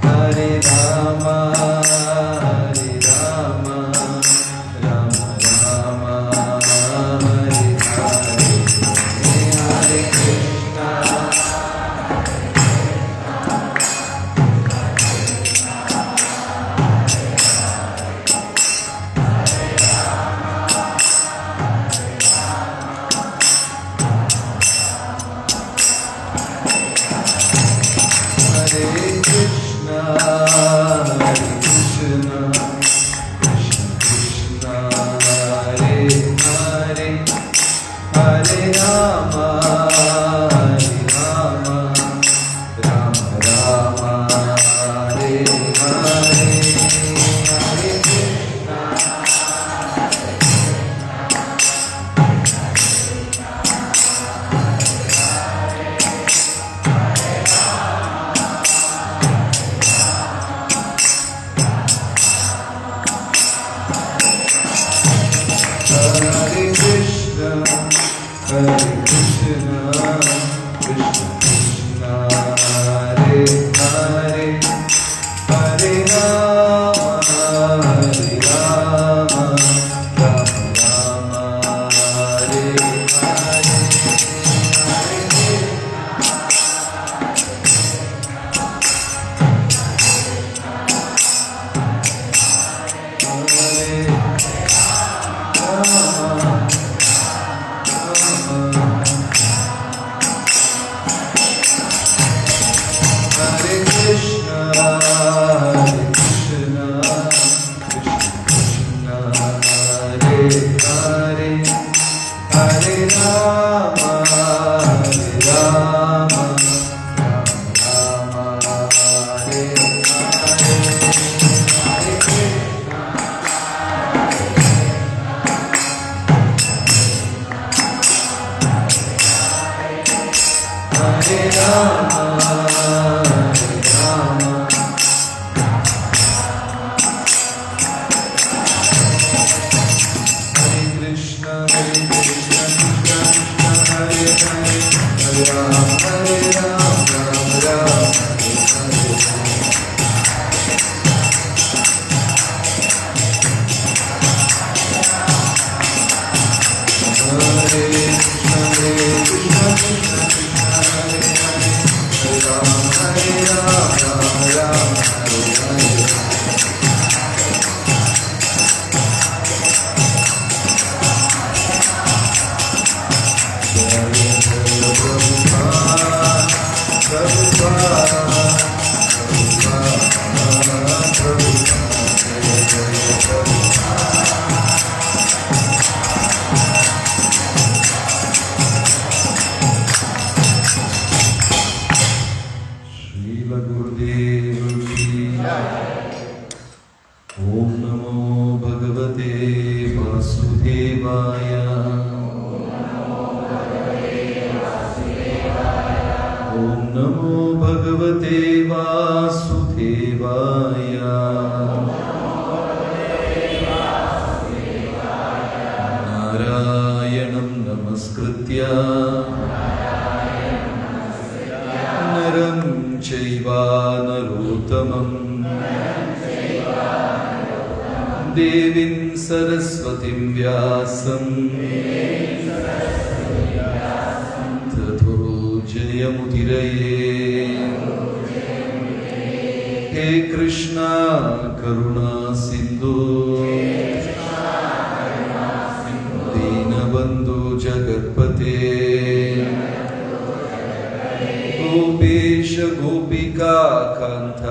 Hare Rama ഓം നമോ ഭഗവതേ വാസുദേവായ. ഓം നമോ ഭഗവതേ വാസുദേവായ. നാരായണം നമസ്കൃത്യ നരം ചൈവ നരോത്തമം ദേവീം സരസ്വതീം വ്യാസം തതോ ജയമുദിരയേ. ഹേ കൃഷ്ണ കരുണാ സിന്ധു ദീനബന്ധു ജഗത്പതേ ഗോപേശ ഗോപികാ കാന്ത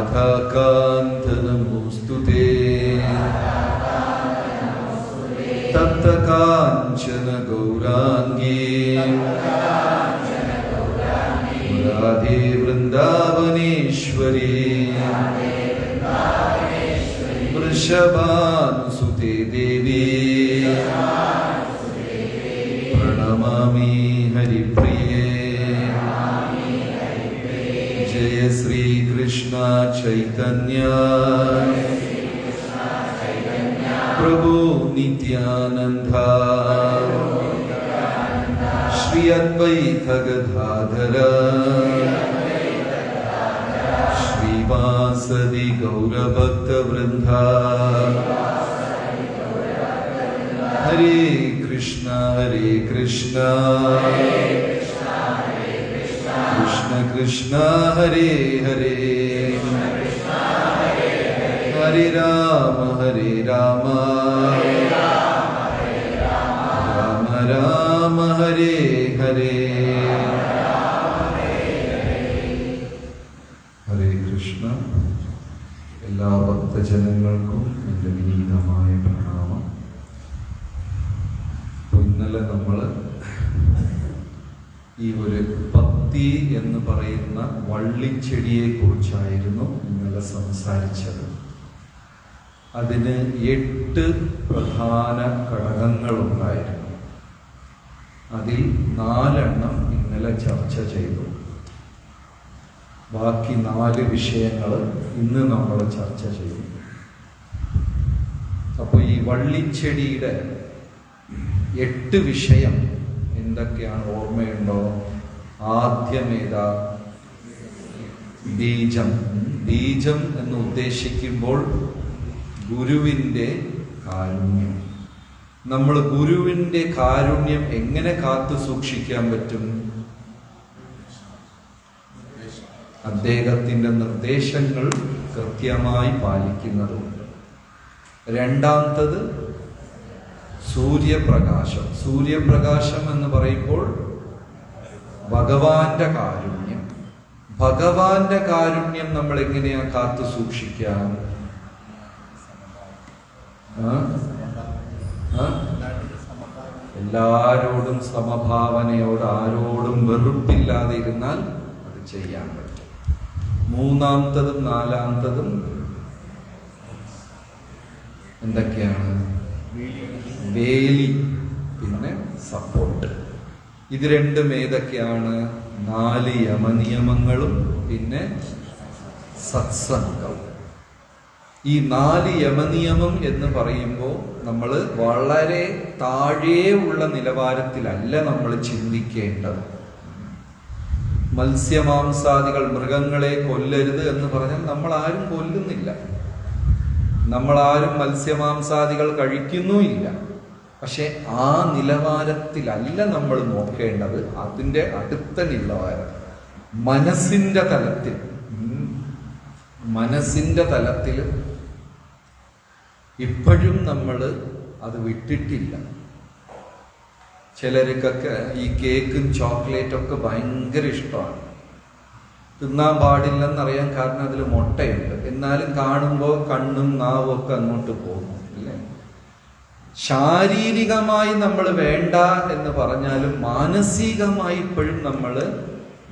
രാധാകാന്ത നമോസ്തുതേ. തപ്ത കാഞ്ചന ഗൗരാംഗീ രാധേ വൃന്ദാവനേശ്വരി വൃഷഭാനുസുതേ ദേവി പ്രണമാമി ഹരിപ്രിയേ. ജയ ശ്രീ കൃഷ്ണ ചൈതന്യ പ്രഭു നിത്യാനന്ദ ശ്രീ അദ്വൈത ഗദാധര ശ്രീവാസദി ഗൗരഭക്തവൃന്ദ. ഹരേ കൃഷ്ണ കൃഷ്ണ കൃഷ്ണ ഹരേ ഹരേ ഹരേ രാമ രാമ രാമ ഹരേ ഹരേ. ഹരേ കൃഷ്ണ. എല്ലാ ഭക്തജനങ്ങൾക്കും എൻ്റെ വിനീതമായ പ്രണാമം. ഇന്നലെ നമ്മൾ ഈ ഒരു പത്തി എന്ന് പറയുന്ന വള്ളിച്ചെടിയെ കുറിച്ചായിരുന്നു ഇന്നലെ സംസാരിച്ചത്. അതിന് 8 പ്രധാന ഘടകങ്ങളുണ്ടായിരുന്നു. അതിൽ 4 ഇന്നലെ ചർച്ച ചെയ്തു. ബാക്കി 4 വിഷയങ്ങൾ ഇന്ന് നമ്മൾ ചർച്ച ചെയ്യും. അപ്പോൾ ഈ വള്ളിച്ചെടിയുടെ 8 വിഷയം എന്തൊക്കെയാണ് ഓർമ്മയുണ്ടോ? ആദ്യമേതാ? ബീജം. ബീജം എന്ന് ഉദ്ദേശിക്കുമ്പോൾ ഗുരുവിൻ്റെ കാരുണ്യം. നമ്മൾ ഗുരുവിൻ്റെ കാരുണ്യം എങ്ങനെ കാത്തു സൂക്ഷിക്കാൻ പറ്റും? അദ്ദേഹത്തിൻ്റെ നിർദ്ദേശങ്ങൾ കൃത്യമായി പാലിക്കുന്നതുണ്ട്. രണ്ടാമത്തത് സൂര്യപ്രകാശം. സൂര്യപ്രകാശം എന്ന് പറയുമ്പോൾ ഭഗവാന്റെ കാരുണ്യം. ഭഗവാന്റെ കാരുണ്യം നമ്മൾ എങ്ങനെയാ കാത്തു സൂക്ഷിക്കാം? എല്ലാരോടും സമഭാവനയോട്, ആരോടും വെറുപ്പില്ലാതെ ഇരുന്നാൽ അത് ചെയ്യാൻ പറ്റും. മൂന്നാമത്തതും നാലാമത്തതും എന്തൊക്കെയാണ്? വേലി, പിന്നെ സപ്പോർട്ട്. ഇത് രണ്ടും ഏതൊക്കെയാണ്? 4 യമനിയമങ്ങളും പിന്നെ സത്സംഗം. ഈ 4 യമനിയമം എന്ന് പറയുമ്പോൾ നമ്മൾ വളരെ താഴെ ഉള്ള നിലവാരത്തിലല്ല നമ്മൾ ചിന്തിക്കേണ്ടത്. മത്സ്യമാംസാദികൾ, മൃഗങ്ങളെ കൊല്ലരുത് എന്ന് പറഞ്ഞാൽ നമ്മൾ ആരും കൊല്ലുന്നില്ല, നമ്മളാരും മത്സ്യമാംസാദികൾ കഴിക്കുന്നുമില്ല. പക്ഷെ ആ നിലവാരത്തിലല്ല നമ്മൾ നോക്കേണ്ടത്. അതിൻ്റെ അടുത്ത നിലവാരം മനസ്സിൻ്റെ തലത്തിൽ. മനസ്സിൻ്റെ തലത്തിൽ ഇപ്പോഴും നമ്മൾ അത് വിട്ടിട്ടില്ല. ചിലർക്കൊക്കെ ഈ കേക്കും ചോക്ലേറ്റൊക്കെ ഭയങ്കര ഇഷ്ടമാണ്. തിന്നാൻ പാടില്ലെന്നറിയാൻ കാരണം അതിൽ മുട്ടയുണ്ട്. എന്നാലും കാണുമ്പോൾ കണ്ണും നാവും ഒക്കെ അങ്ങോട്ട് പോകുന്നു അല്ലേ? ശാരീരികമായി നമ്മൾ വേണ്ട എന്ന് പറഞ്ഞാലും മാനസികമായി ഇപ്പോഴും നമ്മൾ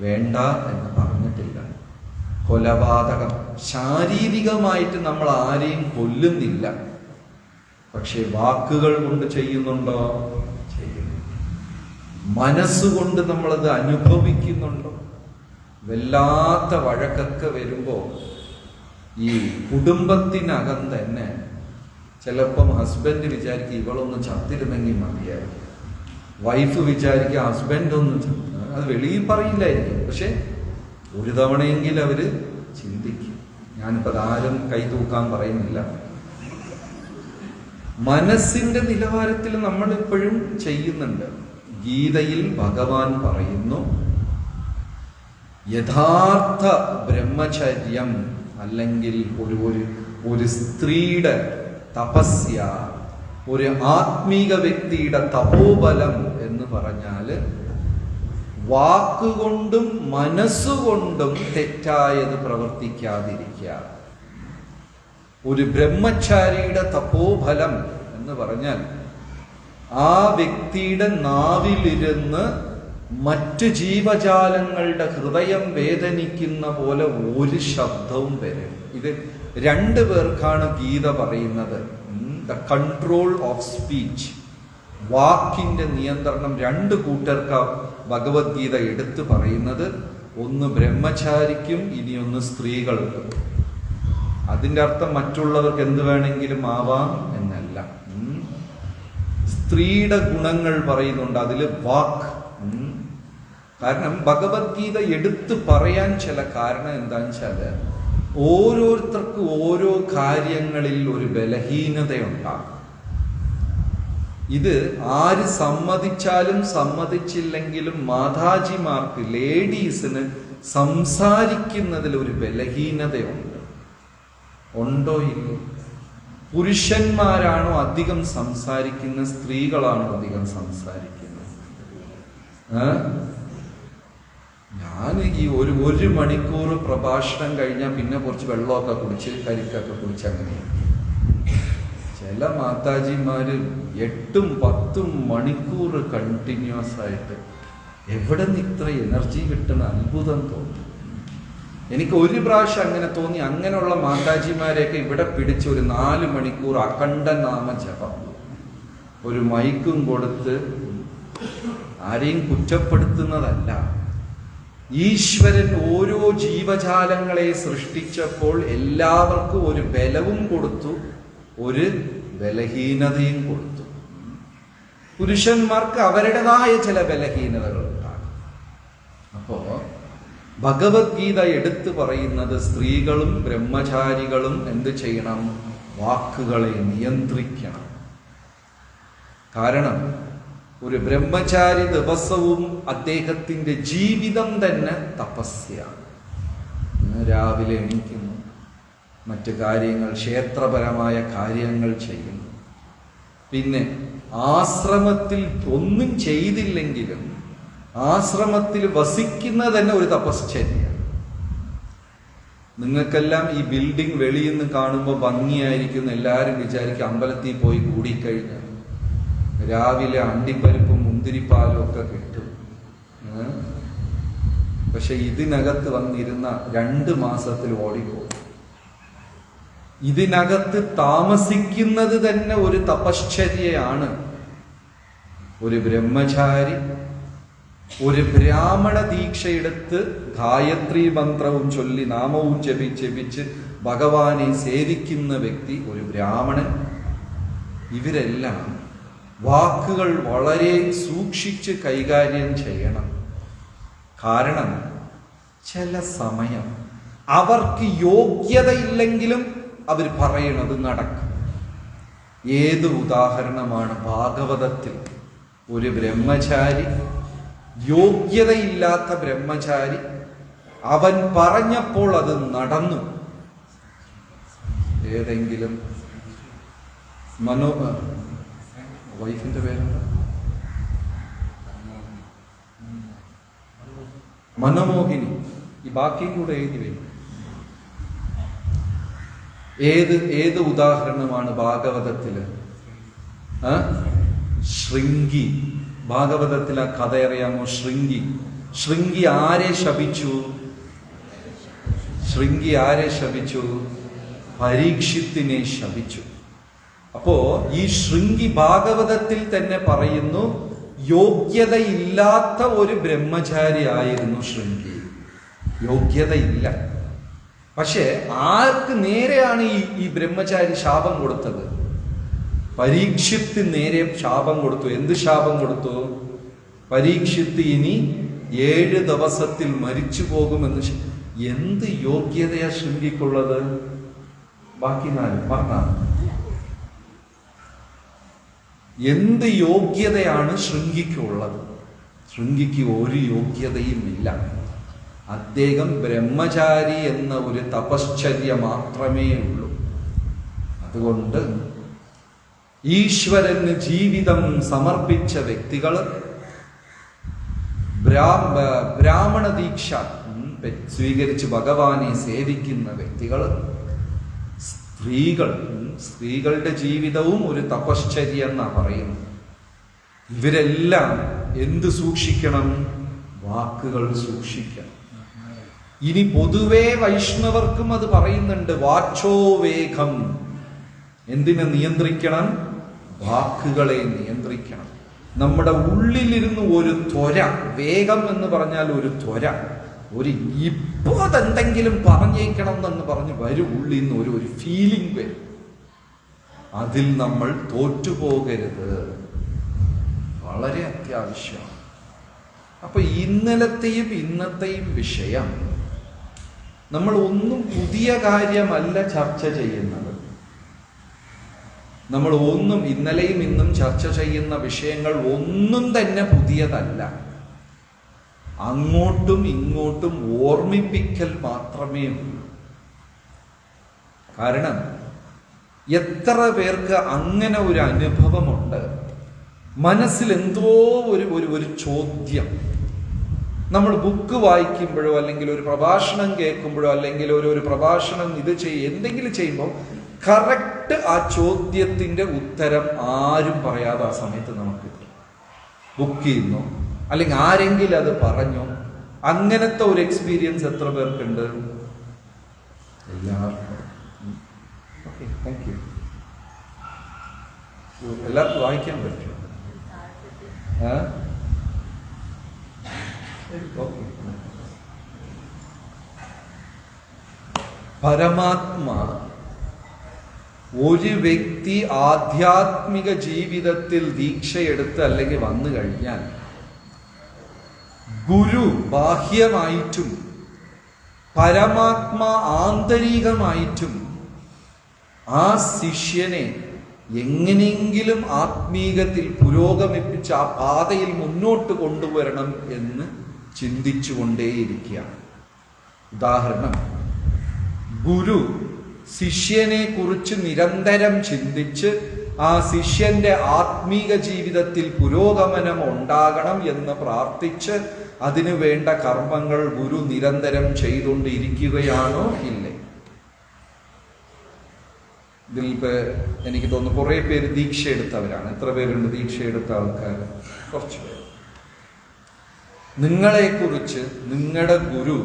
വേണ്ട എന്ന് പറഞ്ഞിട്ടില്ല. കൊലപാതകം, ശാരീരികമായിട്ട് നമ്മൾ ആരെയും കൊല്ലുന്നില്ല, പക്ഷെ വാക്കുകൾ കൊണ്ട് ചെയ്യുന്നുണ്ടോ? ചെയ്യുന്നു. മനസ്സുകൊണ്ട് നമ്മളത് അനുഭവിക്കുന്നുണ്ടോ? വല്ലാത്ത വഴക്കൊക്കെ വരുമ്പോൾ ഈ കുടുംബത്തിനകം തന്നെ ചിലപ്പം ഹസ്ബൻഡ് വിചാരിക്കും ഇവളൊന്ന് ചത്തിരുന്നെങ്കിൽ മതിയായിരിക്കും, വൈഫ് വിചാരിക്കുക ഹസ്ബൻഡ് ഒന്ന് ചത്ത്. അത് വെളിയിൽ പറയില്ലായിരിക്കും, പക്ഷെ ഒരു തവണയെങ്കിലും അവര് ചിന്തിക്കും. ഞാനിപ്പോൾ ആരും കൈ തൂക്കാൻ പറയുന്നില്ല. മനസ്സിന്റെ നിലവാരത്തിൽ നമ്മൾ ഇപ്പോഴും ചെയ്യുന്നുണ്ട്. ഗീതയിൽ ഭഗവാൻ പറയുന്നു, യഥാർത്ഥ ബ്രഹ്മചര്യം അല്ലെങ്കിൽ ഒരു സ്ത്രീയുടെ തപസ്യ, ഒരു ആത്മീക വ്യക്തിയുടെ തപോബലം എന്ന് പറഞ്ഞാല് വാക്കുകൊണ്ടും മനസ്സുകൊണ്ടും തെറ്റായത് പ്രവർത്തിക്കാതിരിക്കുക. ഒരു ബ്രഹ്മചാരിയുടെ തപോഫലം എന്ന് പറഞ്ഞാൽ ആ വ്യക്തിയുടെ നാവിലിരുന്ന് മറ്റ് ജീവജാലങ്ങളുടെ ഹൃദയം വേദനിക്കുന്ന പോലെ ഒരു ശബ്ദവും വരും. ഇത് രണ്ടു പേർക്കാണ് ഗീത പറയുന്നത്. ദ കൺട്രോൾ ഓഫ് സ്പീച്ച്, വാക്കിന്റെ നിയന്ത്രണം രണ്ടു കൂട്ടർക്കാ ഭഗവത്ഗീത എടുത്തു പറയുന്നത്. ഒന്ന് ബ്രഹ്മചാരിക്കും, ഇനിയൊന്ന് സ്ത്രീകൾക്കും. അതിന്റെ അർത്ഥം മറ്റുള്ളവർക്ക് എന്ത് വേണമെങ്കിലും ആവാം എന്നല്ല. സ്ത്രീയുടെ ഗുണങ്ങൾ പറയുന്നുണ്ട് അതില് വാക്ക്. കാരണം ഭഗവത്ഗീത എടുത്തു പറയാൻ ചില കാരണം എന്താന്ന് വെച്ചാല് ഓരോരുത്തർക്കും ഓരോ കാര്യങ്ങളിൽ ഒരു ബലഹീനതയുണ്ടാകും. ഇത് ആര് സമ്മതിച്ചാലും സമ്മതിച്ചില്ലെങ്കിലും മാതാജിമാർക്ക്, ലേഡീസിന് സംസാരിക്കുന്നതിൽ ഒരു ബലഹീനതയുണ്ട്. ഉണ്ടോ ഇല്ലോ? പുരുഷന്മാരാണോ അധികം സംസാരിക്കുന്നത്, സ്ത്രീകളാണോ അധികം സംസാരിക്കുന്നത്? ഞാൻ ഈ ഒരു മണിക്കൂർ പ്രഭാഷണം കഴിഞ്ഞാൽ പിന്നെ കുറച്ച് വെള്ളമൊക്കെ കുടിച്ച് കരിക്കൊക്കെ കുടിച്ച് അങ്ങനെ. ചില മാതാജിമാര് 8-10 മണിക്കൂർ കണ്ടിന്യൂസ് ആയിട്ട് എവിടെ നിന്ന് ഇത്ര എനർജി കിട്ടുന്ന അത്ഭുതം തോന്നി. എനിക്ക് ഒരു പ്രാവശ്യം അങ്ങനെ തോന്നി. അങ്ങനെയുള്ള മാതാജിമാരെയൊക്കെ ഇവിടെ പിടിച്ച് ഒരു 4 മണിക്കൂർ അഖണ്ഡ നാമ ജപം, ഒരു മൈക്കും കൊടുത്ത്, ആരെയും കുറ്റപ്പെടുത്തുന്നതല്ല. ഈശ്വരൻ ഓരോ ജീവജാലങ്ങളെ സൃഷ്ടിച്ചപ്പോൾ എല്ലാവർക്കും ഒരു ബലവും കൊടുത്തു, ഒരു ബലഹീനതയും കൊടുത്തു. പുരുഷന്മാർക്ക് അവരുടേതായ ചില ബലഹീനതകൾ ഉണ്ടാകും. അപ്പോ ഭഗവത്ഗീത എടുത്തു പറയുന്നത് സ്ത്രീകളും ബ്രഹ്മചാരികളും എന്ത് ചെയ്യണം? വാക്കുകളെ നിയന്ത്രിക്കണം. കാരണം ഒരു ബ്രഹ്മചാരി ദിവസവും അദ്ദേഹത്തിന്റെ ജീവിതം തന്നെ തപസ്യാണ്. രാവിലെ എണീക്കുന്നു, മറ്റു കാര്യങ്ങൾ, ക്ഷേത്രപരമായ കാര്യങ്ങൾ ചെയ്യുന്നു. പിന്നെ ആശ്രമത്തിൽ ഒന്നും ചെയ്തില്ലെങ്കിലും ആശ്രമത്തിൽ വസിക്കുന്നത് തന്നെ ഒരു തപശ്ചര്യയാണ്. നിങ്ങൾക്കെല്ലാം ഈ ബിൽഡിംഗ് വെളിയിൽ നിന്ന് കാണുമ്പോൾ ഭംഗിയായിരിക്കും. എല്ലാവരും വിചാരിക്കും അമ്പലത്തിൽ പോയി കൂടിക്കഴിഞ്ഞാൽ രാവിലെ അണ്ടിപ്പരിപ്പും മുന്തിരിപ്പാലും ഒക്കെ കിട്ടും. പക്ഷെ ഇതിനകത്ത് വന്നിരുന്ന 2 മാസത്തിൽ ഓടിപ്പോകും. ഇതിനകത്ത് താമസിക്കുന്നത് തന്നെ ഒരു തപശ്ചര്യയാണ്. ഒരു ബ്രഹ്മചാരി ഒരു ബ്രാഹ്മണ ദീക്ഷയെടുത്ത് ഗായത്രി മന്ത്രവും ചൊല്ലി നാമവും ജപിച്ച് ഭഗവാനെ സേവിക്കുന്ന വ്യക്തി, ഒരു ബ്രാഹ്മണൻ, ഇവരെല്ലാം വാക്കുകൾ വളരെ സൂക്ഷിച്ച് കൈകാര്യം ചെയ്യണം. കാരണം ചില സമയം അവർക്ക് യോഗ്യതയില്ലെങ്കിലും അവർ പറയണത് നടക്കും. ഏത് ഉദാഹരണമാണ്? ഭാഗവതത്തിൽ ഒരു ബ്രഹ്മചാരി, യോഗ്യതയില്ലാത്ത ബ്രഹ്മചാരി, അവൻ പറഞ്ഞപ്പോൾ അത് നടന്നു. ഏതെങ്കിലും വൈഫിന്റെ പേരെന്താ? മനമോഹിനി. ഈ ബാക്കിയും കൂടെ എഴുതി വരും. ഏത് ഉദാഹരണമാണ് ഭാഗവതത്തില്? ശൃംഗി. ഭാഗവതത്തിൽ ആ കഥ അറിയാമോ? ശൃംഗി ആരെ ശപിച്ചു? ശൃംഗി ആരെ ശപിച്ചു? പരീക്ഷിത്തിനെ ശപിച്ചു. അപ്പോ ഈ ശൃംഗി ഭാഗവതത്തിൽ തന്നെ പറയുന്നു, യോഗ്യതയില്ലാത്ത ഒരു ബ്രഹ്മചാരി ആയിരുന്നു ശൃംഗി. യോഗ്യതയില്ല. പക്ഷെ ആർക്ക് നേരെയാണ് ഈ ബ്രഹ്മചാരി ശാപം കൊടുത്തത്? പരീക്ഷിത്ത് നേരെ ശാപം കൊടുത്തു. എന്ത് ശാപം കൊടുത്തു? പരീക്ഷിത്ത് ഇനി 7 ദിവസത്തിൽ മരിച്ചു പോകുമെന്ന്. എന്ത് യോഗ്യതയാ ശൃംഗിക്കുള്ളത്? ബാക്കി 4 പറഞ്ഞ എന്ത് യോഗ്യതയാണ് ശൃംഗിക്കുള്ളത്? ശൃംഗിക്ക് ഒരു യോഗ്യതയും ഇല്ല. അദ്ദേഹം ബ്രഹ്മചാരി എന്ന ഒരു തപശ്ചര്യ മാത്രമേ ഉള്ളൂ. അതുകൊണ്ട് ഈശ്വരന് ജീവിതം സമർപ്പിച്ച വ്യക്തികൾ, ബ്രാഹ്മണ ദീക്ഷ സ്വീകരിച്ച് ഭഗവാനെ സേവിക്കുന്ന വ്യക്തികൾ, സ്ത്രീകളുടെ ജീവിതവും ഒരു തപശ്ചര്യ എന്നാ പറയുന്നു. ഇവരെല്ലാം എന്ത് സൂക്ഷിക്കണം? വാക്കുകൾ സൂക്ഷിക്കണം. ഇനി പൊതുവേ വൈഷ്ണവർക്കും അത് പറയുന്നുണ്ട്, വാച്ചോവേഗം. എന്തിനെ നിയന്ത്രിക്കണം? വാക്കുകളെ നിയന്ത്രിക്കണം. നമ്മുടെ ഉള്ളിലിരുന്ന് ഒരു ത്വര, വേഗം എന്ന് പറഞ്ഞാൽ ഒരു ത്വര, ഒരു ഇപ്പോ അതെന്തെങ്കിലും പറഞ്ഞേക്കണം എന്ന് പറഞ്ഞ് വരും. ഉള്ളിൽ നിന്ന് ഒരു ഫീലിംഗ് വരും. അതിൽ നമ്മൾ തോറ്റുപോകരുത്. വളരെ അത്യാവശ്യമാണ്. അപ്പൊ ഇന്നലത്തെയും ഇന്നത്തെയും വിഷയം നമ്മൾ ഒന്നും പുതിയ കാര്യമല്ല ചർച്ച ചെയ്യുന്നത്. നമ്മൾ ഒന്നും ഇന്നലെയും ഇന്നും ചർച്ച ചെയ്യുന്ന വിഷയങ്ങൾ ഒന്നും തന്നെ പുതിയതല്ല. അങ്ങോട്ടും ഇങ്ങോട്ടും ഓർമ്മിപ്പിക്കൽ മാത്രമേ ഉള്ളൂ. കാരണം എത്ര പേർക്ക് അങ്ങനെ ഒരു അനുഭവമുണ്ട്? മനസ്സിൽ എന്തോ ഒരു ചോദ്യം. നമ്മൾ ബുക്ക് വായിക്കുമ്പോഴോ അല്ലെങ്കിൽ ഒരു പ്രഭാഷണം കേൾക്കുമ്പോഴോ അല്ലെങ്കിൽ ഒരു പ്രഭാഷണം എന്തെങ്കിലും ചെയ്യുമ്പോൾ കറക്റ്റ് ആ ചോദ്യത്തിന്റെ ഉത്തരം ആരും പറയാതെ ആ സമയത്ത് നമുക്ക് ബുക്ക് ചെയ്യുന്നു, അല്ലെങ്കിൽ ആരെങ്കിലും അത് പറഞ്ഞു. അങ്ങനത്തെ ഒരു എക്സ്പീരിയൻസ് എത്ര പേർക്കുണ്ട്? എല്ലാവർക്കും. Okay, thank you. എല്ലാവർക്കും വായിക്കാൻ പറ്റും? പരമാത്മാ ഒരു വ്യക്തി ആധ്യാത്മിക ജീവിതത്തിൽ ദീക്ഷയെടുത്ത് അല്ലെങ്കിൽ വന്നു കഴിഞ്ഞാൽ ഗുരു ബാഹ്യമായിട്ടും പരമാത്മാ ആന്തരികമായിട്ടും ആ ശിഷ്യനെ എങ്ങനെയെങ്കിലും ആത്മീകത്തിൽ പുരോഗമിപ്പിച്ച് ആ പാതയിൽ മുന്നോട്ട് കൊണ്ടുവരണം എന്ന് ചിന്തിച്ചുകൊണ്ടേയിരിക്കുകയാണ്. ഉദാഹരണം, ഗുരു ശിഷ്യനെ കുറിച്ച് നിരന്തരം ചിന്തിച്ച് ആ ശിഷ്യന്റെ ആത്മീക ജീവിതത്തിൽ പുരോഗമനം ഉണ്ടാകണം എന്ന് പ്രാർത്ഥിച്ച് അതിനു വേണ്ട കർമ്മങ്ങൾ ഗുരു നിരന്തരം ചെയ്തുകൊണ്ടിരിക്കുകയാണോ ഇല്ലേ? ഇതിൽ എനിക്ക് തോന്നുന്നു കുറെ പേര് ദീക്ഷ എടുത്തവരാണ്. എത്ര പേരുണ്ട് ദീക്ഷ എടുത്ത ആൾക്കാർ? കുറച്ച് പേര്. നിങ്ങളെക്കുറിച്ച് നിങ്ങളുടെ ഗുരു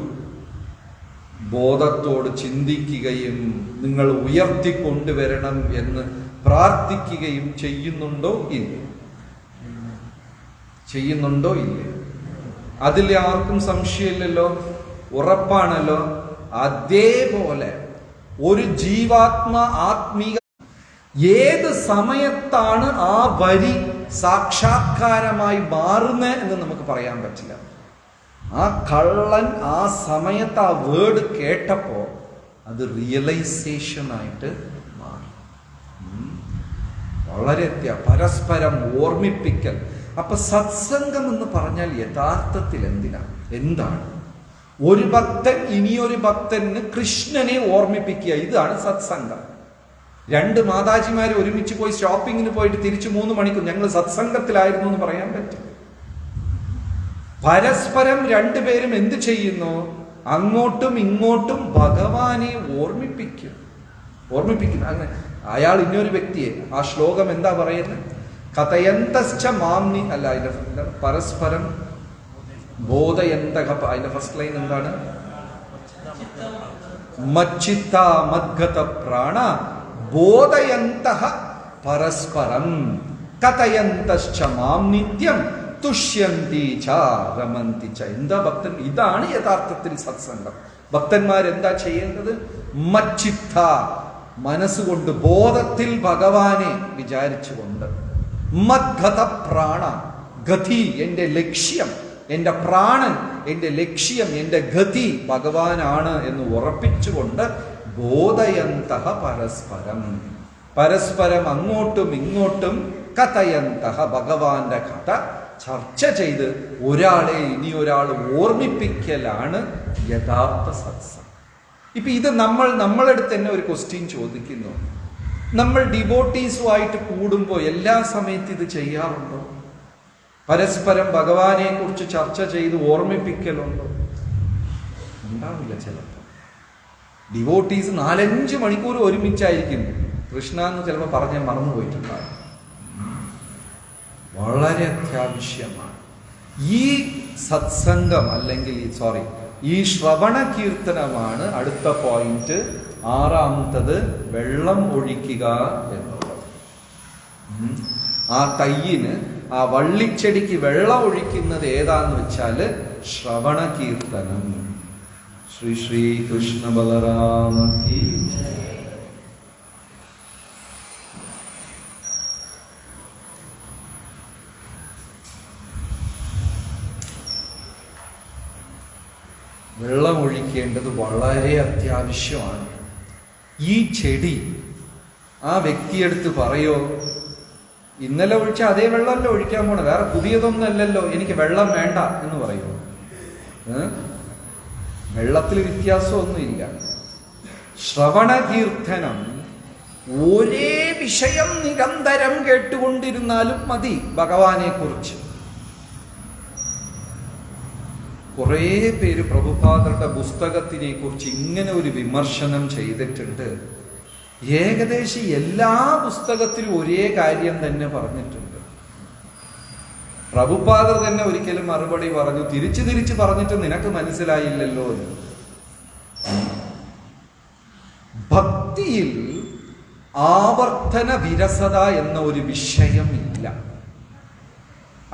ബോധത്തോട് ചിന്തിക്കുകയും നിങ്ങൾ ഉയർത്തിക്കൊണ്ടുവരണം എന്ന് പ്രാർത്ഥിക്കുകയും ചെയ്യുന്നുണ്ടോ ഇല്ല? ചെയ്യുന്നുണ്ടോ ഇല്ല? അതിൽ ആർക്കും സംശയമില്ലല്ലോ, ഉറപ്പാണല്ലോ. അതേപോലെ ഒരു ജീവാത്മ ആത്മീക ഏത് സമയത്താണ് ആ വരി സാക്ഷാത്കാരമായി മാറുന്നത് എന്ന് നമുക്ക് പറയാൻ പറ്റില്ല. ആ കള്ളൻ ആ സമയത്ത് ആ വേർഡ് കേട്ടപ്പോ അത് റിയലൈസേഷൻ ആയിട്ട് മാറി. വളരെ പരസ്പരം ഓർമ്മിപ്പിക്കൽ. അപ്പൊ സത്സംഗം എന്ന് പറഞ്ഞാൽ യഥാർത്ഥത്തിൽ എന്താണ്? ഒരു ഭക്തൻ ഇനിയൊരു ഭക്തന് കൃഷ്ണനെ ഓർമ്മിപ്പിക്കുക, ഇതാണ് സത്സംഗം. 2 മാതാജിമാര് ഒരുമിച്ച് പോയി ഷോപ്പിങ്ങിന് പോയിട്ട് തിരിച്ച് 3 മണിക്കൂർ ഞങ്ങൾ സത്സംഗത്തിലായിരുന്നു എന്ന് പറയാൻ പറ്റും? പരസ്പരം 2 പേരും എന്ത് ചെയ്യുന്നു? അങ്ങോട്ടും ഇങ്ങോട്ടും ഭഗവാനെ ഓർമ്മിപ്പിക്കുന്നു. അങ്ങനെ അയാൾ ഇന്നൊരു വ്യക്തിയെ, ആ ശ്ലോകം എന്താ പറയുന്നത്? കഥയന്തശ്ച മാംനി അല്ല, പരസ്പരം ബോധയന്തഹ, അതിന്റെ ഫസ്റ്റ് ലൈൻ എന്താണ്? മച്ചിത്ത മദ്ഗത പ്രാണ ബോധയന്തഹ പരസ്പരം കഥയന്തശ്ച മാം നിത്യം തുഷ്യന്തി ച രമന്തി ച. എന്താ ഭക്തൻ? ഇതാണ് യഥാർത്ഥത്തിൽ സത്സംഗം. ഭക്തന്മാരെന്താ ചെയ്യേണ്ടത്? മച്ചിത്ത, മനസ്സുകൊണ്ട്, ബോധത്തിൽ ഭഗവാനെ വിചാരിച്ചുകൊണ്ട്, മദ്ഗത പ്രാണ, ഗതി എന്റെ ലക്ഷ്യം, എന്റെ പ്രാണൻ, എന്റെ ലക്ഷ്യം, എന്റെ ഗതി ഭഗവാനാണ് എന്ന് ഉറപ്പിച്ചുകൊണ്ട്, ബോധയന്തഹ പരസ്പരം, പരസ്പരം അങ്ങോട്ടും ഇങ്ങോട്ടും, കഥയന്തഹ ഭഗവാന്റെ കഥ ചർച്ച ചെയ്ത് ഒരാളെ ഇനി ഒരാൾ ഓർമ്മിപ്പിക്കലാണ് യഥാർത്ഥ സത്സംഗം. ഇപ്പൊ ഇത് നമ്മളെടുത്ത് തന്നെ ഒരു ക്വസ്റ്റ്യൻ ചോദിക്കുന്നു. നമ്മൾ ഡിവോട്ടീസുമായിട്ട് കൂടുമ്പോൾ എല്ലാ സമയത്തും ഇത് ചെയ്യാറുണ്ടോ? പരസ്പരം ഭഗവാനെ കുറിച്ച് ചർച്ച ചെയ്ത് ഓർമ്മിപ്പിക്കലുണ്ടോ? ഉണ്ടാവില്ല. ചിലപ്പോൾ ഡിവോട്ടീസ് 4-5 മണിക്കൂർ ഒരുമിച്ചായിരിക്കും. കൃഷ്ണ എന്ന് ചിലപ്പോൾ പറഞ്ഞ് മറന്നുപോയിട്ടുണ്ടാകും. വളരെ അത്യാവശ്യമാണ് ഈ സത്സംഗം, അല്ലെങ്കിൽ ഈ ശ്രവണ കീർത്തനമാണ് അടുത്ത പോയിന്റ്. 6ാമത്തത് വെള്ളം ഒഴിക്കുക എന്നുള്ളത്. ആ തയ്യിന്, ആ വള്ളിച്ചെടിക്ക് വെള്ളം ഒഴിക്കുന്നത് ഏതാന്ന് വെച്ചാല് ശ്രവണ കീർത്തനം. ശ്രീ ശ്രീ കൃഷ്ണ ബലരാമ കീ ജയ. വെള്ളം ഒഴിക്കേണ്ടത് വളരെ അത്യാവശ്യമാണ്. ഈ ചെടി ആ വ്യക്തിയെടുത്ത് പറയോ, ഇന്നലെ ഒഴിച്ച അതേ വെള്ളമല്ല ഒഴിക്കാൻ പോണ, വേറെ പുതിയതൊന്നല്ലല്ലോ, എനിക്ക് വെള്ളം വേണ്ട എന്ന് പറയോ? വെള്ളത്തിൽ വ്യത്യാസമൊന്നുമില്ല. ശ്രവണ കീർത്തനം ഒരേ വിഷയം നിരന്തരം കേട്ടുകൊണ്ടിരുന്നാലും മതി. ഭഗവാനെ കുറിച്ച് കുറേ പേര് പ്രഭുപാദരുടെ പുസ്തകത്തിനെ കുറിച്ച് ഇങ്ങനെ ഒരു വിമർശനം ചെയ്തിട്ടുണ്ട്. ഏകദേശം എല്ലാ പുസ്തകത്തിലും ഒരേ കാര്യം തന്നെ പറഞ്ഞിട്ടുണ്ട്. പ്രഭുപാദർ തന്നെ ഒരിക്കലും മറുപടി പറഞ്ഞു, തിരിച്ച് പറഞ്ഞിട്ട് നിനക്ക് മനസ്സിലായില്ലല്ലോ എന്ന്. ഭക്തിയിൽ ആവർത്തന വിരസത എന്ന ഒരു വിഷയമില്ല.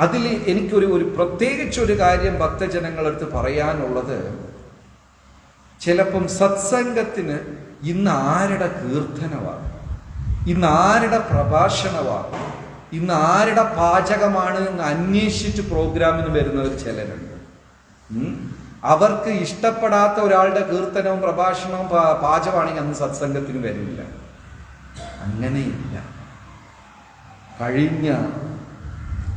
അതിൽ എനിക്കൊരു പ്രത്യേകിച്ചൊരു കാര്യം ഭക്തജനങ്ങളടുത്ത് പറയാനുള്ളത്, ചിലപ്പം സത്സംഗത്തിന് ഇന്ന് ആരുടെ കീർത്തനമാണ്, ഇന്ന് ആരുടെ പ്രഭാഷണമാണ്, ഇന്ന് ആരുടെ പാചകമാണ് എന്ന് അന്വേഷിച്ച് പ്രോഗ്രാമിന് വരുന്നവർ ചിലരുണ്ട്. അവർക്ക് ഇഷ്ടപ്പെടാത്ത ഒരാളുടെ കീർത്തനവും പ്രഭാഷണവും പാചകമാണെങ്കിൽ അന്ന് സത്സംഗത്തിന് വരില്ല. അങ്ങനെയില്ല. കഴിഞ്ഞ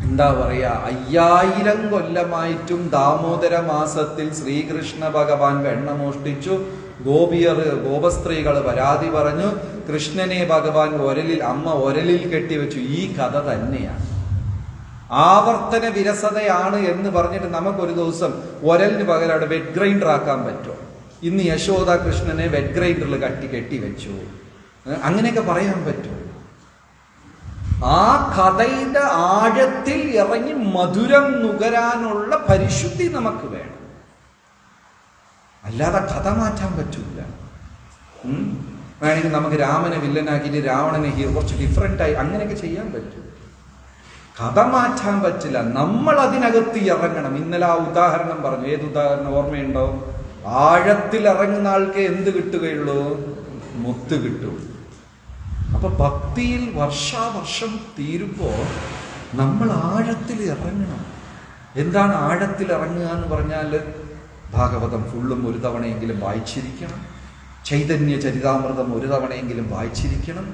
5000 കൊല്ലമായിട്ടും ദാമോദര മാസത്തിൽ ശ്രീകൃഷ്ണ ഭഗവാൻ വെണ്ണ മോഷ്ടിച്ചു. ഗോപസ്ത്രീകൾ പരാതി പറഞ്ഞു. കൃഷ്ണനെ ഭഗവാൻ അമ്മ ഒരലിൽ കെട്ടിവെച്ചു. ഈ കഥ തന്നെയാണ്. ആവർത്തന വിരസതയാണ് എന്ന് പറഞ്ഞിട്ട് നമുക്കൊരു ദിവസം ഒരലിന് പകരം അവിടെ വെറ്റ് ഗ്രൈൻഡർ ആക്കാൻ പറ്റുമോ? ഇന്ന് യശോദ കൃഷ്ണനെ വെറ്റ് ഗ്രൈൻഡറിൽ കെട്ടിവെച്ചു, അങ്ങനെയൊക്കെ പറയാൻ പറ്റുമോ? ആ കഥയുടെ ആഴത്തിൽ ഇറങ്ങി മധുരം നുകരാനുള്ള പരിശുദ്ധി നമുക്ക് വേണം. അല്ലാതെ കഥ മാറ്റാൻ പറ്റൂല. വേണമെങ്കിൽ നമുക്ക് രാമനെ വില്ലനാക്കിയിട്ട് രാവണനെ കുറച്ച് ഡിഫറെന്റ് ആയി അങ്ങനെയൊക്കെ ചെയ്യാൻ പറ്റും. കഥ മാറ്റാൻ പറ്റില്ല. നമ്മൾ അതിനകത്ത് ഇറങ്ങണം. ഇന്നലെ ആ ഉദാഹരണം പറഞ്ഞു. ഏത് ഉദാഹരണം ഓർമ്മയുണ്ടോ? ആഴത്തിൽ ഇറങ്ങുന്ന ആൾക്ക് എന്ത് കിട്ടുകയുള്ളൂ? മുത്ത് കിട്ടും. അപ്പൊ ഭക്തിയിൽ വർഷാവർഷം തീരുമ്പോൾ നമ്മൾ ആഴത്തിൽ ഇറങ്ങണം. എന്താണ് ആഴത്തിൽ ഇറങ്ങുക എന്ന് പറഞ്ഞാൽ, ഭാഗവതം ഫുള്ളും ഒരു തവണയെങ്കിലും വായിച്ചിരിക്കണം. ചൈതന്യ ചരിതാമൃതം ഒരു തവണയെങ്കിലും വായിച്ചിരിക്കണം.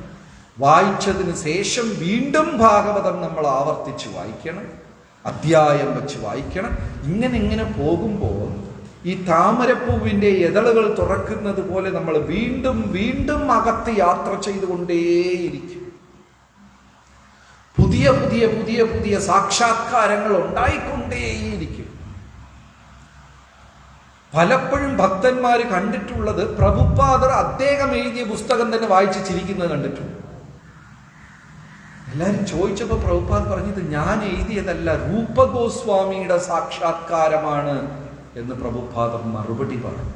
വായിച്ചതിന് ശേഷം വീണ്ടും ഭാഗവതം നമ്മൾ ആവർത്തിച്ച് വായിക്കണം, അധ്യായം വെച്ച് വായിക്കണം. ഇങ്ങനെ പോകുമ്പോൾ ഈ താമരപ്പൂവിൻ്റെ എതളുകൾ തുറക്കുന്നത് പോലെ നമ്മൾ വീണ്ടും വീണ്ടും അകത്ത് യാത്ര ചെയ്തുകൊണ്ടേയിരിക്കും. പുതിയ പുതിയ പുതിയ പുതിയ സാക്ഷാത്കാരങ്ങൾ ഉണ്ടായിക്കൊണ്ടേയിരിക്കും. പലപ്പോഴും ഭക്തന്മാർ കണ്ടിട്ടുള്ളത്, പ്രഭുപാദർ അദ്ദേഹം എഴുതിയ പുസ്തകം തന്നെ വായിച്ച് ചിരിക്കുന്നത് കണ്ടിട്ടുണ്ട്. എല്ലാരും ചോദിച്ചപ്പോ പ്രഭുപാദ് പറഞ്ഞത് ഞാൻ എഴുതിയതല്ല, രൂപ ഗോസ്വാമിയുടെ സാക്ഷാത്കാരമാണ് എന്ന് പ്രഭുപാദർ മറുപടി പറഞ്ഞു.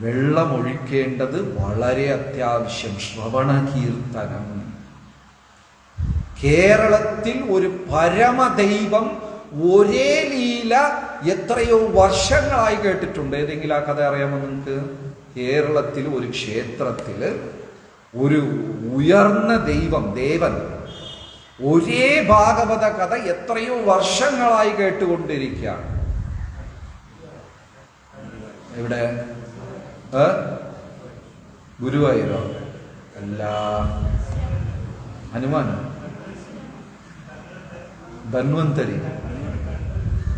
വെള്ളമൊഴിക്കേണ്ടത് വളരെ അത്യാവശ്യം. ശ്രവണ കീർത്തനം. കേരളത്തിൽ ഒരു പരമദൈവം ഒരേ ലീല എത്രയോ വർഷങ്ങളായി കേട്ടിട്ടുണ്ട്. ഏതെങ്കിലും ആ കഥ അറിയാമോ നിങ്ങൾക്ക്? കേരളത്തിൽ ഒരു ക്ഷേത്രത്തില് ഒരു ഉയർന്ന ദേവൻ ഒരേ ഭാഗവത കഥ എത്രയോ വർഷങ്ങളായി കേട്ടുകൊണ്ടിരിക്കുകയാണ്. എവിടെ? ഗുരുവായൂരോ? അല്ല, ഹനുമാനോ? ധന്വന്തരി,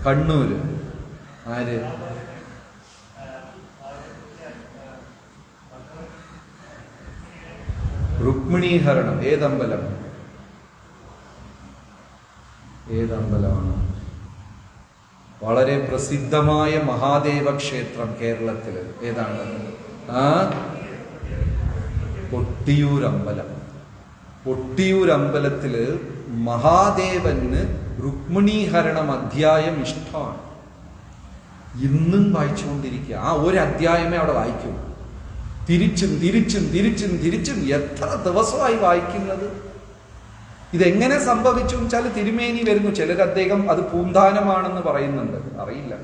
കണ്ണൂര്. ആര്? രുക്മിണീഹരണം. ഏതമ്പലമാണ്? വളരെ പ്രസിദ്ധമായ മഹാദേവ ക്ഷേത്രം കേരളത്തില് ഏതാണ്? കൊട്ടിയൂരമ്പലം. കൊട്ടിയൂരമ്പലത്തില് മഹാദേവന് രുക്മിണീഹരണം അധ്യായം ഇഷ്ടമാണ്. ഇന്നും വായിച്ചുകൊണ്ടിരിക്കുക. ആ ഒരു അധ്യായമേ അവിടെ വായിക്കും. തിരിച്ചും എത്ര ദിവസമായി വായിക്കുന്നത്. ഇതെങ്ങനെ സംഭവിച്ചു വെച്ചാൽ തിരുമേനി വരുന്നു. ചിലർ അദ്ദേഹം അത് പൂന്താനമാണെന്ന് പറയുന്നുണ്ട്, അറിയില്ല.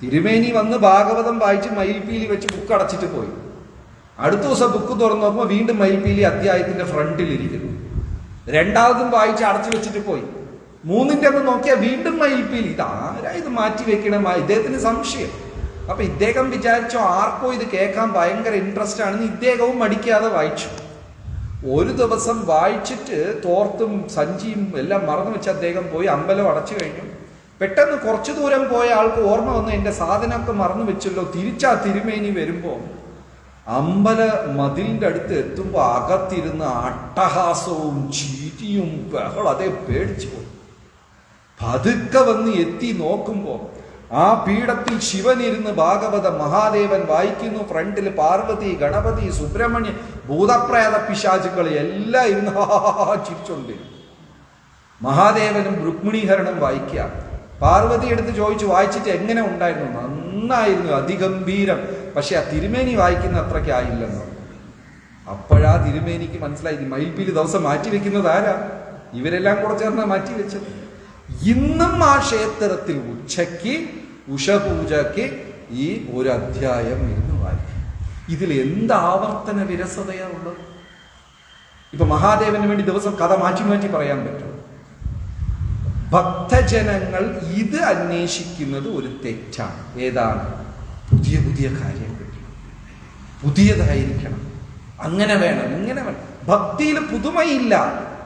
തിരുമേനി വന്ന് ഭാഗവതം വായിച്ച് മയിൽപീലി വെച്ച് ബുക്ക് അടച്ചിട്ട് പോയി. അടുത്ത ദിവസം ബുക്ക് തുറന്നു നോക്കുമ്പോൾ വീണ്ടും മയിൽപീലി അധ്യായത്തിന്റെ ഫ്രണ്ടിലിരിക്കുന്നു. രണ്ടാമതും വായിച്ച് അടച്ചു വെച്ചിട്ട് പോയി. മൂന്നിന്റെ ഒന്ന് നോക്കിയാൽ വീണ്ടും മയിൽപീലി. ഇതാരാ ഇത് മാറ്റി വെക്കണം? ഇദ്ദേഹത്തിന് സംശയം. അപ്പൊ ഇദ്ദേഹം വിചാരിച്ചോ ആർക്കോ ഇത് കേൾക്കാൻ ഭയങ്കര ഇൻട്രസ്റ്റ് ആണെന്ന് ഇദ്ദേഹവും മടിക്കാതെ വായിച്ചു. ഒരു ദിവസം വായിച്ചിട്ട് തോർത്തും സഞ്ചിയും എല്ലാം മറന്നു വെച്ച് അദ്ദേഹം പോയി. അമ്പലം അടച്ചു കഴിഞ്ഞു. പെട്ടെന്ന് കുറച്ചു ദൂരം പോയ ആൾക്ക് ഓർമ്മ വന്നു, എന്റെ സാധനമൊക്കെ മറന്നു വെച്ചല്ലോ. തിരിച്ചാ തിരുമേനി വരുമ്പോ അമ്പല മതിലിന്റെ അടുത്ത് എത്തുമ്പോ അകത്തിരുന്ന് അട്ടഹാസവും ചിരിയും ബഹളം. അതേ പേടിച്ചു പോയി. പതുക്കെ വന്ന് എത്തി നോക്കുമ്പോ ആ പീഠത്തിൽ ശിവനിരുന്ന് ഭാഗവത മഹാദേവൻ വായിക്കുന്നു. ഫ്രണ്ടിൽ പാർവതി, ഗണപതി, സുബ്രഹ്മണ്യൻ, ഭൂതപ്രേത പിശാചുക്കൾ എല്ലാം ഇരുന്ന് ചിരിച്ചോണ്ട്. മഹാദേവനും രുക്മിണീഹരണം വായിക്കുക. പാർവതി എടുത്ത് ചോദിച്ചു, വായിച്ചിട്ട് എങ്ങനെ ഉണ്ടായിരുന്നു? നന്നായിരുന്നു, അതിഗംഭീരം. പക്ഷെ ആ തിരുമേനി വായിക്കുന്ന അത്രയ്ക്ക് ആയില്ലെന്നോ. അപ്പോഴാ തിരുമേനിക്ക് മനസ്സിലായി മയിൽപീലി ദിവസം മാറ്റിവെക്കുന്നത് ആരാ? ഇവരെല്ലാം കൂടെ ചേർന്നാ മാറ്റിവെച്ചത്. ഇന്നും ആ ക്ഷേത്രത്തിൽ ഉച്ചയ്ക്ക് ഉഷപൂജയ്ക്ക് ഈ ഒരു അധ്യായം ഇരുന്ന് വായിക്കും. ഇതിൽ എന്ത് ആവർത്തന വിരസതയാണുള്ളത്? ഇപ്പൊ മഹാദേവന് വേണ്ടി ദിവസം കഥ മാറ്റി മാറ്റി പറയാൻ പറ്റും. ഭക്തജനങ്ങൾ ഇത് അന്വേഷിക്കുന്നത് ഒരു തെറ്റാണ്. ഏതാണ്? പുതിയ പുതിയ കാര്യങ്ങൾ, പുതിയതായിരിക്കണം, അങ്ങനെ വേണം, ഇങ്ങനെ വേണം. ഭക്തിയിൽ പുതുമയില്ല.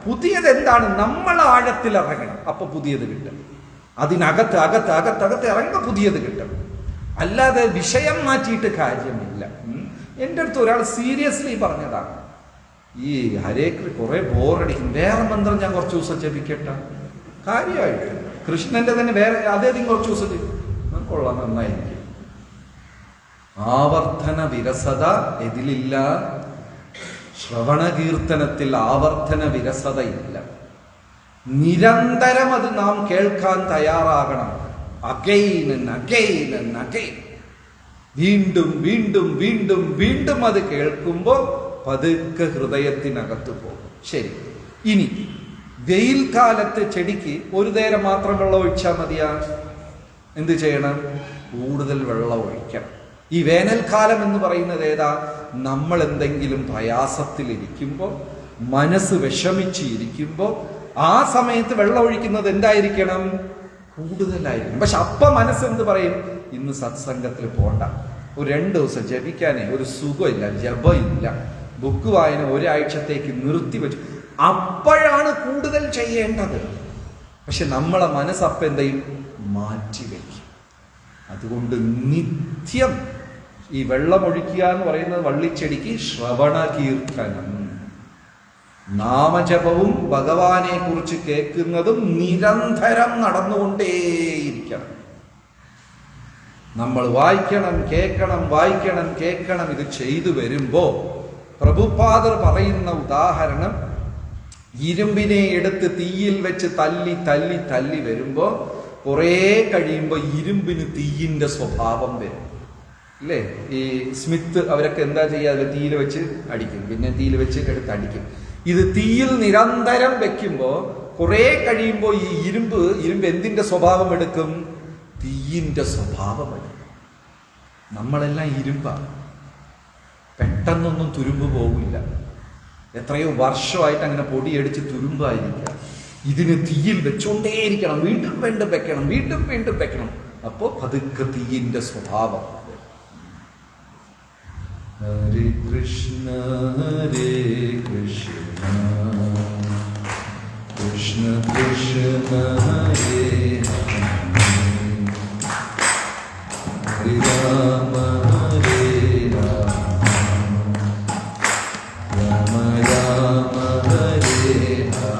പുതിയത് എന്താണ്? നമ്മൾ ആഴത്തിൽ ഇറങ്ങണം, അപ്പൊ പുതിയത് കിട്ടും. അകത്ത് ഇറങ്ങുക, പുതിയത് കിട്ടും. അല്ലാതെ വിഷയം മാറ്റിയിട്ട് കാര്യമില്ല. എൻ്റെ അടുത്ത് ഒരാൾ സീരിയസ്ലി പറഞ്ഞതാണ്, ഈ ഹരേക്ക് കുറെ ബോറടിക്കും, വേറെ മന്ത്രം ഞാൻ കുറച്ച് ദിവസം ജപിക്കട്ടെ. കാര്യമായിട്ട് കൃഷ്ണന്റെ തന്നെ വേറെ അതേതെങ്കിലും കുറച്ച് ദിവസം കൊള്ളാം, നന്നായിരിക്കും. ആവർത്തന വിരസത ഇതിലില്ല. ശ്രവണ കീർത്തനത്തിൽ ആവർത്തന വിരസതയില്ല. നിരന്തരം അത് നാം കേൾക്കാൻ തയ്യാറാകണം. Again and again and again. വീണ്ടും വീണ്ടും വീണ്ടും വീണ്ടും അത് കേൾക്കുമ്പോൾ പതുക്കെ ഹൃദയത്തിനകത്ത് പോകും. ശരി, ഇനി വെയിൽ കാലത്ത് ചെടിക്ക് ഒരു നേരം മാത്രം വെള്ളം ഒഴിച്ചാൽ മതിയാ? എന്ത് ചെയ്യണം? കൂടുതൽ വെള്ളം ഒഴിക്കണം. ഈ വേനൽക്കാലം എന്ന് പറയുന്നത് ഏതാ? നമ്മൾ എന്തെങ്കിലും പ്രയാസത്തിലിരിക്കുമ്പോൾ, മനസ്സ് വിഷമിച്ചിരിക്കുമ്പോൾ ആ സമയത്ത് വെള്ളം ഒഴിക്കുന്നത് എന്തായിരിക്കണം? കൂടുതലായിരിക്കും. പക്ഷെ അപ്പ മനസ്സെന്ത് പറയും? ഇന്ന് സത്സംഗത്തിൽ പോണ്ട, ഒരു 2 ദിവസം ജപിക്കാനേ ഒരു സുഖമില്ല, ജപമില്ല, ബുക്ക് വായന ഒരാഴ്ചത്തേക്ക് നിർത്തിവെച്ചു. അപ്പോഴാണ് കൂടുതൽ ചെയ്യേണ്ടത്. പക്ഷെ നമ്മളെ മനസ്സപ്പം എന്തെയും മാറ്റിവെക്കും. അതുകൊണ്ട് നിത്യം ഈ വെള്ളമൊഴിക്കുക എന്ന് പറയുന്നത് വള്ളിച്ചെടിക്ക് ശ്രവണ കീർത്തനം, നാമജപവും ഭഗവാനെ കുറിച്ച് കേൾക്കുന്നതും നിരന്തരം നടന്നുകൊണ്ടേയിരിക്കണം. നമ്മൾ വായിക്കണം, കേൾക്കണം, വായിക്കണം, കേൾക്കണം. ഇത് ചെയ്തു വരുമ്പോ പ്രഭുപാദർ പറയുന്ന ഉദാഹരണം, ഇരുമ്പിനെ എടുത്ത് തീയിൽ വെച്ച് തല്ലി തല്ലി തല്ലി വരുമ്പോ കുറേ കഴിയുമ്പോൾ ഇരുമ്പിന് തീയിന്റെ സ്വഭാവം വരും. അല്ലേ? ഈ സ്മിത്ത് അവരൊക്കെ എന്താ ചെയ്യാതെ തീയിൽ വെച്ച് അടിക്കും, പിന്നെ തീയിൽ വെച്ച് എടുത്ത് അടിക്കും. ഇത് തീയിൽ നിരന്തരം വെക്കുമ്പോ കുറെ കഴിയുമ്പോ ഈ ഇരുമ്പ് എന്തിന്റെ സ്വഭാവം എടുക്കും? തീയിന്റെ സ്വഭാവം എടുക്കും. നമ്മളെല്ലാം ഇരുമ്പാണ്, പെട്ടെന്നൊന്നും തുരുമ്പ് പോകില്ല. എത്രയോ വർഷമായിട്ട് അങ്ങനെ പൊടിയടിച്ച് തുരുമ്പായിരിക്കുക. ഇതിന് തീയിൽ വെച്ചോണ്ടേയിരിക്കണം, വീണ്ടും വീണ്ടും വെക്കണം, വീണ്ടും വീണ്ടും വെക്കണം. അപ്പോ പതുക്കെ തീയിന്റെ സ്വഭാവം. ഹരേ കൃഷ്ണ ഹരേ കൃഷ്ണ കൃഷ്ണ കൃഷ്ണ ഹരേ ഹരേ രാമ ഹരേ രാമ രാമ രാമ ഹരേ ഹരേ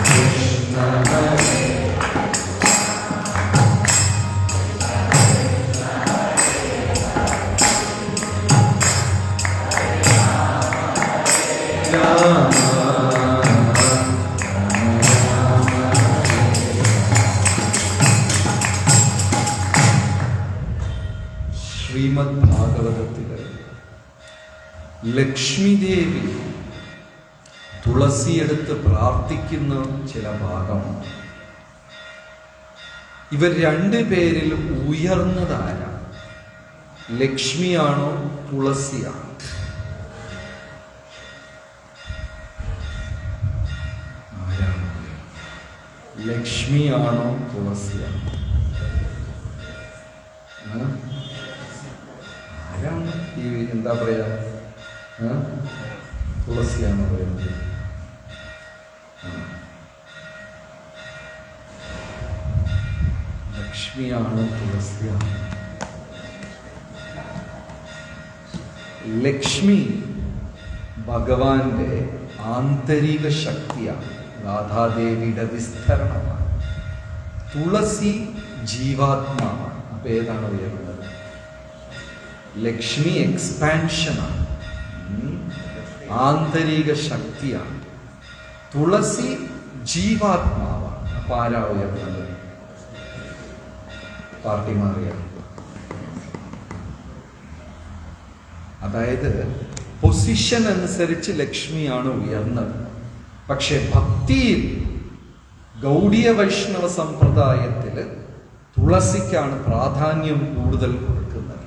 കൃഷ്ണ ഹരേ ശ്രീമദ് ഭാഗവതത്തില് ലക്ഷ്മി ദേവി തുളസിയെടുത്ത് പ്രാർത്ഥിക്കുന്ന ചില ഭാഗമാണ്. ഇവർ രണ്ടുപേരിലും ഉയർന്നതാരാണ്? ലക്ഷ്മിയാണോ തുളസിയാണോ? ആരാണ്? ലക്ഷ്മിയാണോ തുളസിയാണോ? ആരാണ് ഈ എന്താ പറയാ, തുളസിയാണോ പറയുന്നത്? ലക്ഷ്മിയാണോ തുളസിയാണോ? ലക്ഷ്മി ഭഗവാന്റെ ആന്തരിക ശക്തിയാണ്, രാധാദേവിയുടെ വിസ്തരണമാണ്. തുളസി ജീവാത്മാവാണ്. അപ്പൊ ഏതാണ് ഉയർന്നത്? ലക്ഷ്മി എക്സ്പാൻഷനാണ്, ആന്തരിക ശക്തിയാണ്. തുളസി ജീവാത്മാവാണ്. അപ്പൊ ആരാ ഉയർന്നത്? പാർട്ടി മാറിയാണ്. അതായത് പൊസിഷൻ അനുസരിച്ച് ലക്ഷ്മിയാണ് ഉയർന്നത്. പക്ഷെ ഭക്തിയിൽ ഗൗഡീയ വൈഷ്ണവ സമ്പ്രദായത്തിൽ തുളസിക്കാണ് പ്രാധാന്യം കൂടുതൽ കൊടുക്കുന്നത്.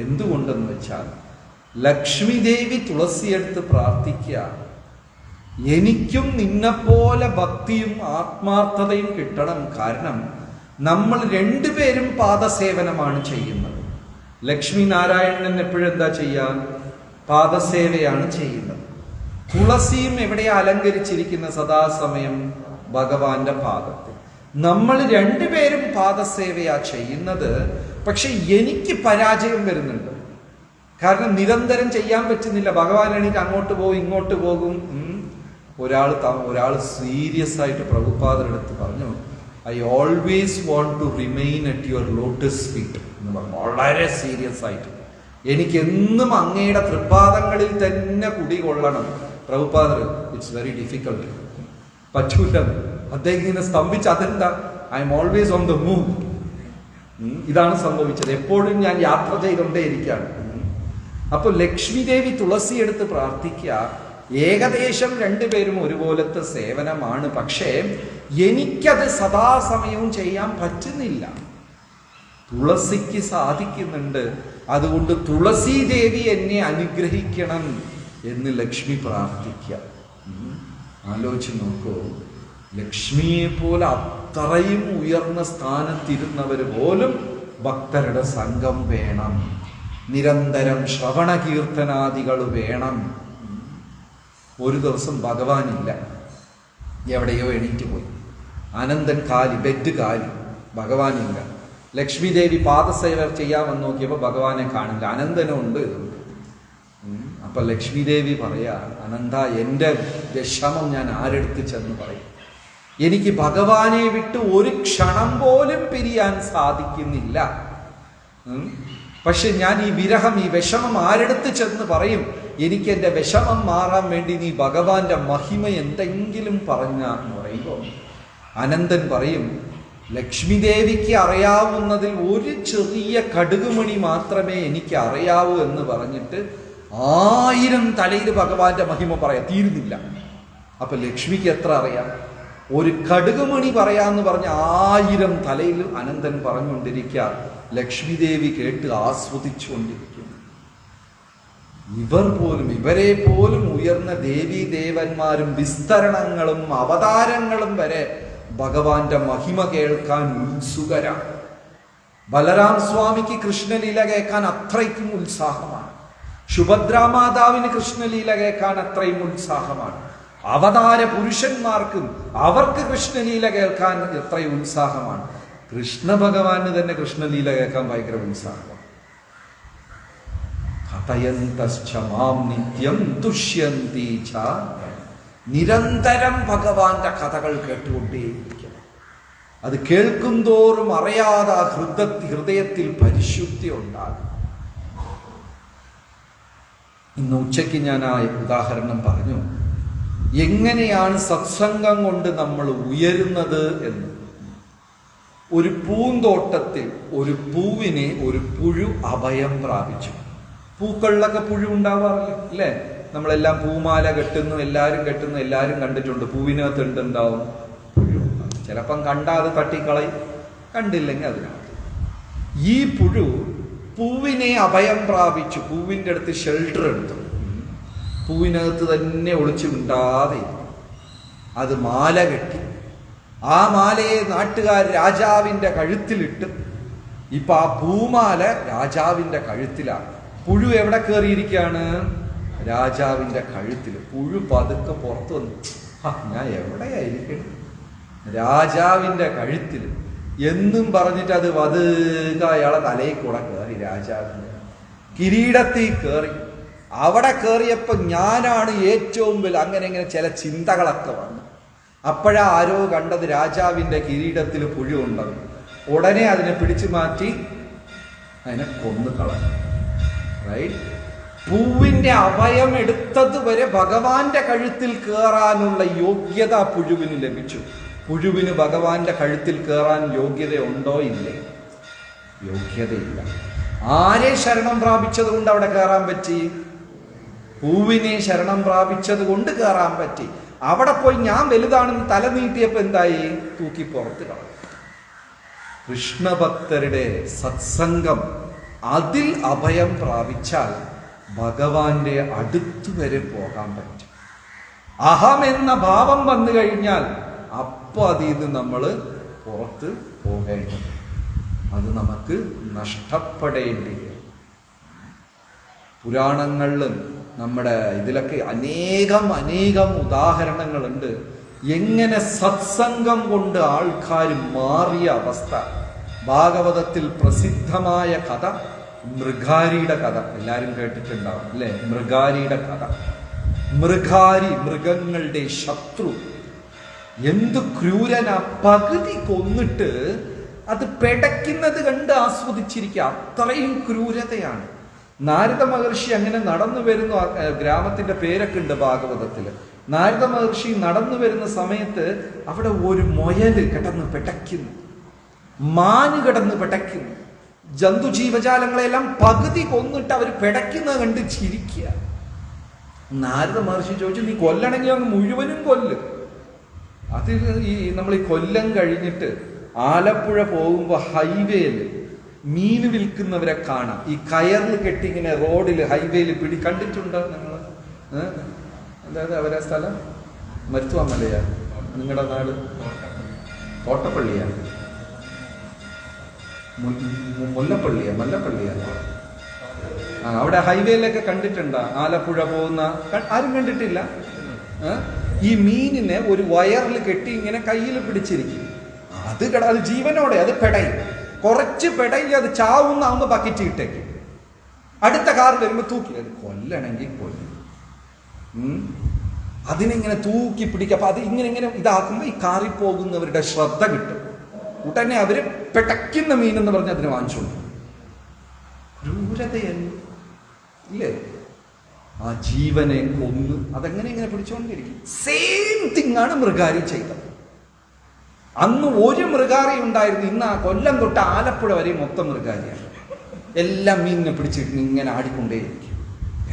എന്തുകൊണ്ടെന്ന് വെച്ചാൽ ലക്ഷ്മി ദേവി തുളസിയെടുത്ത് പ്രാർത്ഥിക്കുക, എനിക്കും നിന്നെപ്പോലെ ഭക്തിയും ആത്മാർത്ഥതയും കിട്ടണം. കാരണം നമ്മൾ രണ്ടുപേരും പാദസേവനമാണ് ചെയ്യുന്നത്. ലക്ഷ്മി നാരായണൻ എപ്പോഴും എന്താ ചെയ്യാൻ? പാദസേവയാണ് ചെയ്യുന്നത്. തുളസിയും എവിടെയാ അലങ്കരിച്ചിരിക്കുന്ന? സദാസമയം ഭഗവാന്റെ പാദത്തിൽ. നമ്മൾ രണ്ടുപേരും പാദസേവയാ ചെയ്യുന്നത്. പക്ഷെ എനിക്ക് പരാജയം വരുന്നുണ്ട്. കാരണം നിരന്തരം ചെയ്യാൻ പറ്റുന്നില്ല. ഭഗവാൻ എണീറ്റ് അങ്ങോട്ട് പോകും ഇങ്ങോട്ട് പോകും. ഒരാൾ സീരിയസ് ആയിട്ട് പ്രഭുപാദരെടുത്ത് പറഞ്ഞു, I always want to remain at your lotus feet എന്ന് പറഞ്ഞു. വളരെ സീരിയസ് ആയിട്ട്, എനിക്ക് എന്നും അങ്ങയുടെ തൃപ്പാദങ്ങളിൽ തന്നെ കുടികൊള്ളണം. പ്രഭുപാദർ, ഇറ്റ്സ് വെരി ഡിഫിക്കൾട്ട്, പറ്റൂല. അദ്ദേഹം ഇങ്ങനെ സ്തംഭിച്ച്, അതെന്താ? I M always on the move. ഇതാണ് സംഭവിച്ചത്. എപ്പോഴും ഞാൻ യാത്ര ചെയ്തുകൊണ്ടേ ഇരിക്കുകയാണ്. അപ്പൊ ലക്ഷ്മി ദേവി തുളസി എടുത്ത് പ്രാർത്ഥിക്കുക, ഏകദേശം രണ്ടുപേരും ഒരുപോലത്തെ സേവനമാണ്. പക്ഷേ എനിക്കത് സദാസമയവും ചെയ്യാൻ പറ്റുന്നില്ല. തുളസിക്ക് സാധിക്കുന്നുണ്ട്. അതുകൊണ്ട് തുളസി ദേവി എന്നെ അനുഗ്രഹിക്കണം എന്ന് ലക്ഷ്മി പ്രാർത്ഥിക്കുക. ആലോചിച്ച് നോക്കൂ, ലക്ഷ്മിയെ പോലെ അത്രയും ഉയർന്ന സ്ഥാനത്തിരുന്നവർ പോലും ഭക്തരുടെ സംഘം വേണം, നിരന്തരം ശ്രവണ കീർത്തനാദികൾ വേണം. ഒരു ദിവസം ഭഗവാനില്ല, എവിടെയോ എണീറ്റ് പോയി. അനന്തൻ ബെഡ് കാലി, ഭഗവാനില്ല. ലക്ഷ്മി ദേവി പാദസേവ ചെയ്യാമെന്ന് നോക്കിയപ്പോൾ ഭഗവാനെ കാണില്ല. അനന്തനും ഉണ്ട്. അപ്പൊ ലക്ഷ്മി ദേവി പറയാ, അനന്ത, എൻ്റെ വിഷമം ഞാൻ ആരെടുത്ത് ചെന്ന് പറയും? എനിക്ക് ഭഗവാനെ വിട്ട് ഒരു ക്ഷണം പോലും പിരിയാൻ സാധിക്കുന്നില്ല. പക്ഷെ ഞാൻ ഈ വിരഹം, ഈ വിഷമം ആരെടുത്ത് ചെന്ന് പറയും? എനിക്ക് എൻ്റെ വിഷമം മാറാൻ വേണ്ടി നീ ഭഗവാന്റെ മഹിമ എന്തെങ്കിലും പറഞ്ഞ എന്ന് പറയുമ്പോൾ അനന്തൻ പറയും, ലക്ഷ്മി ദേവിക്ക് അറിയാവുന്നതിൽ ഒരു ചെറിയ കടുകുമണി മാത്രമേ എനിക്ക് അറിയാവൂ എന്ന് പറഞ്ഞിട്ട് 1000 തലയിൽ ഭഗവാന്റെ മഹിമ പറയാം, തീരുന്നില്ല. അപ്പൊ ലക്ഷ്മിക്ക് എത്ര അറിയാം? ഒരു കടുകുമണി പറയാന്ന് പറഞ്ഞ 1000 തലയിൽ അനന്തൻ പറഞ്ഞുകൊണ്ടിരിക്കുക. ലക്ഷ്മി ദേവി കേട്ട് ആസ്വദിച്ചുകൊണ്ടിരിക്കുന്നു. ഇവരെ പോലും ഉയർന്ന ദേവീ ദേവന്മാരും വിസ്തരണങ്ങളും അവതാരങ്ങളും വരെ ഭഗവാന്റെ മഹിമ കേൾക്കാൻ ഉത്സുകരാണ്. ബലരാം സ്വാമിക്ക് കൃഷ്ണലീല കേൾക്കാൻ അത്രയ്ക്കും ഉത്സാഹമാണ്. സുഭദ്രാമാതാവിന് കൃഷ്ണലീല കേൾക്കാൻ അത്രയും ഉത്സാഹമാണ്. അവതാര പുരുഷന്മാർക്കും അവർക്ക് കൃഷ്ണലീല കേൾക്കാൻ എത്രയും ഉത്സാഹമാണ്. കൃഷ്ണ ഭഗവാന് തന്നെ കൃഷ്ണലീല കേൾക്കാൻ ഭയങ്കര ഉത്സാഹമാണ്. കഥയന്തശ്ചമാം നിത്യം തുഷ്യന്തി ച, നിരന്തരം ഭഗവാന്റെ കഥകൾ കേട്ടുകൊണ്ടേയിരിക്കണം. അത് കേൾക്കും തോറും അറിയാതെ ഹൃദയത്തിൽ പരിശുദ്ധി ഉണ്ടാകും. ഇന്ന് ഉച്ചയ്ക്ക് ഞാൻ ആ ഉദാഹരണം പറഞ്ഞു, എങ്ങനെയാണ് സത്സംഗം കൊണ്ട് നമ്മൾ ഉയരുന്നത് എന്ന്. ഒരു പൂന്തോട്ടത്തിൽ ഒരു പൂവിനെ ഒരു പുഴു അഭയം പ്രാപിച്ചു. പൂക്കളിലൊക്കെ പുഴു ഉണ്ടാവാറില്ല, അല്ലേ? നമ്മളെല്ലാം പൂമാല കെട്ടുന്നു, എല്ലാവരും കണ്ടിട്ടുണ്ട്. പൂവിനകത്ത് എന്തുണ്ടാവും? പുഴു. ചിലപ്പം കണ്ടാതെ തട്ടിക്കളയും, കണ്ടില്ലെങ്കിൽ അതിനകത്ത്. ഈ പുഴു പൂവിനെ അഭയം പ്രാപിച്ചു, പൂവിൻ്റെ അടുത്ത് ഷെൽട്ടർ എടുത്തു, പൂവിനകത്ത് തന്നെ ഒളിച്ചു മിണ്ടാതെ അത് മാല കെട്ടി. ആ മാലയെ നാട്ടുകാർ രാജാവിൻ്റെ കഴുത്തിലിട്ട്. ഇപ്പൊ ആ പൂമാല രാജാവിൻ്റെ കഴുത്തിലാണ്. പുഴു എവിടെ കയറിയിരിക്കുകയാണ്? രാജാവിൻ്റെ കഴുത്തിൽ. പുഴു പതുക്കെ പുറത്തു വന്നു, ഞാൻ എവിടെയായിരിക്കണം? രാജാവിൻ്റെ കഴുത്തിൽ എന്നും പറഞ്ഞിട്ട് അത് പതുക്കെ അയാളെ തലയിൽ കൂടെ കയറി. രാജാവിൻ്റെ കിരീടത്തിൽ കയറി. അവിടെ കയറിയപ്പോൾ ഞാനാണ് ഏറ്റവും വലിയ, അങ്ങനെ ചില ചിന്തകളൊക്കെ വന്നു. അപ്പോഴാ ആരോ കണ്ടത് രാജാവിൻ്റെ കിരീടത്തിൽ പുഴു ഉണ്ടെന്ന്. ഉടനെ അതിനെ പിടിച്ചു മാറ്റി അതിനെ കൊന്നു കളഞ്ഞു. റൈറ്റ്? പൂവിന്റെ അഭയം എടുത്തത് വരെ ഭഗവാന്റെ കഴുത്തിൽ കയറാനുള്ള യോഗ്യത പുഴുവിന് ലഭിച്ചു. പുഴുവിന് ഭഗവാന്റെ കഴുത്തിൽ കയറാൻ യോഗ്യതയുണ്ടോ? ഇല്ലേ? യോഗ്യതയില്ല. ആരെ ശരണം പ്രാപിച്ചത് കൊണ്ട് അവിടെ കയറാൻ പറ്റി? പൂവിനെ ശരണം പ്രാപിച്ചത് കൊണ്ട് കയറാൻ പറ്റി. അവിടെ പോയി ഞാൻ വലുതാണെന്ന് തല നീട്ടിയപ്പോ എന്തായി? തൂക്കി പുറത്ത് കളഞ്ഞു. കൃഷ്ണഭക്തരുടെ സത്സംഗം അതിൽ അഭയം പ്രാപിച്ചാൽ ഭഗവാന്റെ അടുത്തു വരെ പോകാൻ പറ്റും. അഹം എന്ന ഭാവം വന്നു കഴിഞ്ഞാൽ അപ്പോൾ അതിൽ നിന്ന് നമ്മൾ പുറത്ത് പോകേണ്ടത്, അത് നമുക്ക് നഷ്ടപ്പെടേണ്ടി വരും. പുരാണങ്ങളിലും നമ്മുടെ ഇതിലൊക്കെ അനേകം ഉദാഹരണങ്ങളുണ്ട്. എങ്ങനെ സത്സംഗം കൊണ്ട് ആൾക്കാർ മാറിയ അവസ്ഥ. ഭാഗവതത്തിൽ പ്രസിദ്ധമായ കഥ മൃഗാരിയുടെ കഥ എല്ലാവരും കേട്ടിട്ടുണ്ടാവും അല്ലെ? മൃഗാരിയുടെ കഥ. മൃഗാരി മൃഗങ്ങളുടെ ശത്രു, എന്ത് ക്രൂരനാ! പകുതി കൊന്നിട്ട് അത് പെടയ്ക്കുന്നത് കണ്ട് ആസ്വദിച്ചിരിക്കുക, അത്രയും ക്രൂരതയാണ്. നാരദ മഹർഷി അങ്ങനെ നടന്നു വരുന്നു. ഗ്രാമത്തിന്റെ പേരൊക്കെ ഉണ്ട് ഭാഗവതത്തില്. നാരദ മഹർഷി നടന്നു വരുന്ന സമയത്ത് അവിടെ ഒരു മുയല് കിടന്ന് പെടയ്ക്കുന്നു, മാന് കിടന്ന് പെടയ്ക്കുന്നു, ജന്തു ജീവജാലങ്ങളെല്ലാം പകുതി കൊന്നിട്ട് അവർ പെടയ്ക്കുന്നത് കണ്ട് ചിരിക്കുക. നാരദ മഹർഷി ചോദിച്ചു, നീ കൊല്ലണമെങ്കിൽ അങ്ങ് മുഴുവനും കൊല്ല്. അത് നമ്മൾ ഈ കൊല്ലം കഴിഞ്ഞിട്ട് ആലപ്പുഴ പോകുമ്പോ ഹൈവേയില് മീൻ വിൽക്കുന്നവരെ കാണാം. ഈ കയറിൽ കെട്ടി ഇങ്ങനെ റോഡിൽ ഹൈവേയിൽ കണ്ടിട്ടുണ്ടോ നിങ്ങൾ? അതായത് അവരെ സ്ഥലം മരുത്തുവാമലയാ? നിങ്ങളുടെ നാട് തോട്ടപ്പള്ളിയാ? മല്ലപ്പള്ളിയാ? അവിടെ ഹൈവേയിലൊക്കെ കണ്ടിട്ടുണ്ടോ? ആലപ്പുഴ പോകുന്ന ആരും കണ്ടിട്ടില്ല? ഈ മീനിനെ ഒരു വയറിൽ കെട്ടി ഇങ്ങനെ കയ്യിൽ പിടിച്ചിരിക്കും. അത് ജീവനോടെ അത് പെടയും, കുറച്ച് പെടയിൽ അത് ചാവുന്നാവുമ്പോ ബക്കറ്റ് ഇട്ടേക്ക്, അടുത്ത കാറിൽ വരുമ്പോ തൂക്കി. അത് കൊല്ലണമെങ്കിൽ കൊല്ലും. അതിനിങ്ങനെ തൂക്കി പിടിക്കുക. അപ്പൊ അത് ഇങ്ങനെ ഇതാക്കുമ്പോ ഈ കാറിൽ പോകുന്നവരുടെ ശ്രദ്ധ കിട്ടും. ഉടനെ അവര് പെടയ്ക്കുന്ന മീനെന്ന് പറഞ്ഞ് അതിനെ വാങ്ങിച്ചോളൂ. ക്രൂരതയല്ലേ ഇല്ലേ? ആ ജീവനെ കൊന്ന് അതെങ്ങനെ ഇങ്ങനെ പിടിച്ചുകൊണ്ടിരിക്കും. സെയിം തിങ് ആണ് മൃഗാരി ചെയ്തത്. അന്ന് ഒരു മൃഗാരി ഉണ്ടായിരുന്നു, ഇന്ന് ആ കൊല്ലം തൊട്ട് ആലപ്പുഴ വരെ മൊത്തം മൃഗാരിയാണ്. എല്ലാം മീനിനെ പിടിച്ചിട്ട് ഇങ്ങനെ ആടിക്കൊണ്ടേയിരിക്കും.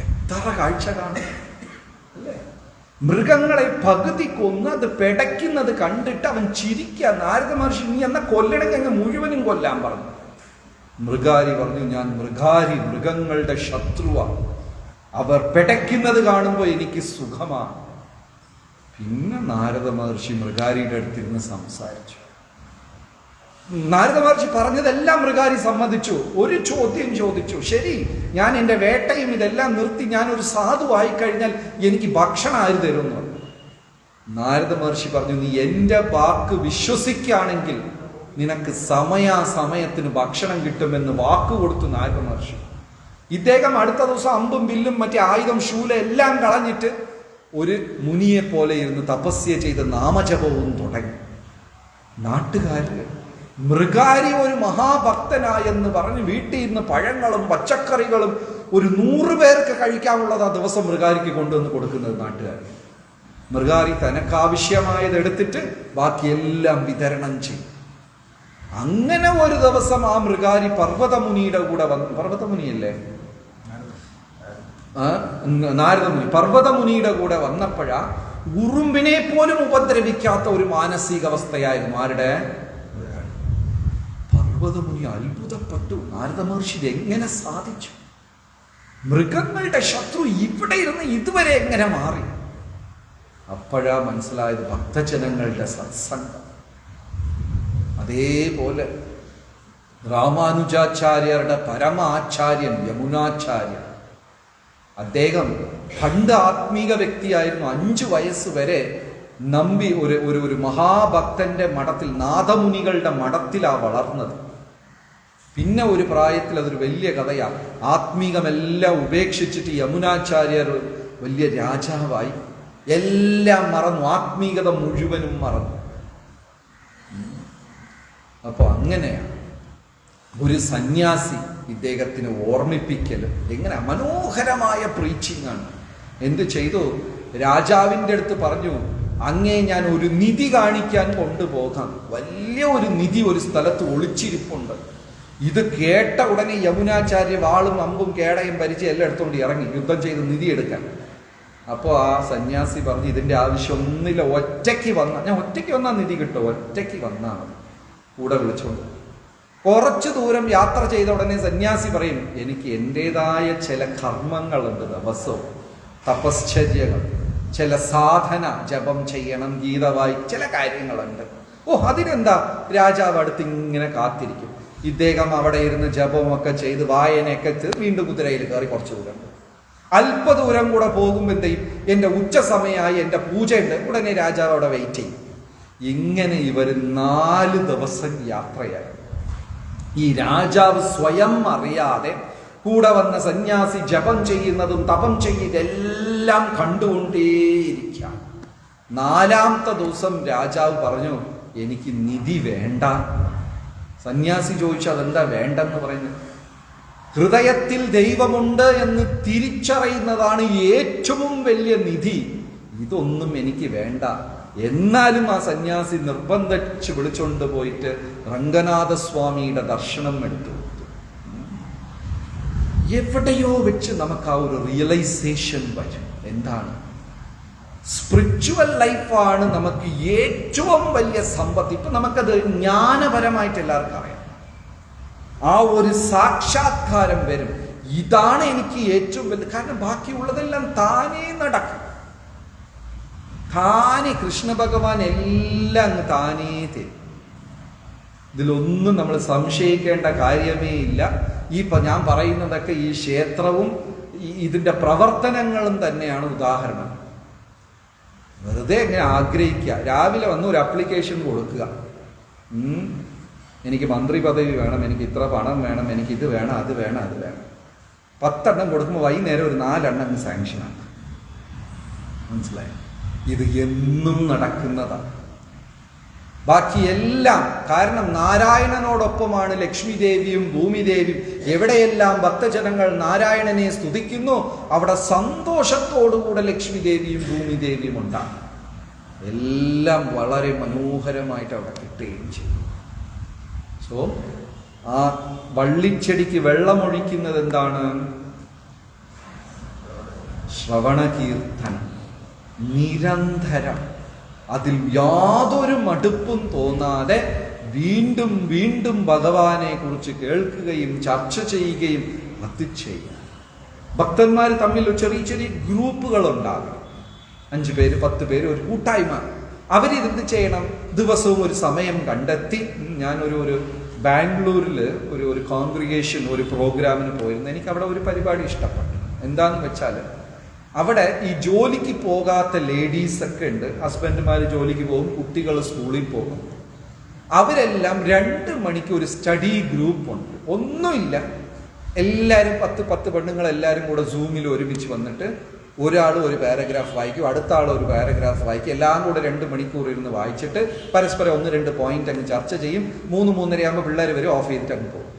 എത്ര കാഴ്ച കാണും അല്ലേ? മൃഗങ്ങളെ പകുതി കൊന്ന് അത് പെടയ്ക്കുന്നത് കണ്ടിട്ട് അവൻ ചിരിക്കുക. നാരദ മഹർഷി, നീ എന്നാ കൊല്ലണമെങ്കിൽ അങ്ങ് മുഴുവനും കൊല്ലാൻ പറഞ്ഞു. മൃഗാരി പറഞ്ഞു, ഞാൻ മൃഗാരി മൃഗങ്ങളുടെ ശത്രുവാണ്, അവർ പെടയ്ക്കുന്നത് കാണുമ്പോൾ എനിക്ക് സുഖമാണ്. പിന്നെ നാരദ മഹർഷി മൃഗാരിയുടെ അടുത്തിരുന്ന് സംസാരിച്ചു. നാരദ മഹർഷി പറഞ്ഞതെല്ലാം മൃഗാരി സമ്മതിച്ചു. ഒരു ചോദ്യം ചോദിച്ചു, ശരി, ഞാൻ എൻ്റെ വേട്ടയും ഇതെല്ലാം നിർത്തി ഞാനൊരു സാധുവായി കഴിഞ്ഞാൽ എനിക്ക് ഭക്ഷണം ആര് തരുമെന്ന് പറഞ്ഞു. നാരദ മഹർഷി പറഞ്ഞു, നീ എൻ്റെ വാക്ക് വിശ്വസിക്കുകയാണെങ്കിൽ നിനക്ക് സമയാസമയത്തിന് ഭക്ഷണം കിട്ടുമെന്ന് വാക്ക് കൊടുത്തു നാരദ മഹർഷി. ഇദ്ദേഹം അടുത്ത ദിവസം അമ്പും വില്ലും മറ്റേ ആയുധം ശൂല എല്ലാം കളഞ്ഞിട്ട് ഒരു മുനിയെ പോലെ ഇരുന്ന് തപസ്യ ചെയ്ത് നാമജപവും തുടങ്ങി. നാട്ടുകാര് മൃഗാരി ഒരു മഹാഭക്തനായെന്ന് പറഞ്ഞ് വീട്ടിൽ നിന്ന് പഴങ്ങളും പച്ചക്കറികളും ഒരു 100 പേർക്ക് കഴിക്കാനുള്ളത് ആ ദിവസം മൃഗാരിക്ക് കൊണ്ടുവന്ന് കൊടുക്കുന്നത് നാട്ടുകാർ. മൃഗാരി തനക്കാവശ്യമായത് എടുത്തിട്ട് ബാക്കിയെല്ലാം വിതരണം ചെയ്യും. അങ്ങനെ ഒരു ദിവസം ആ മൃഗാരി പർവ്വതമുനിയുടെ കൂടെ വന്നു. പർവ്വതമുനിയല്ലേ? നാരദമുനി. പർവ്വതമുനിയുടെ കൂടെ വന്നപ്പോഴാ ഉറുമ്പിനെ പോലും ഉപദ്രവിക്കാത്ത ഒരു മാനസികാവസ്ഥയായിരുന്നു ആരുടെ? പർവ്വതമുനി അത്ഭുതപ്പെട്ടു. നാരദ മഹർഷി എങ്ങനെ സാധിച്ചു? മൃഗങ്ങളുടെ ശത്രു ഇവിടെ ഇരുന്ന് ഇതുവരെ എങ്ങനെ മാറി? അപ്പോഴാ മനസ്സിലായത് ഭക്തജനങ്ങളുടെ സത്സംഗം. അതേപോലെ രാമാനുജാചാര്യരുടെ പരമാചാര്യൻ യമുനാചാര്യൻ, അദ്ദേഹം പണ്ട് ആത്മീക വ്യക്തിയായിരുന്നു. 5 വയസ്സ് വരെ നമ്പി ഒരു മഹാഭക്തന്റെ മഠത്തിൽ, നാഥമുനികളുടെ മഠത്തിലാ വളർന്നത്. പിന്നെ ഒരു പ്രായത്തിൽ അതൊരു വലിയ കഥയാണ്. ആത്മീകമെല്ലാം ഉപേക്ഷിച്ചിട്ട് യമുനാചാര്യർ വലിയ രാജാവായി, എല്ലാം മറന്നു, ആത്മീകത മുഴുവനും മറന്നു. അപ്പൊ അങ്ങനെയാണ് ഒരു സന്യാസി ഇദ്ദേഹത്തിന് ഓർമ്മിപ്പിക്കൽ. എങ്ങനെ മനോഹരമായ പ്രീച്ചിങ് ആണ്. എന്ത് ചെയ്തു? രാജാവിൻ്റെ അടുത്ത് പറഞ്ഞു, അങ്ങേ ഞാൻ ഒരു നിധി കാണിക്കാൻ കൊണ്ടുപോകാം. വലിയ ഒരു നിധി ഒരു സ്ഥലത്ത് ഒളിച്ചിരിപ്പുണ്ട്. ഇത് കേട്ട ഉടനെ യമുനാചാര്യ വാളും അമ്പും കേടയും പരിചയം എല്ലാം എടുത്തുകൊണ്ട് ഇറങ്ങി യുദ്ധം ചെയ്ത് നിധി എടുക്കാൻ. അപ്പോൾ ആ സന്യാസി പറഞ്ഞു, ഇതിൻ്റെ കുറച്ചു ദൂരം യാത്ര ചെയ്ത ഉടനെ സന്യാസി പറയും, എനിക്ക് എൻ്റെതായ ചില കർമ്മങ്ങളുണ്ട്, ദിവസവും തപശ്ചര്യകൾ, ചില സാധന, ജപം ചെയ്യണം, ഗീതവായി, ചില കാര്യങ്ങളുണ്ട്. ഓ, അതിനെന്താ? രാജാവ് അടുത്ത് ഇങ്ങനെ കാത്തിരിക്കും. ഇദ്ദേഹം അവിടെ ഇരുന്ന് ജപമൊക്കെ ചെയ്ത് വായനയൊക്കെ ചെയ്ത് വീണ്ടും കുതിരയിൽ കയറി കുറച്ചു ദൂരം പോകും. അല്പദൂരം കൂടെ പോകുമ്പോൾ എന്ത് ചെയ്യും? എൻ്റെ ഉച്ച സമയമായി, എൻ്റെ പൂജയുണ്ട്, ഉടനെ രാജാവ് അവിടെ വെയിറ്റ് ചെയ്യും. ഇങ്ങനെ ഇവർ 4 ദിവസം യാത്രയായി. ഈ രാജാവ് സ്വയം അറിയാതെ കൂടെ വന്ന സന്യാസി ജപം ചെയ്യുന്നതും തപം ചെയ്യുന്നതെല്ലാം കണ്ടുകൊണ്ടേയിരിക്കാം. 4ാമത്തെ ദിവസം രാജാവ് പറഞ്ഞു, എനിക്ക് നിധി വേണ്ട. സന്യാസി ചോദിച്ചു, അതെന്താ വേണ്ടെന്ന് പറയുന്നത്? ഹൃദയത്തിൽ ദൈവമുണ്ട് എന്ന് തിരിച്ചറിയുന്നതാണ് ഏറ്റവും വലിയ നിധി. ഇതൊന്നും എനിക്ക് വേണ്ട. എന്നാലും ആ സന്യാസി നിർബന്ധിച്ച് വിളിച്ചുകൊണ്ട് പോയിട്ട് രംഗനാഥസ്വാമിയുടെ ദർശനം എടുത്തു. എവിടെയോ വെച്ച് നമുക്ക് ആ ഒരു റിയലൈസേഷൻ വരും. എന്താണ്? സ്പിരിച്വൽ ലൈഫാണ് നമുക്ക് ഏറ്റവും വലിയ സമ്പത്ത്. ഇപ്പൊ നമുക്കത് ജ്ഞാനപരമായിട്ട് എല്ലാവർക്കും അറിയാം. ആ ഒരു സാക്ഷാത്കാരം വരും. ഇതാണ് എനിക്ക് ഏറ്റവും വലുത്. കാരണം ബാക്കിയുള്ളതെല്ലാം താനേ നടക്കും. താനേ കൃഷ്ണ ഭഗവാൻ എല്ലാം അങ്ങ് താനേ തരും. ഇതിലൊന്നും നമ്മൾ സംശയിക്കേണ്ട കാര്യമേ ഇല്ല. ഞാൻ പറയുന്നതൊക്കെ ഈ ക്ഷേത്രവും ഇതിൻ്റെ പ്രവർത്തനങ്ങളും തന്നെയാണ് ഉദാഹരണം. വെറുതെ എങ്ങനെ ആഗ്രഹിക്കുക, രാവിലെ വന്ന് ഒരു അപ്ലിക്കേഷൻ കൊടുക്കുക, എനിക്ക് മന്ത്രി പദവി വേണം, എനിക്ക് ഇത്ര പണം വേണം, എനിക്ക് ഇത് വേണം, അത് വേണം, അത് വേണം. 10 എണ്ണം കൊടുക്കുമ്പോൾ വൈകുന്നേരം ഒരു 4 എണ്ണം സാങ്ഷനാണ്. മനസ്സിലായി? ഇത് എന്നും നടക്കുന്നതാണ്. ബാക്കിയെല്ലാം കാരണം നാരായണനോടൊപ്പമാണ് ലക്ഷ്മി ദേവിയും ഭൂമിദേവിയും. എവിടെയെല്ലാം ഭക്തജനങ്ങൾ നാരായണനെ സ്തുതിക്കുന്നു, അവിടെ സന്തോഷത്തോടുകൂടെ ലക്ഷ്മി ദേവിയും ഭൂമിദേവിയും ഉണ്ടാകും. എല്ലാം വളരെ മനോഹരമായിട്ട് അവിടെ കിട്ടുകയും ചെയ്യും. സോ ആ വള്ളിച്ചെടിക്ക് വെള്ളമൊഴിക്കുന്നത് എന്താണ്? ശ്രവണകീർത്തനം, നിരന്തരം. അതിൽ യാതൊരു മടുപ്പും തോന്നാതെ വീണ്ടും വീണ്ടും ഭഗവാനെ കുറിച്ച് കേൾക്കുകയും ചർച്ച ചെയ്യുകയും അത് ചെയ്യുക. ഭക്തന്മാർ തമ്മിൽ ചെറിയ ചെറിയ ഗ്രൂപ്പുകൾ ഉണ്ടാകും. 5 പേര് 10 പേര് ഒരു കൂട്ടായ്മ. അവരിത് ചെയ്യണം. ദിവസവും ഒരു സമയം കണ്ടെത്തി. ഞാനൊരു ബാംഗ്ലൂരിൽ ഒരു കോൺഗ്രിഗേഷൻ ഒരു പ്രോഗ്രാമിന് പോയിരുന്നു. എനിക്ക് അവിടെ ഒരു പരിപാടി ഇഷ്ടപ്പെട്ടു. എന്താന്ന് വെച്ചാൽ അവിടെ ഈ ജോലിക്ക് പോകാത്ത ലേഡീസൊക്കെ ഉണ്ട്. ഹസ്ബൻഡുമാർ ജോലിക്ക് പോകും, കുട്ടികൾ സ്കൂളിൽ പോകും. അവരെല്ലാം 2 മണിക്ക് ഒരു സ്റ്റഡി ഗ്രൂപ്പുണ്ട്. ഒന്നുമില്ല, എല്ലാവരും 10 പെണ്ണുങ്ങളെല്ലാവരും കൂടെ സൂമിൽ ഒരുമിച്ച് വന്നിട്ട് ഒരാൾ ഒരു പാരഗ്രാഫ് വായിക്കും, അടുത്ത ആൾ ഒരു പാരഗ്രാഫ് വായിക്കും. എല്ലാം കൂടെ 2 മണിക്കൂർ ഇരുന്ന് വായിച്ചിട്ട് പരസ്പരം 1-2 പോയിന്റ് അങ്ങ് ചർച്ച ചെയ്യും. 3-3:30 ആകുമ്പോൾ പിള്ളേർ വരും, ഓഫ് ചെയ്തിട്ട് അങ്ങ് പോകും.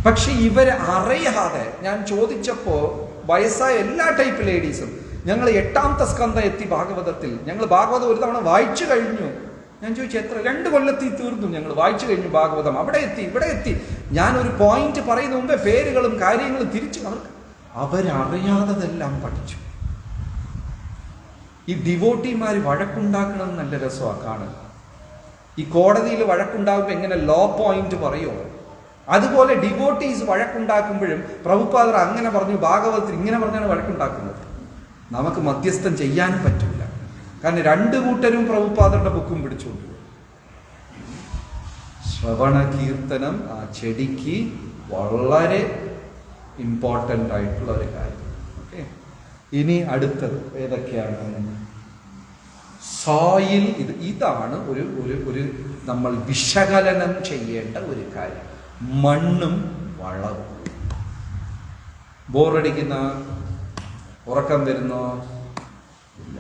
പക്ഷെ ഇവരെ അറിയാതെ ഞാൻ ചോദിച്ചപ്പോൾ വയസ്സായ എല്ലാ ടൈപ്പ് ലേഡീസും, ഞങ്ങൾ 8ാമത്തെ സ്കന്ധം എത്തി ഭാഗവതത്തിൽ, ഞങ്ങൾ ഭാഗവതം ഒരു തവണ വായിച്ചു കഴിഞ്ഞു. ഞാൻ ചോദിച്ചു, എത്ര? 2 കൊല്ലത്തിൽ തീർന്നു, ഞങ്ങൾ വായിച്ചു കഴിഞ്ഞു ഭാഗവതം, അവിടെ എത്തി, ഇവിടെ എത്തി. ഞാനൊരു പോയിന്റ് പറയുന്ന മുമ്പേ പേരുകളും കാര്യങ്ങളും തിരിച്ചു അവരറിയാതെല്ലാം പഠിച്ചു. ഈ ഡിവോട്ടിമാർ വഴക്കുണ്ടാക്കണം നല്ല രസമാണ് കാണാൻ. ഈ കോടതിയിൽ വഴക്കുണ്ടാകുമ്പോൾ എങ്ങനെ ലോ പോയിന്റ് പറയുമോ, അതുപോലെ ഡിവോട്ടീസ് വഴക്കുണ്ടാക്കുമ്പോഴും പ്രഭുപാദർ അങ്ങനെ പറഞ്ഞു, ഭാഗവതത്തിൽ ഇങ്ങനെ പറഞ്ഞാണ് വഴക്കുണ്ടാക്കുന്നത്. നമുക്ക് മധ്യസ്ഥം ചെയ്യാനും പറ്റില്ല. കാരണം 2 കൂട്ടരും പ്രഭുപാദരുടെ ബുക്കും പിടിച്ചുകൊണ്ട്. ശ്രവണ കീർത്തനം ആ ചെടിക്ക് വളരെ ഇമ്പോർട്ടൻ്റ് ആയിട്ടുള്ള ഒരു കാര്യം. ഓക്കെ, ഇനി അടുത്തത് ഏതൊക്കെയാണ്? സോയിൽ. ഇതാണ് ഒരു നമ്മൾ വിശകലനം ചെയ്യേണ്ട ഒരു കാര്യം. മണ്ണും വളവും. ബോറടിക്കുന്ന, ഉറക്കം വരുന്നോ? ഇല്ല.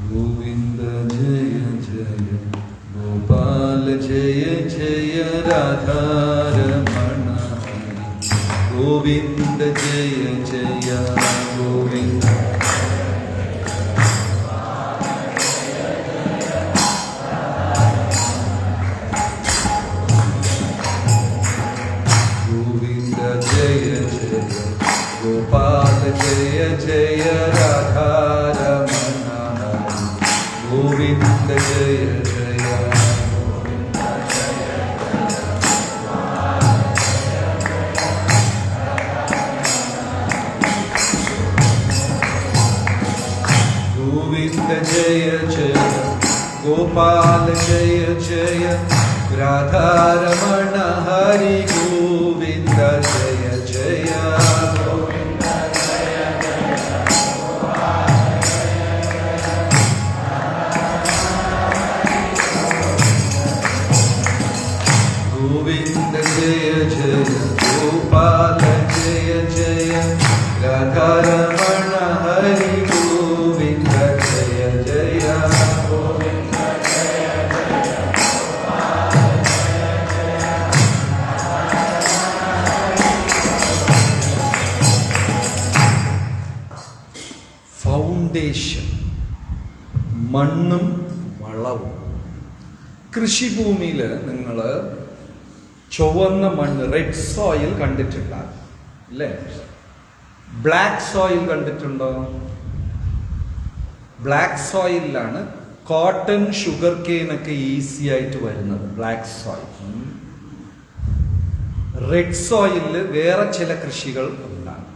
ഗോവിന്ദ ജയ ജയ ഗോപാല ജയ ജയ രാധാരമണ ഗോവിന്ദ ജയ ജയ ഗോവിന്ദ गोपाल जय जय राधारमण गोविंद जय जय गोविंद गोपाल जय जय राधारमण हरि गोविंद जय जय गोविंद जय जय गोविंद जय जय गोपाल जय जय राधारमण हरि गोविंद जय जय गोविंद जय जय गोपाल जय जय ഫൗണ്ടേഷൻ, മണ്ണും വളവും. കൃഷിഭൂമിയിൽ നിങ്ങൾ ചുവന്ന മണ്ണ്, റെഡ് സോയിൽ കണ്ടിട്ടുണ്ടാകും അല്ലേ? ബ്ലാക്ക് സോയിൽ കണ്ടിട്ടുണ്ടോ? ബ്ലാക്ക് സോയിലാണ് കോട്ടൺ, ഷുഗർ കെയിൻ ഒക്കെ ഈസി ആയിട്ട് വരുന്നത്. Black soil. റെഡ് സോയിലിൽ വേറെ ചില കൃഷികൾ ഉണ്ടാകും,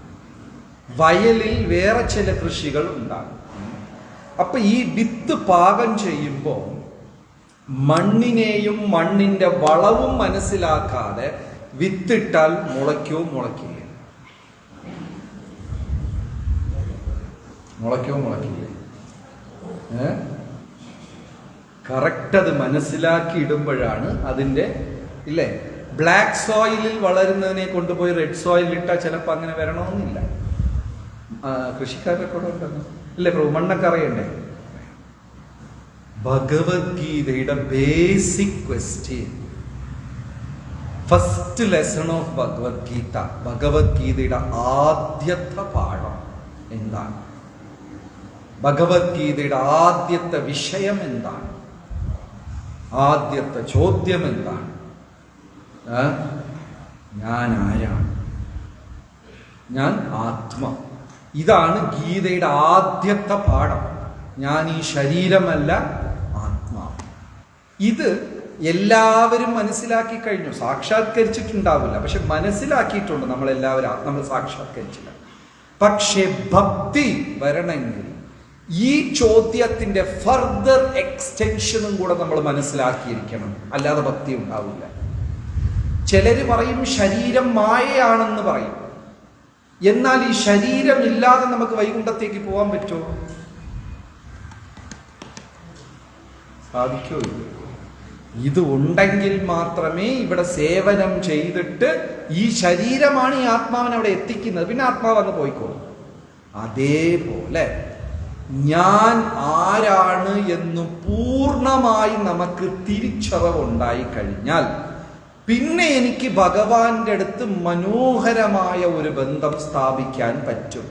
വയലിൽ വേറെ ചില കൃഷികൾ ഉണ്ടാകും. അപ്പൊ ഈ വിത്ത് പാകം ചെയ്യുമ്പോൾ മണ്ണിനെയും മണ്ണിന്റെ വളവും മനസ്സിലാക്കാതെ വിത്തിട്ടാൽ മുളയ്ക്കോ മുളയ്ക്കില്ല? മുളയ്ക്കോ മുളയ്ക്കില്ലേ? കറക്റ്റ് അത് മനസ്സിലാക്കി ഇടുമ്പോഴാണ് അതിൻ്റെ, ഇല്ലേ? ബ്ലാക്ക് സോയിലിൽ വളരുന്നതിനെ കൊണ്ടുപോയി റെഡ് സോയിലിൽ ഇട്ടാൽ ചിലപ്പോൾ അങ്ങനെ വരണമെന്നില്ല. കൃഷിക്കാരുടെ കൂടെ ഉണ്ടെന്ന് ഇല്ലേ പ്രഭു? മണ്ണൊക്കെ അറിയണ്ടേ? ഭഗവത്ഗീതയുടെ basic question, first lesson of Bhagavad Gita, ഭഗവത്ഗീതയുടെ ആദ്യത്തെ പാഠം എന്താണ്? ഭഗവത്ഗീതയുടെ ആദ്യത്തെ വിഷയം എന്താണ്? ആദ്യത്തെ ചോദ്യം എന്താണ്? ഞാൻ ആരാണ്? ഞാൻ ആത്മ. ഇതാണ് ഗീതയുടെ ആദ്യത്തെ പാഠം. ഞാൻ ഈ ശരീരമല്ല, ആത്മാവ്. ഇത് എല്ലാവരും മനസ്സിലാക്കി കഴിഞ്ഞു. സാക്ഷാത്കരിച്ചിട്ടുണ്ടാവില്ല, പക്ഷെ മനസ്സിലാക്കിയിട്ടുണ്ട് നമ്മളെല്ലാവരും. നമ്മൾ സാക്ഷാത്കരിച്ചില്ല. പക്ഷെ ഭക്തി വരണമെങ്കിൽ ഈ ചോദ്യത്തിന്റെ ഫർദർ എക്സ്റ്റൻഷനും കൂടെ നമ്മൾ മനസ്സിലാക്കിയിരിക്കണം, അല്ലാതെ ഭക്തി ഉണ്ടാവില്ല. ചിലര് പറയും ശരീരം മായയാണെന്ന് പറയും. എന്നാൽ ഈ ശരീരമില്ലാതെ നമുക്ക് വൈകുണ്ഠത്തേക്ക് പോകാൻ പറ്റുമോ? സാധിക്കോ? ഇത് ഉണ്ടെങ്കിൽ മാത്രമേ ഇവിടെ സേവനം ചെയ്തിട്ട് ഈ ശരീരമാണ് ഈ ആത്മാവിനെ അവിടെ എത്തിക്കുന്നത്. പിന്നെ ആത്മാവ് അങ്ങ് പോയിക്കോളും. അതേപോലെ ഞാൻ ആരാണ് എന്ന് പൂർണ്ണമായി നമുക്ക് തിരിച്ചറിവുണ്ടായി കഴിഞ്ഞാൽ പിന്നെ എനിക്ക് ഭഗവാന്റെ അടുത്ത് മനോഹരമായ ഒരു ബന്ധം സ്ഥാപിക്കാൻ പറ്റും.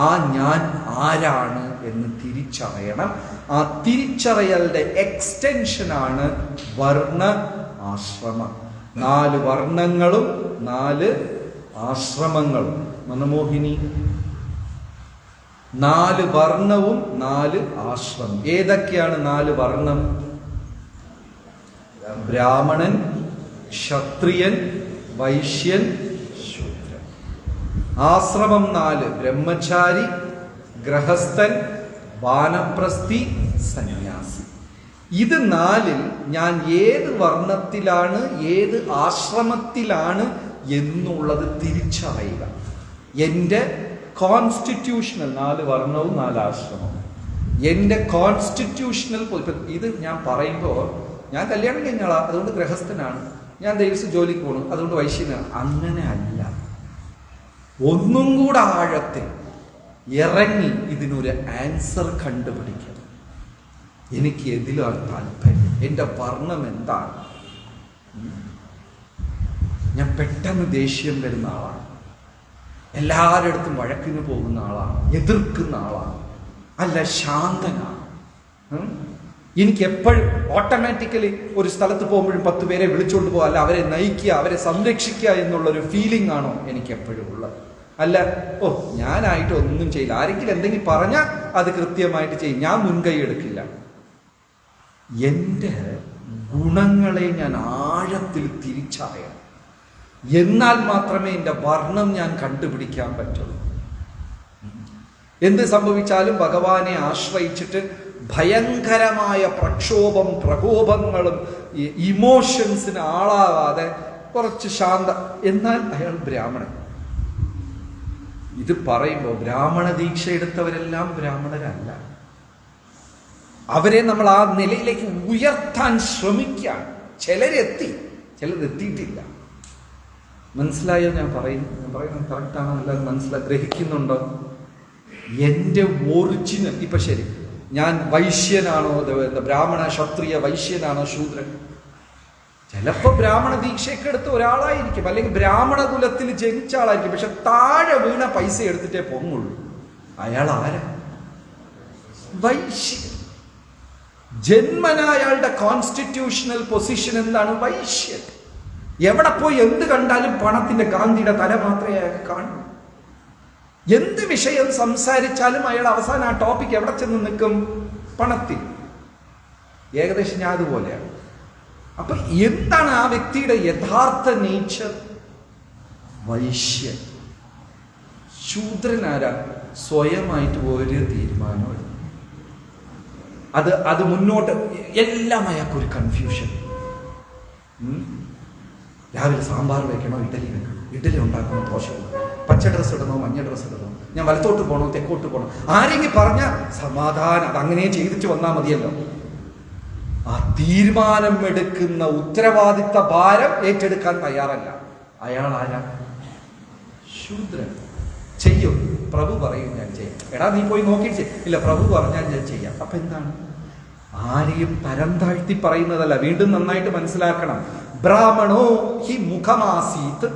ആ ഞാൻ ആരാണ് എന്ന് തിരിച്ചറിയണം. ആ തിരിച്ചറിയലിന്റെ എക്സ്റ്റൻഷനാണ് വർണ്ണ ആശ്രമം. 4 വർണ്ണങ്ങളും 4 ആശ്രമങ്ങളും. മനമോഹിനി, 4 വർണ്ണവും 4 ആശ്രമം. ഏതൊക്കെയാണ് 4 വർണ്ണം? ബ്രാഹ്മണൻ, ക്ഷത്രിയൻ, വൈശ്യൻ, ശൂദ്രൻ. ആശ്രമം 4: ബ്രഹ്മചാരി, ഗൃഹസ്ഥൻ, വാനപ്രസ്ഥി, സന്യാസി. ഇത് 4-ൽ ഞാൻ ഏത് വർണ്ണത്തിലാണ്, ഏത് ആശ്രമത്തിലാണ് എന്നുള്ളത് തിരിച്ചറിയുക. എൻ്റെ കോൺസ്റ്റിറ്റ്യൂഷണൽ 4 വർണ്ണവും 4 ആശ്രമവും എൻ്റെ കോൺസ്റ്റിറ്റ്യൂഷണൽ. ഇത് ഞാൻ പറയുമ്പോൾ ഞാൻ കല്യാണം കഴിഞ്ഞാളാ, അതുകൊണ്ട് ഗൃഹസ്ഥനാണ്. ഞാൻ ദിവസം ജോലിക്ക് പോകണം, അതുകൊണ്ട് വൈശ്യനാണ്. അങ്ങനെ അല്ല. ഒന്നും കൂടെ ആഴത്തിൽ ഇറങ്ങി ഇതിനൊരു ആൻസർ കണ്ടുപിടിക്കണം. എനിക്ക് എതിലാണ് താല്പര്യം? എൻ്റെ വർണ്ണം എന്താണ്? ഞാൻ പെട്ടെന്ന് ദേഷ്യം വരുന്ന ആളാണ്, എല്ലാവരുടെ അടുത്തും വഴക്കിന് പോകുന്ന ആളാണ്, എതിർക്കുന്ന ആളാണ്, അല്ല ശാന്തനാണ്. എനിക്ക് എപ്പോഴും ഓട്ടോമാറ്റിക്കലി ഒരു സ്ഥലത്ത് പോകുമ്പോഴും 10 പേരെ വിളിച്ചുകൊണ്ട് പോകുക, അല്ല അവരെ നയിക്കുക, അവരെ സംരക്ഷിക്കുക എന്നുള്ളൊരു ഫീലിംഗ് ആണോ എനിക്ക് എപ്പോഴും ഉള്ളത്? അല്ല, ഓ ഞാനായിട്ട് ഒന്നും ചെയ്യില്ല, ആരെങ്കിലും എന്തെങ്കിലും പറഞ്ഞാൽ അത് കൃത്യമായിട്ട് ചെയ്യും, ഞാൻ മുൻകൈ എടുക്കില്ല. എൻ്റെ ഗുണങ്ങളെ ഞാൻ ആഴത്തിൽ തിരിച്ചറിയണം. എന്നാൽ മാത്രമേ എൻ്റെ വർണ്ണം ഞാൻ കണ്ടുപിടിക്കാൻ പറ്റുള്ളൂ. എന്ത് സംഭവിച്ചാലും ഭഗവാനെ ആശ്രയിച്ചിട്ട് ഭയങ്കരമായ പ്രക്ഷോഭം, പ്രകോപങ്ങളും ഇമോഷൻസിന് ആളാവാതെ കുറച്ച് ശാന്ത. എന്നാൽ അയാൾ ബ്രാഹ്മണൻ. ഇത് പറയുമ്പോൾ ബ്രാഹ്മണ ദീക്ഷ എടുത്തവരെല്ലാം ബ്രാഹ്മണരല്ല. അവരെ നമ്മൾ ആ നിലയിലേക്ക് ഉയർത്താൻ ശ്രമിക്കാൻ. ചിലരെത്തി, ചിലരെത്തിയിട്ടില്ല. മനസ്സിലായോ ഞാൻ പറയുന്നത് കറക്റ്റാണോ? അല്ലാതെ ഗ്രഹിക്കുന്നുണ്ടോ? എൻ്റെ ഒറിജിനൽ ഇപ്പൊ ശരി, ഞാൻ വൈശ്യനാണോ, ബ്രാഹ്മണ ക്ഷത്രിയ വൈശ്യനാണോ ശൂദ്രൻ? ചിലപ്പോൾ ബ്രാഹ്മണ ദീക്ഷയൊക്കെ എടുത്ത ഒരാളായിരിക്കും, അല്ലെങ്കിൽ ബ്രാഹ്മണ കുലത്തിൽ ജനിച്ച ആളായിരിക്കും. പക്ഷെ താഴെ വീണ പൈസ എടുത്തിട്ടേ പൊങ്ങുള്ളൂ. അയാൾ ആരാ? വൈശ്യൻ. ജന്മന അയാളുടെ കോൺസ്റ്റിറ്റ്യൂഷണൽ പൊസിഷൻ എന്താണ്? വൈശ്യൻ. എവിടെ പോയി എന്ത് കണ്ടാലും പണത്തിന്റെ ഗാന്ധിയുടെ തല മാത്രമേ അയാൾ കാണൂ. എന്ത് വിഷയം സംസാരിച്ചാലും അയാൾ അവസാനം ആ ടോപ്പിക് എവിടെ ചെന്ന് നിൽക്കും? പണത്തിൽ. ഏകദേശം ഞാൻ അതുപോലെയാണ്. അപ്പൊ എന്താണ് ആ വ്യക്തിയുടെ യഥാർത്ഥ നേച്ചർ? വൈശ്യൻ. ശൂദ്രനാരാ? സ്വയമായിട്ട് ഒരു തീരുമാനം. അത് മുന്നോട്ട് എല്ലാം അയാൾക്കൊരു കൺഫ്യൂഷൻ. രാവിലെ സാമ്പാർ വെക്കണോ, ഇഡലി വെക്കണോ, ഇഡലി ഉണ്ടാക്കണോ, ദോശ വെക്കണോ, പച്ച ഡ്രസ്സ് ഇടണോ, മഞ്ഞ ഡ്രസ്സ് ഇടണോ, ഞാൻ വലത്തോട്ട് പോകണോ, തെക്കോട്ട് പോകണോ? ആരെങ്കിലും പറഞ്ഞാൽ സമാധാനം, അത് അങ്ങനെ ചെയ്തിട്ട് വന്നാൽ മതിയല്ലോ. ആ തീരുമാനം എടുക്കുന്ന ഉത്തരവാദിത്ത ഭാരം ഏറ്റെടുക്കാൻ തയ്യാറല്ല. അയാൾ ആരാ? ശൂദ്രൻ. ചെയ്യും, പ്രഭു പറയും ഞാൻ ചെയ്യാം. എടാ നീ പോയി നോക്കി ഇല്ല, പ്രഭു പറഞ്ഞാൽ ഞാൻ ചെയ്യാം. അപ്പൊ എന്താണ്? ആരെയും തരം താഴ്ത്തി പറയുന്നതല്ല. വീണ്ടും നന്നായിട്ട് മനസ്സിലാക്കണം. ബ്രാഹ്മണോ ഹി മുഖമാസീത്.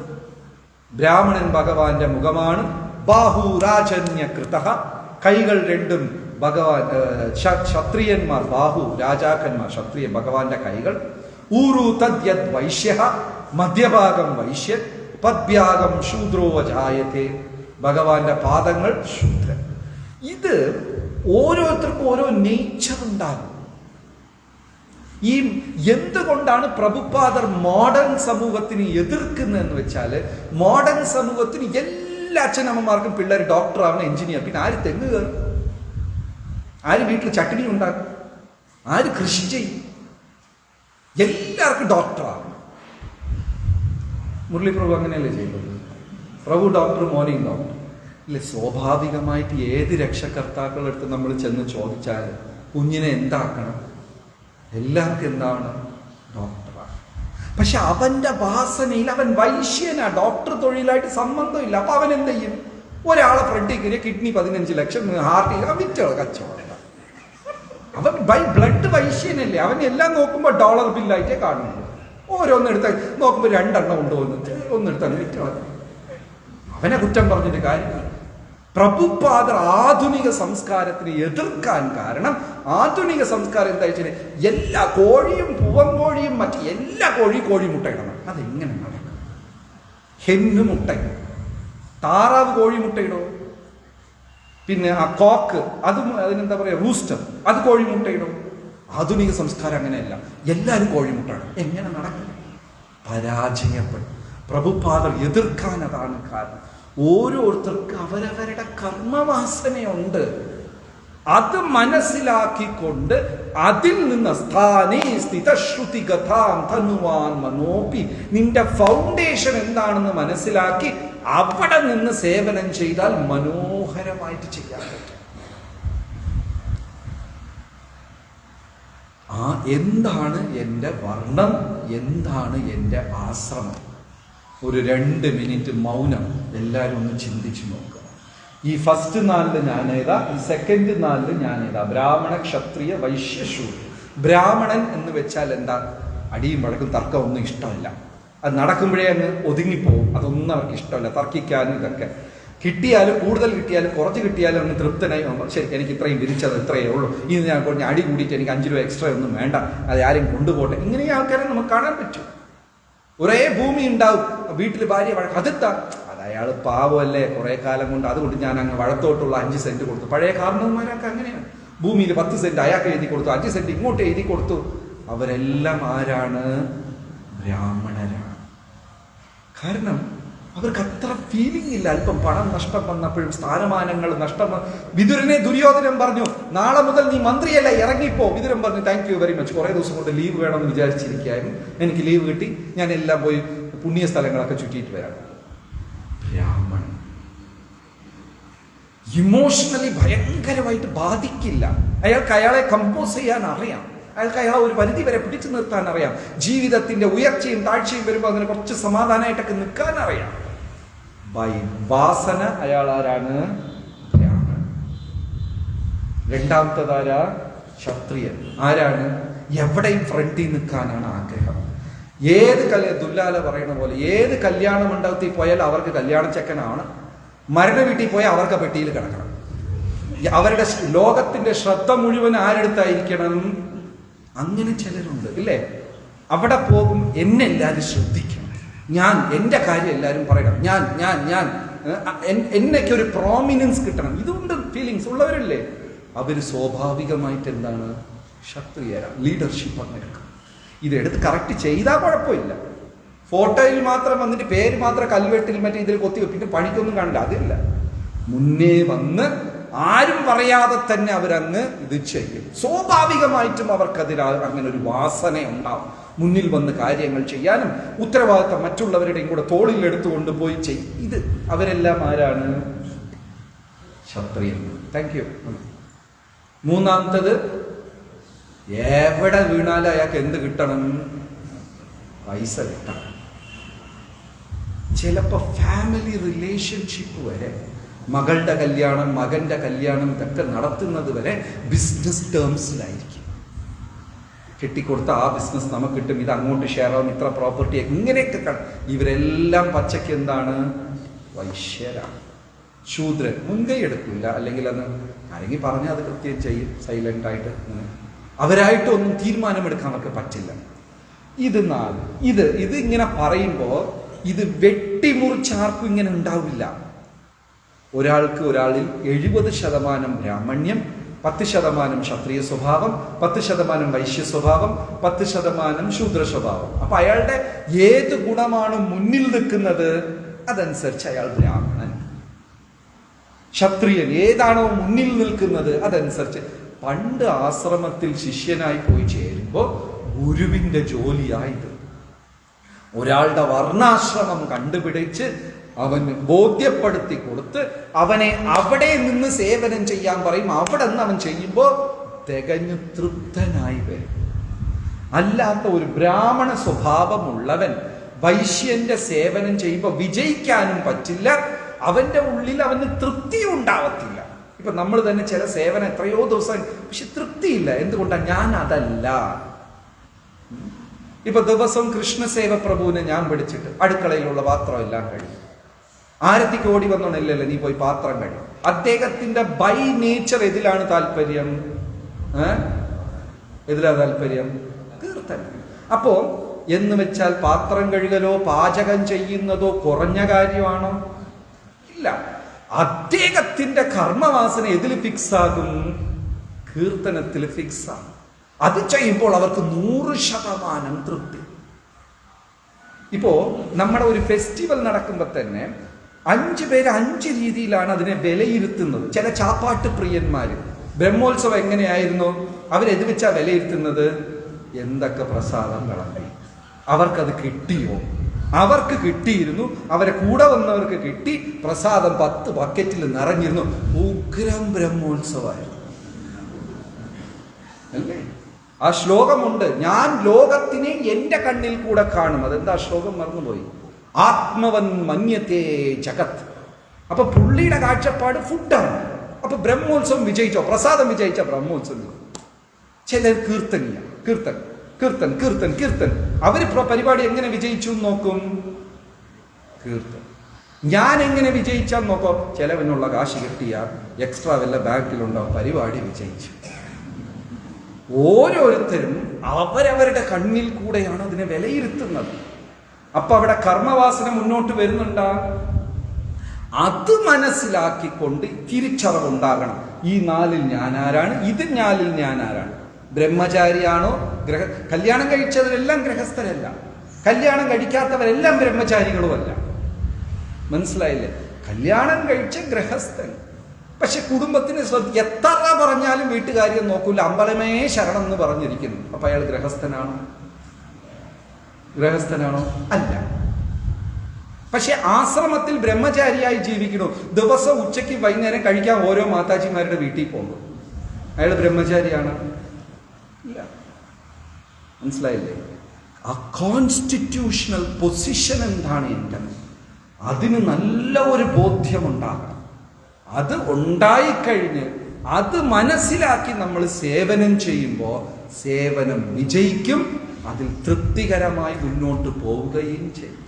ബ്രാഹ്മണൻ ഭഗവാന്റെ മുഖമാണ്. ബാഹു രാജന്യകൃത. കൈകൾ രണ്ടും ഭഗവാൻ. ക്ഷത്രിയന്മാർ ബാഹു, രാജാക്കന്മാർ ക്ഷത്രിയ, ഭഗവാന്റെ കൈകൾ. ഊരു തദ്യത് വൈശ്യ. മധ്യഭാഗം വൈശ്യൻ. പദ്ഭ്യാഗം ശൂദ്രോ ജായത്തെ. ഭഗവാന്റെ പാദങ്ങൾ ശൂദ്രൻ. ഇത് ഓരോരുത്തർക്കും ഓരോ നേച്ചർ ഉണ്ടാകും. ഈ എന്തുകൊണ്ടാണ് പ്രഭുപാദർ മോഡേൺ സമൂഹത്തിന് എതിർക്കുന്നതെന്ന് വെച്ചാൽ, മോഡേൺ സമൂഹത്തിന് എല്ലാ അച്ഛനമ്മമാർക്കും പിള്ളേർ ഡോക്ടർ ആവണം, എഞ്ചിനീയർ. പിന്നെ ആര് തെങ്ങ് കയറും? ആര് വീട്ടിൽ ചട്ടിണി ഉണ്ടാക്കും? ആര് കൃഷി ചെയ്യും? എല്ലാവർക്കും ഡോക്ടർ ആവണം. മുരളി പ്രഭു അങ്ങനെയല്ലേ ചെയ്യുന്നത്? പ്രഭു ഡോക്ടർ, മോർണിംഗ് ഡോക്ടർ ഇല്ലേ? സ്വാഭാവികമായിട്ട് ഏത് രക്ഷകർത്താക്കളെടുത്ത് നമ്മൾ ചെന്ന് ചോദിച്ചാൽ കുഞ്ഞിനെ എന്താക്കണം? എല്ലാവർക്കും എന്താണ്? ഡോക്ടറാണ്. പക്ഷെ അവന്റെ വാസനയിൽ അവൻ വൈശ്യനാ, ഡോക്ടർ തൊഴിലായിട്ട് സംബന്ധമില്ല. അപ്പൊ അവൻ എന്ത് ചെയ്യും? ഒരാളെ ഫ്രണ്ടിൽ കയറിയ കിഡ്നി 15 ലക്ഷം, ഹാർട്ട് വിറ്റോ കച്ചവടം. അവൻ ബൈ ബ്ലഡ് വൈശ്യനല്ലേ? അവൻ എല്ലാം നോക്കുമ്പോൾ ഡോളർ ബില്ലായിട്ടേ കാണുള്ളൂ. ഓരോന്നെടുത്ത് നോക്കുമ്പോൾ 2 എണ്ണം കൊണ്ടുവന്നിട്ട് ഒന്നെടുത്താണ് വിറ്റോ. അവനെ കുറ്റം പറഞ്ഞിട്ട് കാര്യമില്ല. പ്രഭുപാദർ ആധുനിക സംസ്കാരത്തിന് എതിർക്കാൻ കാരണം, ആധുനിക സംസ്കാരം എന്താ വെച്ചാൽ എല്ലാ കോഴിയും പൂവൻ കോഴിയും മറ്റ് എല്ലാ കോഴി മുട്ടയിടണം. അതെങ്ങനെ നടക്കും? ഹെന്ന് മുട്ടയിടും, താറാവ് കോഴി മുട്ടയിടോ? പിന്നെ ആ കോക്ക്, അതിനെന്താ പറയാ, റൂസ്റ്റർ, അത് കോഴി മുട്ടയിടോ? ആധുനിക സംസ്കാരം അങ്ങനെയല്ല. എല്ലാവരും കോഴിമുട്ടാണ്. എങ്ങനെ നടക്കും? പരാജയപ്പെടും. പ്രഭുപാദർ എതിർക്കാൻ അതാണ് കാരണം. ഓരോരുത്തർക്ക് അവരവരുടെ കർമ്മവാസനയുണ്ട്. അത് മനസ്സിലാക്കിക്കൊണ്ട് അതിൽ നിന്ന് സ്ഥാനേ സ്ഥിതശ്രുതി ഗതാം ധനുവാൻ മനോപി, നിന്റെ ഫൗണ്ടേഷൻ എന്താണെന്ന് മനസ്സിലാക്കി അവിടെ നിന്ന് സേവനം ചെയ്താൽ മനോഹരമായിട്ട് ചെയ്യാൻ പറ്റും. എന്താണ് എൻ്റെ വർണ്ണം, എന്താണ് എൻ്റെ ആശ്രമം? ഒരു 2 മിനിറ്റ് മൗനം എല്ലാവരും ഒന്ന് ചിന്തിച്ചു നോക്കുക. ഈ ഫസ്റ്റ് 4 ഞാനേതാ, ഈ സെക്കൻഡ് 4 ഞാനേതാ? ബ്രാഹ്മണ, ക്ഷത്രിയ, വൈശ്യ, ശൂദ്ര. ബ്രാഹ്മണൻ എന്ന് വെച്ചാൽ എന്താ? അടിയും വഴക്കും തർക്കം ഒന്നും ഇഷ്ടമല്ല. അത് നടക്കുമ്പോഴേ അങ്ങ് ഒതുങ്ങിപ്പോവും. അതൊന്നും അവർക്ക് ഇഷ്ടമല്ല. തർക്കിക്കാനും ഇതൊക്കെ. കിട്ടിയാലും, കൂടുതൽ കിട്ടിയാലും കുറച്ച് കിട്ടിയാലും അങ്ങ് തൃപ്തനായി, ശരി എനിക്ക് ഇത്രയും വിരിച്ചത് ഇത്രയേ ഉള്ളൂ, ഇനി ഞാൻ കുറഞ്ഞ് അടി കൂടിയിട്ട് എനിക്ക് 5 രൂപ എക്സ്ട്രാ ഒന്നും വേണ്ട, അത് ആരെയും കൊണ്ടുപോട്ടെ. ഇങ്ങനെ ആൾക്കാരെ നമുക്ക് കാണാൻ പറ്റും. ഒരേ ഭൂമി ഉണ്ടാവും, വീട്ടിൽ ഭാര്യ അതെത്താ, അത് അയാൾ പാവമല്ലേ, കുറെ കാലം കൊണ്ട്, അതുകൊണ്ട് ഞാൻ അങ്ങ് വഴത്തോട്ടുള്ള 5 സെന്റ് കൊടുത്തു. പഴയ കാരണവന്മാരൊക്കെ അങ്ങനെയാണ്. ഭൂമിയിൽ 10 സെന്റ് അയാൾക്ക് എഴുതി കൊടുത്തു, 5 സെന്റ് ഇങ്ങോട്ട് എഴുതി കൊടുത്തു. അവരെല്ലാം ആരാണ്? ബ്രാഹ്മണരാണ്. കാരണം അവർക്ക് അത്ര ഫീലിംഗ് ഇല്ല. അല്പം പണം നഷ്ടം വന്നപ്പോഴും സ്ഥാനമാനങ്ങൾ നഷ്ടം. വിതുരനെ ദുര്യോധനൻ പറഞ്ഞു, നാളെ മുതൽ നീ മന്ത്രിയല്ല, ഇറങ്ങിപ്പോ. വിതുരൻ പറഞ്ഞു, താങ്ക് യു വെരി മച്ച്, കുറെ ദിവസം കൊണ്ട് ലീവ് വേണമെന്ന് വിചാരിച്ചിരിക്കുകയായിരുന്നു, എനിക്ക് ലീവ് കിട്ടി, ഞാൻ എല്ലാം പോയി പുണ്യ സ്ഥലങ്ങളൊക്കെ ചുറ്റിയിട്ട് വരാം. ബ്രാഹ്മണൻ ഇമോഷണലി ഭയങ്കരമായിട്ട് ബാധിക്കില്ല. അയാളെ കമ്പോസ് ചെയ്യാൻ അറിയാം, അയാളെ ഒരു പരിധി വരെ പിടിച്ചു നിർത്താൻ അറിയാം. ജീവിതത്തിന്റെ ഉയർച്ചയും താഴ്ചയും വരുമ്പോൾ അതിന് കുറച്ച് സമാധാനമായിട്ടൊക്കെ നിൽക്കാൻ അറിയാം. ബൈ വാസന അയാൾ ആരാണ്? ബ്രാഹ്മണൻ. രണ്ടാമത്തേതാരാ? ക്ഷത്രിയൻ. ആരാണ്? എവിടെയും ഫ്രണ്ടിൽ നിൽക്കാനാണ് ആഗ്രഹം. ഏത് ദുല്ലാല പറയണ പോലെ ഏത് കല്യാണ മണ്ഡപത്തിൽ പോയാൽ അവർക്ക് കല്യാണ ചെക്കനാണ്. മരണ വീട്ടിൽ പോയാൽ അവർക്ക് പെട്ടിയിൽ കിടക്കണം. അവരുടെ ലോകത്തിന്റെ ശ്രദ്ധ മുഴുവൻ ആരെടുത്തായിരിക്കണം? അങ്ങനെ ചിലരുണ്ട് ഇല്ലേ? അവിടെ പോകും, എന്നെ എല്ലാവരും ശ്രദ്ധിക്കണം, ഞാൻ എൻ്റെ കാര്യം എല്ലാവരും പറയണം, ഞാൻ എന്നൊക്കെ ഒരു പ്രോമിനൻസ് കിട്ടണം. ഇതുകൊണ്ട് ഫീലിങ്സ് ഉള്ളവരല്ലേ? അവര് സ്വാഭാവികമായിട്ട് എന്താണ്? ക്ഷത്രിയരാണ്. ലീഡർഷിപ്പ് അങ്ങനെയൊക്കെ ഇതെടുത്ത് കറക്റ്റ് ചെയ്താൽ കുഴപ്പമില്ല. ഫോട്ടോയിൽ മാത്രം വന്നിട്ട് പേര് മാത്രം കൽവെട്ടിൽ മറ്റേ ഇതിൽ കൊത്തി വെപ്പിട്ട് പണിക്കൊന്നും കണ്ട അതില്ല. മുന്നേ വന്ന് ആരും പറയാതെ തന്നെ അവരങ്ങ് ഇത് ചെയ്യും. സ്വാഭാവികമായിട്ടും അവർക്കതിൽ അങ്ങനെ ഒരു വാസന ഉണ്ടാവും, മുന്നിൽ വന്ന് കാര്യങ്ങൾ ചെയ്യാനും ഉത്തരവാദിത്തം മറ്റുള്ളവരുടെയും കൂടെ തോളിൽ എടുത്തുകൊണ്ട് പോയി ചെയ്യും. ഇത് അവരെല്ലാം ആരാണ്? ക്ഷത്രിയൻ. Thank you. മൂന്നാമത്തത്, എവിടെ വീണാലും അയാൾക്ക് എന്ത് കിട്ടണം? പൈസ കിട്ടണം. ചിലപ്പോ ഫാമിലി റിലേഷൻഷിപ്പ് വരെ, മകളുടെ കല്യാണം, മകന്റെ കല്യാണം ഇതൊക്കെ നടത്തുന്നത് വരെ ബിസിനസ് ടേംസിലായിരിക്കും. കെട്ടിക്കൊടുത്ത ആ ബിസിനസ് നമുക്ക് കിട്ടും, ഇത് അങ്ങോട്ട് ഷെയർ ആവും, ഇത്ര പ്രോപ്പർട്ടി, ഇങ്ങനെയൊക്കെ. ഇവരെല്ലാം പച്ചയ്ക്ക് എന്താണ്? വൈശ്യരാണ്. ശൂദ്രൻ മുൻകൈ എടുക്കില്ല, അല്ലെങ്കിൽ അന്ന് ആരെങ്കിലും പറഞ്ഞാൽ അത് കൃത്യം ചെയ്യും, സൈലന്റ് ആയിട്ട്. അവരായിട്ടൊന്നും തീരുമാനമെടുക്കാൻ അവർക്ക് പറ്റില്ല. ഇത് ഇങ്ങനെ പറയുമ്പോ ഇത് വെട്ടിമുറിച്ചാർക്കും ഇങ്ങനെ ഉണ്ടാവില്ല. ഒരാളിൽ 70% ബ്രാഹ്മണ്യം, 10% ക്ഷത്രിയ സ്വഭാവം, 10% വൈശ്യ സ്വഭാവം, 10% ശൂദ്ര സ്വഭാവം. അപ്പൊ അയാളുടെ ഏത് ഗുണമാണ് മുന്നിൽ നിൽക്കുന്നത് അതനുസരിച്ച് അയാൾ ബ്രാഹ്മണൻ. ക്ഷത്രിയൻ ഏതാണോ മുന്നിൽ നിൽക്കുന്നത് അതനുസരിച്ച്. പണ്ട് ആശ്രമത്തിൽ ശിഷ്യനായി പോയി ചേരുമ്പോ ഗുരുവിന്റെ ജോലിയായത് ഒരാളുടെ വർണ്ണാശ്രമം കണ്ടുപിടിച്ച് അവന് ബോധ്യപ്പെടുത്തി കൊടുത്ത് അവനെ അവിടെ നിന്ന് സേവനം ചെയ്യാൻ പറയും. അവിടെ നിന്ന് അവൻ ചെയ്യുമ്പോ തികഞ്ഞു തൃപ്തനായി വരും. അല്ലാത്ത ഒരു ബ്രാഹ്മണ സ്വഭാവമുള്ളവൻ വൈശ്യന്റെ സേവനം ചെയ്യുമ്പോൾ വിജയിക്കാനും പറ്റില്ല, അവന്റെ ഉള്ളിൽ അവന് തൃപ്തി ഉണ്ടാവത്തില്ല. ഇപ്പൊ നമ്മൾ തന്നെ ചില സേവനം എത്രയോ ദിവസം, പക്ഷെ തൃപ്തിയില്ല. എന്തുകൊണ്ടാണ്? ഞാൻ അതല്ല. ഇപ്പൊ ദിവസം കൃഷ്ണസേവ പ്രഭുവിനെ ഞാൻ പിടിച്ചിട്ട് അടുക്കളയിലുള്ള പാത്രം എല്ലാം കഴിയും. ആരത്തിക്ക് ഓടി വന്നോണില്ലല്ലോ, നീ പോയി പാത്രം കഴിയും. അദ്ദേഹത്തിന്റെ ബൈ നേച്ചർ എതിലാണ് താല്പര്യം? എതിലാ താല്പര്യം? കീർത്തനം. അപ്പോ എന്ന് വെച്ചാൽ പാത്രം കഴുകലോ പാചകം ചെയ്യുന്നതോ കുറഞ്ഞ കാര്യമാണോ? ഇല്ല. അദ്ദേഹത്തിന്റെ കർമ്മവാസന എതിൽ ഫിക്സ് ആകും? കീർത്തനത്തിൽ ഫിക്സ് ആകും. അത് ചെയ്യുമ്പോൾ അവർക്ക് 100% തൃപ്തി. ഇപ്പോ നമ്മുടെ ഒരു ഫെസ്റ്റിവൽ നടക്കുമ്പോൾ തന്നെ 5 പേര് 5 രീതിയിലാണ് അതിനെ വിലയിരുത്തുന്നത്. ചില ചാപ്പാട്ട് പ്രിയന്മാര് ബ്രഹ്മോത്സവം എങ്ങനെയായിരുന്നു? അവരെത് വെച്ചാ വിലയിരുത്തുന്നത്? എന്തൊക്കെ പ്രസാദം വിളമ്പി, അവർക്കത് കിട്ടിയോ? അവർക്ക് കിട്ടിയിരുന്നു, അവരെ കൂടെ വന്നവർക്ക് കിട്ടി, പ്രസാദം 10 ബക്കറ്റിൽ നിറഞ്ഞിരുന്നു. ഉഗ്രം ബ്രഹ്മോത്സവമായിരുന്നു അല്ലേ? ആ ശ്ലോകമുണ്ട്, ഞാൻ ലോകത്തിനെ എന്റെ കണ്ണിൽ കൂടെ കാണും. അതെന്താ ശ്ലോകം? മറന്നുപോയി. ആത്മവൻ മന്യത്തെ ജഗത്. അപ്പൊ പുള്ളിയുടെ കാഴ്ചപ്പാട് ഫുഡാണ്. അപ്പൊ ബ്രഹ്മോത്സവം വിജയിച്ചോ? പ്രസാദം വിജയിച്ച ബ്രഹ്മോത്സവം. ചിലർ കീർത്തനീയ, കീർത്തൻ കീർത്തൻ കീർത്തൻ കീർത്തൻ. അവര് പരിപാടി എങ്ങനെ വിജയിച്ചു നോക്കും? കീർത്തൻ. ഞാൻ എങ്ങനെ വിജയിച്ചാന്ന് നോക്കോ? ചിലവിനുള്ള കാശ് കിട്ടിയ എക്സ്ട്രാ വല്ല ബാങ്കിലുണ്ടോ? പരിപാടി വിജയിച്ചു. ഓരോരുത്തരും അവരവരുടെ കണ്ണിൽ കൂടെയാണ് അതിനെ വിലയിരുത്തുന്നത്. അപ്പൊ അവിടെ കർമ്മവാസന മുന്നോട്ട് വരുന്നുണ്ടാ? അത് മനസ്സിലാക്കിക്കൊണ്ട് തിരിച്ചറിവുണ്ടാകണം. ഈ 4ൽ ഞാൻ ആരാണ്? ഇത് 4ൽ ഞാൻ ആരാണ്? ബ്രഹ്മചാരിയാണോ? കല്യാണം കഴിച്ചവരെല്ലാം ഗൃഹസ്ഥരല്ല, കല്യാണം കഴിക്കാത്തവരെല്ലാം ബ്രഹ്മചാരികളുമല്ല. മനസ്സിലായില്ലേ? കല്യാണം കഴിച്ച ഗൃഹസ്ഥൻ. പക്ഷെ കുടുംബത്തിന് എത്ര പറഞ്ഞാലും വീട്ടുകാര്യം നോക്കൂല. അമ്പലമേ ശരണം എന്ന് പറഞ്ഞിരിക്കുന്നു. അപ്പൊ അയാൾ ഗൃഹസ്ഥനാണോ? ഗൃഹസ്ഥനാണോ? അല്ല. പക്ഷെ ആശ്രമത്തിൽ ബ്രഹ്മചാരിയായി ജീവിക്കണോ? ദിവസം ഉച്ചയ്ക്ക് വൈകുന്നേരം കഴിക്കാൻ ഓരോ മാതാജിമാരുടെ വീട്ടിൽ പോകുന്നു. അയാൾ ബ്രഹ്മചാരിയാണ്? ഇല്ല. മനസ്സിലായില്ലേ? ആ കോൺസ്റ്റിറ്റ്യൂഷണൽ പൊസിഷൻ എന്താണ് എൻ്റെ, അതിന് നല്ല ഒരു ബോധ്യമുണ്ടാകണം. അത് ഉണ്ടായിക്കഴിഞ്ഞ് അത് മനസ്സിലാക്കി നമ്മൾ സേവനം ചെയ്യുമ്പോൾ സേവനം വിജയിക്കും, അതിൽ തൃപ്തികരമായി മുന്നോട്ട് പോവുകയും ചെയ്യും.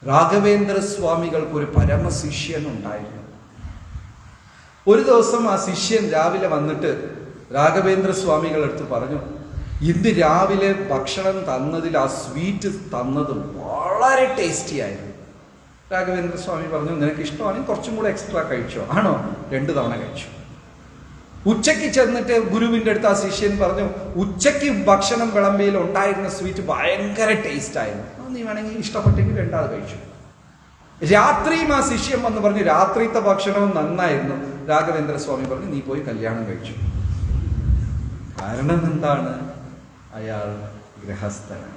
രാഘവേന്ദ്ര സ്വാമികൾക്ക് ഒരു പരമശിഷ്യനുണ്ടായിരുന്നു. ഒരു ദിവസം ആ ശിഷ്യൻ രാവിലെ വന്നിട്ട് രാഘവേന്ദ്ര സ്വാമികൾ അടുത്ത് പറഞ്ഞു, ഇന്ന് രാവിലെ ഭക്ഷണം തന്നതിൽ ആ സ്വീറ്റ് തന്നത് വളരെ ടേസ്റ്റി ആയിരുന്നു. രാഘവേന്ദ്ര സ്വാമി പറഞ്ഞു, നിനക്ക് ഇഷ്ടമാണെങ്കിൽ കുറച്ചും കൂടെ എക്സ്ട്രാ കഴിച്ചോ. ആണോ? 2 തവണ കഴിച്ചു. ഉച്ചയ്ക്ക് ചെന്നിട്ട് ഗുരുവിൻ്റെ അടുത്ത് ആ ശിഷ്യൻ പറഞ്ഞു, ഉച്ചയ്ക്ക് ഭക്ഷണം വിളമ്പിയിൽ ഉണ്ടായിരുന്ന സ്വീറ്റ് ഭയങ്കര ടേസ്റ്റ് ആയിരുന്നു, നീ വേണമെങ്കിൽ ഇഷ്ടപ്പെട്ടെങ്കിൽ 2ാമത് കഴിച്ചു. രാത്രിയും ആ ശിഷ്യൻ വന്ന് പറഞ്ഞു, രാത്രിത്തെ ഭക്ഷണവും നന്നായിരുന്നു. രാഘവേന്ദ്ര സ്വാമി പറഞ്ഞു, നീ പോയി കല്യാണം കഴിച്ചു. കാരണം എന്താണ്? അയാൾ ഗൃഹസ്ഥനാണ്.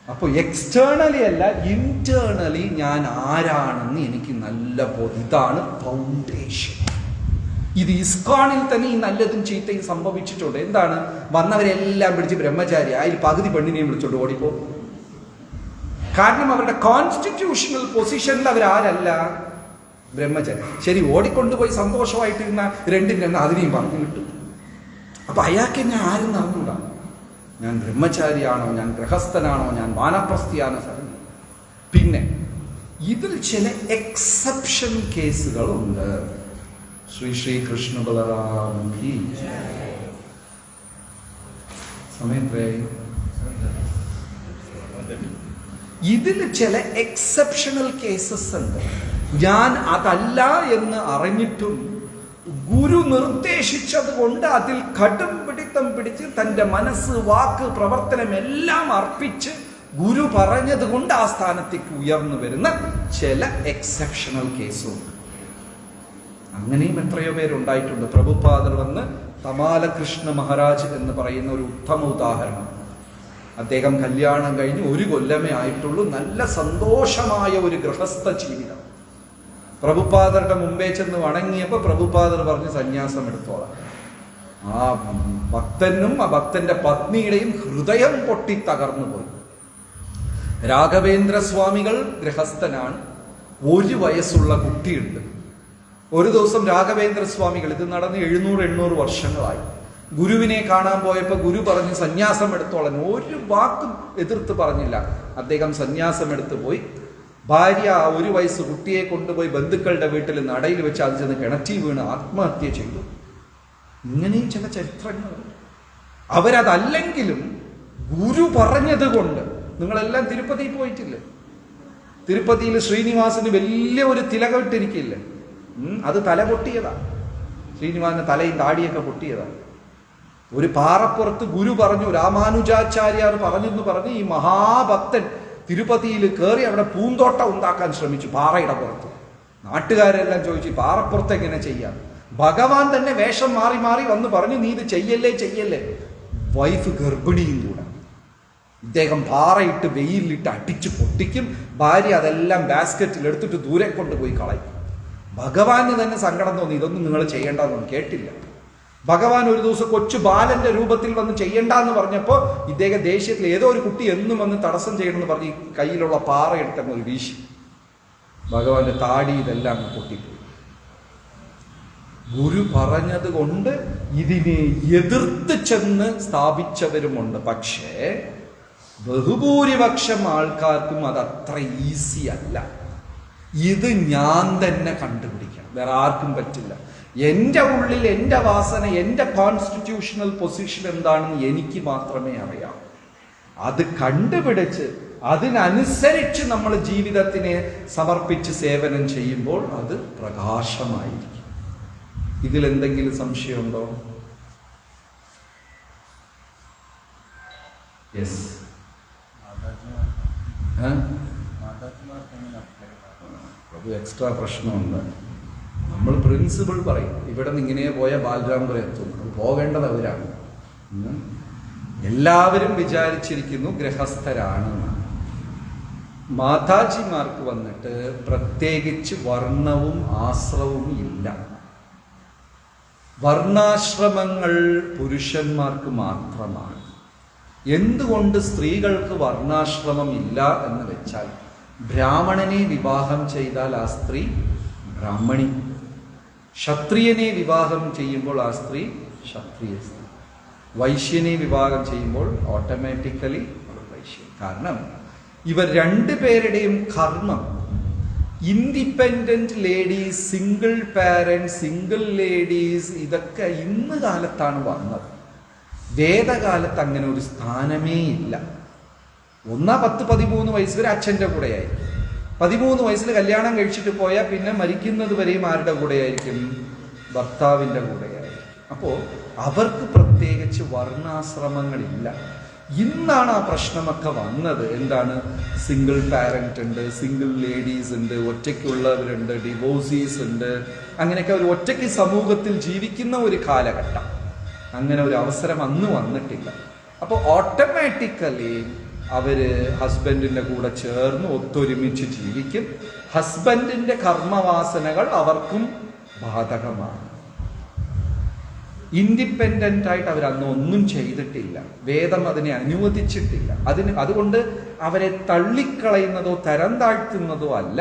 അപ്പൊ എക്സ്റ്റേണലി അല്ല, ഇന്റേണലി ഞാൻ ആരാണെന്ന് എനിക്ക് നല്ല ബോധ്യം. ഇതാണ് ഫൗണ്ടേഷൻ. ഇത് ഇസ്കോണിൽ തന്നെ ഈ നല്ലതും ചീത്തയും സംഭവിച്ചിട്ടുണ്ട്. എന്താണ്? വന്നവരെല്ലാം പിടിച്ച് ബ്രഹ്മചാരി, അതിൽ പകുതി പെണ്ണിനെയും വിളിച്ചോണ്ട് ഓടിപ്പോ. കാരണം അവരുടെ കോൺസ്റ്റിറ്റ്യൂഷണൽ പൊസിഷനിൽ അവരാരല്ല, ബ്രഹ്മചാരി. ശരി, ഓടിക്കൊണ്ടുപോയി സന്തോഷമായിട്ടിരുന്ന 2 അതിനെയും പറഞ്ഞു കിട്ടും. അപ്പൊ അയാൾക്ക് എന്നെ ആരും അറിഞ്ഞൂടാ. ഞാൻ ബ്രഹ്മചാരിയാണോ, ഞാൻ ഗൃഹസ്ഥനാണോ, ഞാൻ വാനപ്രസ്ഥിയാണോ? പിന്നെ ഇതിൽ ചില എക്സെപ്ഷൻ കേസുകളുണ്ട്. ശ്രീ കൃഷ്ണ ബലറാം സമയത്തായി. ഇതിൽ ചില എക്സെപ്ഷണൽ കേസസ് ഉണ്ട്. ഞാൻ അതല്ല എന്ന് അറിഞ്ഞിട്ടും ഗുരു നിർദ്ദേശിച്ചത് കൊണ്ട് അതിൽ കടും പിടിത്തം പിടിച്ച് തൻ്റെ മനസ്സ്, വാക്ക്, പ്രവർത്തനം എല്ലാം അർപ്പിച്ച് ഗുരു പറഞ്ഞത് കൊണ്ട് ആ സ്ഥാനത്തേക്ക് ഉയർന്നു വരുന്ന ചില എക്സെപ്ഷണൽ കേസുണ്ട്. അങ്ങനെയും എത്രയോ പേരുണ്ടായിട്ടുണ്ട്. പ്രഭുപാദർ വന്ന് തമാലകൃഷ്ണ മഹാരാജ് എന്ന് പറയുന്ന ഒരു ഉത്തമ ഉദാഹരണം. അദ്ദേഹം കല്യാണം കഴിഞ്ഞ് 1 കൊല്ലമേ ആയിട്ടുള്ളൂ. നല്ല സന്തോഷമായ ഒരു ഗൃഹസ്ഥ ജീവിതം. പ്രഭുപാദരുടെ മുമ്പേ ചെന്ന് വണങ്ങിയപ്പോൾ പ്രഭുപാദർ പറഞ്ഞ് സന്യാസം എടുത്തോളാം. ആ ഭക്തനും ആ ഭക്തന്റെ പത്നിയുടെയും ഹൃദയം പൊട്ടി തകർന്നു പോയി. രാഘവേന്ദ്ര സ്വാമികൾ ഗൃഹസ്ഥനാണ്. 1 വയസ്സുള്ള കുട്ടിയുണ്ട്. ഒരു ദിവസം രാഘവേന്ദ്ര സ്വാമികൾ, ഇത് നടന്ന് 700-800 വർഷങ്ങളായി, ഗുരുവിനെ കാണാൻ പോയപ്പോൾ ഗുരു പറഞ്ഞ് സന്യാസം എടുത്തോളാൻ. ഒരു വാക്കും എതിർത്ത് പറഞ്ഞില്ല. അദ്ദേഹം സന്യാസം എടുത്തു പോയി. ഭാര്യ ആ 1 വയസ്സ് കുട്ടിയെ കൊണ്ടുപോയി ബന്ധുക്കളുടെ വീട്ടിൽ നടയിൽ വെച്ച് അത് ചെന്ന് കിണറ്റി വീണ് ആത്മഹത്യ ചെയ്തു. ഇങ്ങനെയും ചില ചരിത്രങ്ങളുണ്ട്. അവരതല്ലെങ്കിലും ഗുരു പറഞ്ഞത് കൊണ്ട്. നിങ്ങളെല്ലാം തിരുപ്പതിയിൽ പോയിട്ടില്ലേ? തിരുപ്പതിയിൽ ശ്രീനിവാസന് വലിയ ഒരു തിലകം ഇട്ടിരിക്കില്ലേ? അത് തല പൊട്ടിയതാ. ശ്രീനിവാസന്റെ തലയും താടിയൊക്കെ പൊട്ടിയതാണ്. ഒരു പാറപ്പുറത്ത് ഗുരു പറഞ്ഞു, രാമാനുജാചാര്യാർ പറഞ്ഞെന്ന് പറഞ്ഞ് ഈ മഹാഭക്തൻ തിരുപ്പതിയിൽ കയറി അവിടെ പൂന്തോട്ടം ഉണ്ടാക്കാൻ ശ്രമിച്ചു പാറയുടെ പുറത്ത്. നാട്ടുകാരെല്ലാം ചോദിച്ചു, പാറപ്പുറത്ത് എങ്ങനെ ചെയ്യാം? ഭഗവാൻ തന്നെ വേഷം മാറി മാറി വന്ന് പറഞ്ഞു, നീ ഇത് ചെയ്യല്ലേ. വൈഫ് ഗർഭിണിയും കൂടെ. ഇദ്ദേഹം പാറയിട്ട് വെയിലിട്ട് അടിച്ചു പൊട്ടിക്കും. ഭാര്യ അതെല്ലാം ബാസ്ക്കറ്റിൽ എടുത്തിട്ട് ദൂരെ കൊണ്ടുപോയി കളയും. ഭഗവാന് തന്നെ സങ്കടം തോന്നി, ഇതൊന്നും നിങ്ങൾ ചെയ്യേണ്ടെന്നൊന്നും കേട്ടില്ല. ഭഗവാൻ ഒരു ദിവസം കൊച്ചു ബാലന്റെ രൂപത്തിൽ വന്ന് ചെയ്യണ്ടെന്ന് പറഞ്ഞപ്പോൾ ഇദ്ദേഹം ദേഷ്യത്തിൽ ഏതോ ഒരു കുട്ടി എന്നും വന്ന് തടസ്സം ചെയ്യണമെന്ന് പറഞ്ഞ് കയ്യിലുള്ള പാറ എടുത്തങ്ങ് ഒരു വീശി. ഭഗവാന്റെ താടി ഇതെല്ലാം പൊട്ടിപ്പോയി. ഗുരു പറഞ്ഞത് കൊണ്ട് ഇതിനെ എതിർത്ത് ചെന്ന് സ്ഥാപിച്ചവരുമുണ്ട്. പക്ഷേ ബഹുഭൂരിപക്ഷം ആൾക്കാർക്കും അത് അത്ര ഈസി അല്ല. ഇത് ഞാൻ തന്നെ കണ്ടുപിടിക്കണം, വേറെ ആർക്കും പറ്റില്ല. എൻ്റെ ഉള്ളിൽ എൻ്റെ വാസന, എൻ്റെ കോൺസ്റ്റിറ്റ്യൂഷണൽ പൊസിഷൻ എന്താണെന്ന് എനിക്ക് മാത്രമേ അറിയാം. അത് കണ്ടുപിടിച്ച് അതിനനുസരിച്ച് നമ്മൾ ജീവിതത്തിനെ സമർപ്പിച്ച് സേവനം ചെയ്യുമ്പോൾ അത് പ്രകാശമായിരിക്കും. ഇതിലെന്തെങ്കിലും സംശയമുണ്ടോ? യെസ്. അത് എക്സ്ട്രാ പ്രശ്നമുണ്ട്. നമ്മൾ പ്രിൻസിപ്പിൾ പറയും, ഇവിടെ നിന്ന് ഇങ്ങനെ പോയ ബാലരാമപുരം എത്തും, പോകേണ്ടത് അവരാണ്. എല്ലാവരും വിചാരിച്ചിരിക്കുന്നു ഗൃഹസ്ഥരാണെന്ന്. മാതാജിമാർക്ക് വന്നിട്ട് പ്രത്യേകിച്ച് വർണ്ണവും ആശ്രമവും ഇല്ല. വർണ്ണാശ്രമങ്ങൾ പുരുഷന്മാർക്ക് മാത്രമാണ്. എന്തുകൊണ്ട് സ്ത്രീകൾക്ക് വർണ്ണാശ്രമം ഇല്ല എന്ന് വെച്ചാൽ, ബ്രാഹ്മണനെ വിവാഹം ചെയ്താൽ ആ സ്ത്രീ ബ്രാഹ്മണി, ക്ഷത്രിയനെ വിവാഹം ചെയ്യുമ്പോൾ ആ സ്ത്രീ ക്ഷത്രിയ സ്ത്രീ, വൈശ്യനെ വിവാഹം ചെയ്യുമ്പോൾ ഓട്ടോമാറ്റിക്കലി വൈശ്യൻ. കാരണം ഇവർ രണ്ടുപേരുടെയും കർമ്മം, independent ladies, single parent, single ladies, ഇതൊക്കെ ഇന്ന് കാലത്താണ് വന്നത്. വേദകാലത്ത് അങ്ങനെ ഒരു സ്ഥാനമേ ഇല്ല. 10-13 വയസ്സ് വരെ അച്ഛൻ്റെ കൂടെയായിരിക്കും. 13 വയസ്സിൽ കല്യാണം കഴിച്ചിട്ട് പോയാൽ പിന്നെ മരിക്കുന്നത് വരെയും ആരുടെ കൂടെയായിരിക്കും? ഭർത്താവിൻ്റെ കൂടെയായിരിക്കും. അപ്പോൾ അവർക്ക് പ്രത്യേകിച്ച് വർണ്ണാശ്രമങ്ങളില്ല. ഇന്നാണ് ആ പ്രശ്നമൊക്കെ വന്നത്. എന്താണ്? സിംഗിൾ പാരന്റ് ഉണ്ട്, സിംഗിൾ ലേഡീസ് ഉണ്ട്, ഒറ്റയ്ക്കുള്ളവരുണ്ട്, ഡിവോഴ്സീസ് ഉണ്ട്. അങ്ങനെയൊക്കെ ഒരു ഒറ്റയ്ക്ക് സമൂഹത്തിൽ ജീവിക്കുന്ന ഒരു കാലഘട്ടം. അങ്ങനെ ഒരു അവസരം അന്ന് വന്നിട്ടില്ല. അപ്പോൾ ഓട്ടോമാറ്റിക്കലി അവര് ഹസ്ബൻഡിൻ്റെ കൂടെ ചേർന്ന് ഒത്തൊരുമിച്ച് ജീവിക്കും. ഹസ്ബൻഡിൻ്റെ കർമ്മവാസനകൾ അവർക്കും ബാധകമാണ്. ഇൻഡിപെൻഡൻ്റ് ആയിട്ട് അവരന്ന് ഒന്നും ചെയ്തിട്ടില്ല. വേദം അതിനെ അനുവദിച്ചിട്ടില്ല. അതുകൊണ്ട് അവരെ തള്ളിക്കളയുന്നതോ തരം താഴ്ത്തുന്നതോ അല്ല.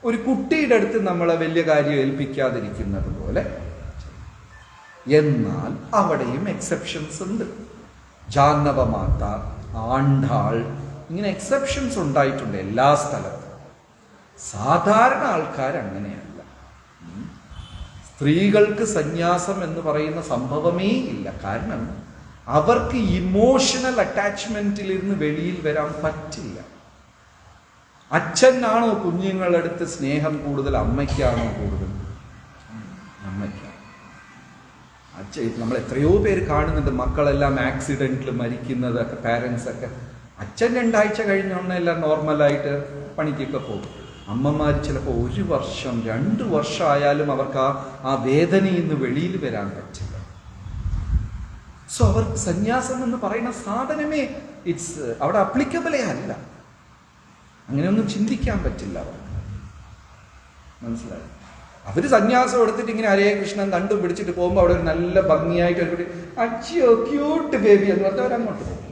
ഒരു കുട്ടിയുടെ അടുത്ത് നമ്മളെ വലിയ കാര്യം ഏൽപ്പിക്കാതിരിക്കുന്നത് പോലെ. എന്നാൽ അവിടെയും എക്സെപ്ഷൻസ് ഉണ്ട്. ജാഹ്നവമാത, ആണ്ടാൾ, ഇങ്ങനെ എക്സെപ്ഷൻസ് ഉണ്ടായിട്ടുണ്ട് എല്ലാ സ്ഥലത്തും. സാധാരണ ആൾക്കാർ അങ്ങനെയല്ല. സ്ത്രീകൾക്ക് സന്യാസം എന്ന് പറയുന്ന സംഭവമേ ഇല്ല. കാരണം അവർക്ക് ഇമോഷണൽ അറ്റാച്ച്മെന്റിൽ ഇരുന്ന് വെളിയിൽ വരാൻ പറ്റില്ല. അച്ഛനാണോ കുഞ്ഞുങ്ങളുടെ അടുത്ത് സ്നേഹം കൂടുതൽ, അമ്മയ്ക്കാണോ കൂടുതൽ? അമ്മയ്ക്കാണ്. നമ്മൾ എത്രയോ പേര് കാണുന്നുണ്ട്, മക്കളെല്ലാം ആക്സിഡന്റിൽ മരിക്കുന്നതൊക്കെ, പാരൻസ് ഒക്കെ. അച്ഛൻ 2 ആഴ്ച കഴിഞ്ഞോണ്ട് എല്ലാം നോർമലായിട്ട് പണിക്കൊക്കെ പോകും. അമ്മമാർ ചിലപ്പോൾ 1 വർഷം 2 വർഷം ആയാലും അവർക്ക് ആ വേദനയിൽ നിന്ന് വെളിയിൽ വരാൻ പറ്റില്ല. സോ അവർക്ക് സന്യാസം എന്ന് പറയുന്ന സാധനമേ അവിടെ അപ്ലിക്കബിളേ അല്ല. അങ്ങനെയൊന്നും ചിന്തിക്കാൻ പറ്റില്ല അവർക്ക്. മനസ്സിലായി? അവര് സന്യാസം എടുത്തിട്ട് ഇങ്ങനെ ഹരേ കൃഷ്ണൻ കണ്ടും പിടിച്ചിട്ട് പോകുമ്പോൾ അവിടെ ഒരു നല്ല ഭംഗിയായിട്ട് ഒരു അച്ഛയോ ക്യൂട്ട് ബേബി എന്ന് പറഞ്ഞാൽ അവരങ്ങോട്ട് പോകും.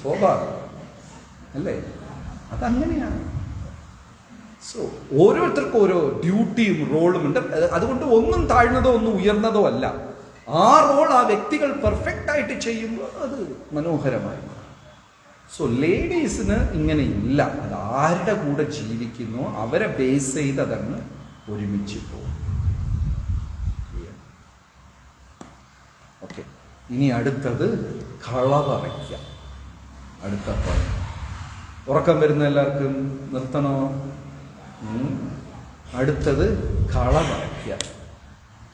സ്വാഭാവികം അല്ലേ? അതങ്ങനെയാണ്. സോ ഓരോരുത്തർക്കും ഓരോ ഡ്യൂട്ടിയും റോളും ഉണ്ട്. അതുകൊണ്ട് ഒന്നും താഴ്ന്നതോ ഒന്നും ഉയർന്നതോ അല്ല. ആ റോൾ ആ വ്യക്തികൾ പെർഫെക്റ്റ് ആയിട്ട് ചെയ്യുമ്പോൾ അത് മനോഹരമായി. സോ ലേഡീസിന് ഇങ്ങനെ ഇല്ല. അത് ആരുടെ കൂടെ ജീവിക്കുന്നു അവരെ ബേസ് ചെയ്ത് അതങ്ങ് ഒരുമിച്ച് പോകും. ഓക്കെ, ഇനി അടുത്തത് കള പറിക്കുക. അടുത്ത ഉറക്കം വരുന്ന എല്ലാവർക്കും നിർത്തണോ? അടുത്തത് കള പറിക്കുക.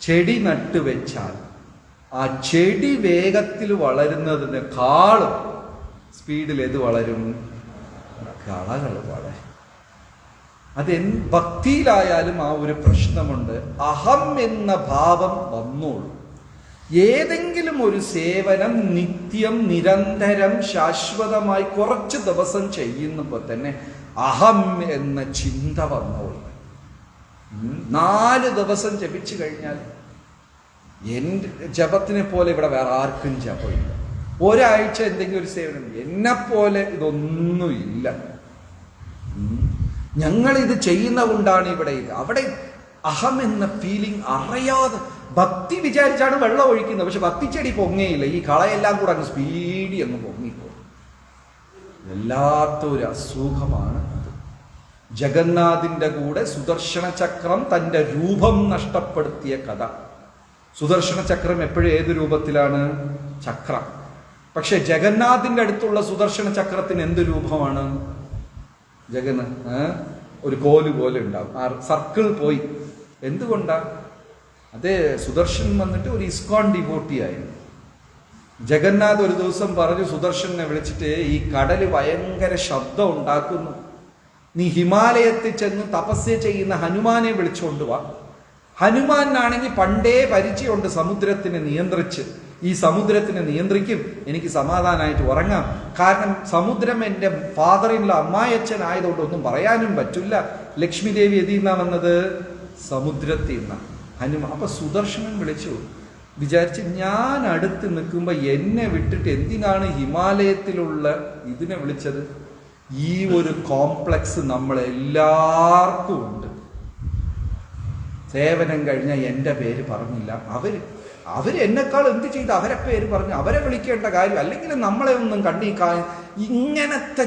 ചെടി നട്ടുവെച്ചാൽ ആ ചെടി വേഗത്തിൽ വളരുന്നതിനേക്കാളും സ്പീഡിൽ ഏത് വളരും? കളകൾ വളരും. ഭക്തിയിലായാലും ആ ഒരു പ്രശ്നമുണ്ട്. അഹം എന്ന ഭാവം വന്നോളൂ. ഏതെങ്കിലും ഒരു സേവനം നിത്യം നിരന്തരം ശാശ്വതമായി കുറച്ച് ദിവസം ചെയ്യുന്നപ്പോൾ തന്നെ അഹം എന്ന ചിന്ത വന്നോളൂ. 4 ദിവസം ജപിച്ചു കഴിഞ്ഞാൽ എൻ്റെ ജപത്തിനെ പോലെ ഇവിടെ വേറെ ആർക്കും ജപമില്ല. ഒരാഴ്ച എന്തെങ്കിലും ഒരു സേവനം, എന്നെപ്പോലെ ഇതൊന്നുമില്ല. ഞങ്ങളിത് ചെയ്യുന്ന കൊണ്ടാണ് ഇവിടെ ഇത്. അവിടെ അഹം എന്ന ഫീലിംഗ് അറിയാതെ ഭക്തി വിചാരിച്ചാണ് വെള്ളം ഒഴിക്കുന്നത്. പക്ഷെ ഭക്തിച്ചെടി പൊങ്ങയില്ല. ഈ കളയെല്ലാം കൂടെ അങ്ങ് സ്പീഡി അങ്ങ് പൊങ്ങിപ്പോകും. വല്ലാത്തൊരു അസുഖമാണ് അത്. ജഗന്നാഥിന്റെ കൂടെ സുദർശന ചക്രം തൻ്റെ രൂപം നഷ്ടപ്പെടുത്തിയ കഥ. സുദർശന ചക്രം എപ്പോഴും ഏത് രൂപത്തിലാണ്? ചക്രം. പക്ഷെ ജഗന്നാഥിന്റെ അടുത്തുള്ള സുദർശന ചക്രത്തിന് എന്ത് രൂപമാണ്? ഒരു കോല് പോലെ ഉണ്ടാവും. ആ സർക്കിൾ പോയി. എന്തുകൊണ്ടാ? അതേ സുദർശൻ വന്നിട്ട് ഒരു ഇസ്കോൺ ഡിവോട്ടി ആയിരുന്നു. ജഗന്നാഥ് ഒരു ദിവസം പറഞ്ഞു സുദർശനെ വിളിച്ചിട്ട്, ഈ കടല് ഭയങ്കര ശബ്ദം ഉണ്ടാക്കുന്നു, നീ ഹിമാലയത്തിൽ ചെന്ന് തപസ്യ ചെയ്യുന്ന ഹനുമാനെ വിളിച്ചുകൊണ്ട് വാ. ഹനുമാനാണെങ്കിൽ പണ്ടേ പരിചയമുണ്ട് സമുദ്രത്തിനെ നിയന്ത്രിച്ച്. ഈ സമുദ്രത്തിനെ നിയന്ത്രിക്കും, എനിക്ക് സമാധാനമായിട്ട് ഉറങ്ങാം. കാരണം സമുദ്രം എൻ്റെ ഫാദറിനുള്ള അമ്മായച്ഛനായതുകൊണ്ട് ഒന്നും പറയാനും പറ്റില്ല. ലക്ഷ്മി ദേവി എതിന്നാ വന്നത്? സമുദ്രത്തിൽ നിന്നാണ്. ഹനുമാൻ അപ്പൊ സുദർശനൻ വിളിച്ചു. വിചാരിച്ച് ഞാൻ അടുത്ത് നിൽക്കുമ്പോ എന്നെ വിട്ടിട്ട് എന്തിനാണ് ഹിമാലയത്തിലുള്ള ഇതിനെ വിളിച്ചത്? ഈ ഒരു കോംപ്ലക്സ് നമ്മളെല്ലാവർക്കും ഉണ്ട്. സേവനം കഴിഞ്ഞാൽ എൻ്റെ പേര് പറഞ്ഞില്ല, അവര് എന്നെക്കാൾ എന്ത് ചെയ്ത് അവരെ പേര് പറഞ്ഞു, അവരെ വിളിക്കേണ്ട കാര്യം. അല്ലെങ്കിൽ നമ്മളെ ഒന്നും ഇങ്ങനത്തെ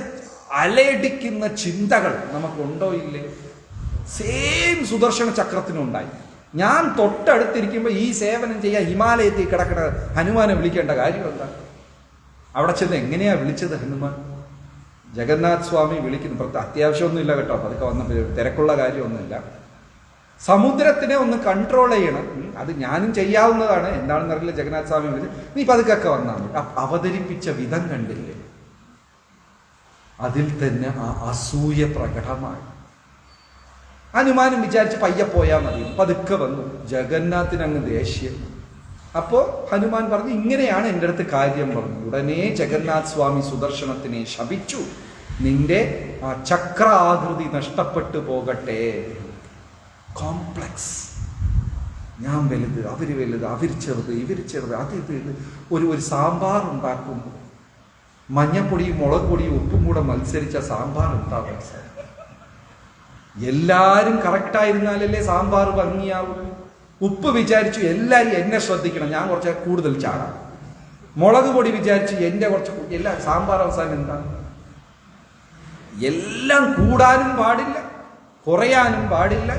അലയടിക്കുന്ന ചിന്തകൾ നമുക്കുണ്ടോ ഇല്ലേ? സെയിം സുദർശന ചക്രത്തിനുണ്ടായി. ഞാൻ തൊട്ടടുത്തിരിക്കുമ്പോൾ ഈ സേവനം ചെയ്യാൻ ഹിമാലയത്തിൽ കിടക്കുന്ന ഹനുമാനെ വിളിക്കേണ്ട കാര്യം എന്താ? അവിടെ ചെന്ന് എങ്ങനെയാ വിളിച്ചത് ഹനുമാൻ? ജഗന്നാഥ് സ്വാമി വിളിക്കുന്നു. അത്യാവശ്യമൊന്നുമില്ല കേട്ടോ, അതൊക്കെ വന്ന തിരക്കുള്ള കാര്യമൊന്നുമില്ല. സമുദ്രത്തിനെ ഒന്ന് കൺട്രോൾ ചെയ്യണം. അത് ഞാനും ചെയ്യാവുന്നതാണ്, എന്താണെന്ന് അറിയില്ല. ജഗന്നാഥ് സ്വാമി വിളിച്ച് നീ പതുക്കെ വന്നാൽ മതി. അവതരിപ്പിച്ച വിധം കണ്ടില്ലേ? അതിൽ തന്നെ ആ അസൂയ പ്രകടമായി. ഹനുമാനും വിചാരിച്ച് പയ്യെ പോയാൽ മതി, പതുക്കെ വന്നു. ജഗന്നാഥിന് അങ്ങ് ദേഷ്യം. അപ്പോ ഹനുമാൻ പറഞ്ഞു, ഇങ്ങനെയാണ് എൻ്റെ അടുത്ത് കാര്യം പറഞ്ഞു. ഉടനെ ജഗന്നാഥ് സ്വാമി സുദർശനത്തിനെ ശപിച്ചു, നിന്റെ ആ ചക്ര ആകൃതി നഷ്ടപ്പെട്ടു പോകട്ടെ. കോംപ്ലക്സ്, ഞാൻ വലുത്, അവര് വലുത്, അവര് ചെറുത്, ഇവര് ചെറുത്, അത് ഇത്. ഒരു സാമ്പാർ ഉണ്ടാക്കുമ്പോൾ മഞ്ഞപ്പൊടിയും മുളക് പൊടിയും ഉപ്പും കൂടെ മത്സരിച്ച സാമ്പാർ ഉണ്ടാവും. എല്ലാരും കറക്റ്റായിരുന്നാലല്ലേ സാമ്പാർ ഭംഗിയാവുള്ളൂ. ഉപ്പ് വിചാരിച്ചു എല്ലാരും എന്നെ ശ്രദ്ധിക്കണം, ഞാൻ കുറച്ച് കൂടുതൽ ചാടാം. മുളക് പൊടി വിചാരിച്ചു എന്റെ കുറച്ച്, എല്ലാ സാമ്പാർ അവസാനം എന്താണ്? എല്ലാം കൂടാനും പാടില്ല, കുറയാനും പാടില്ല.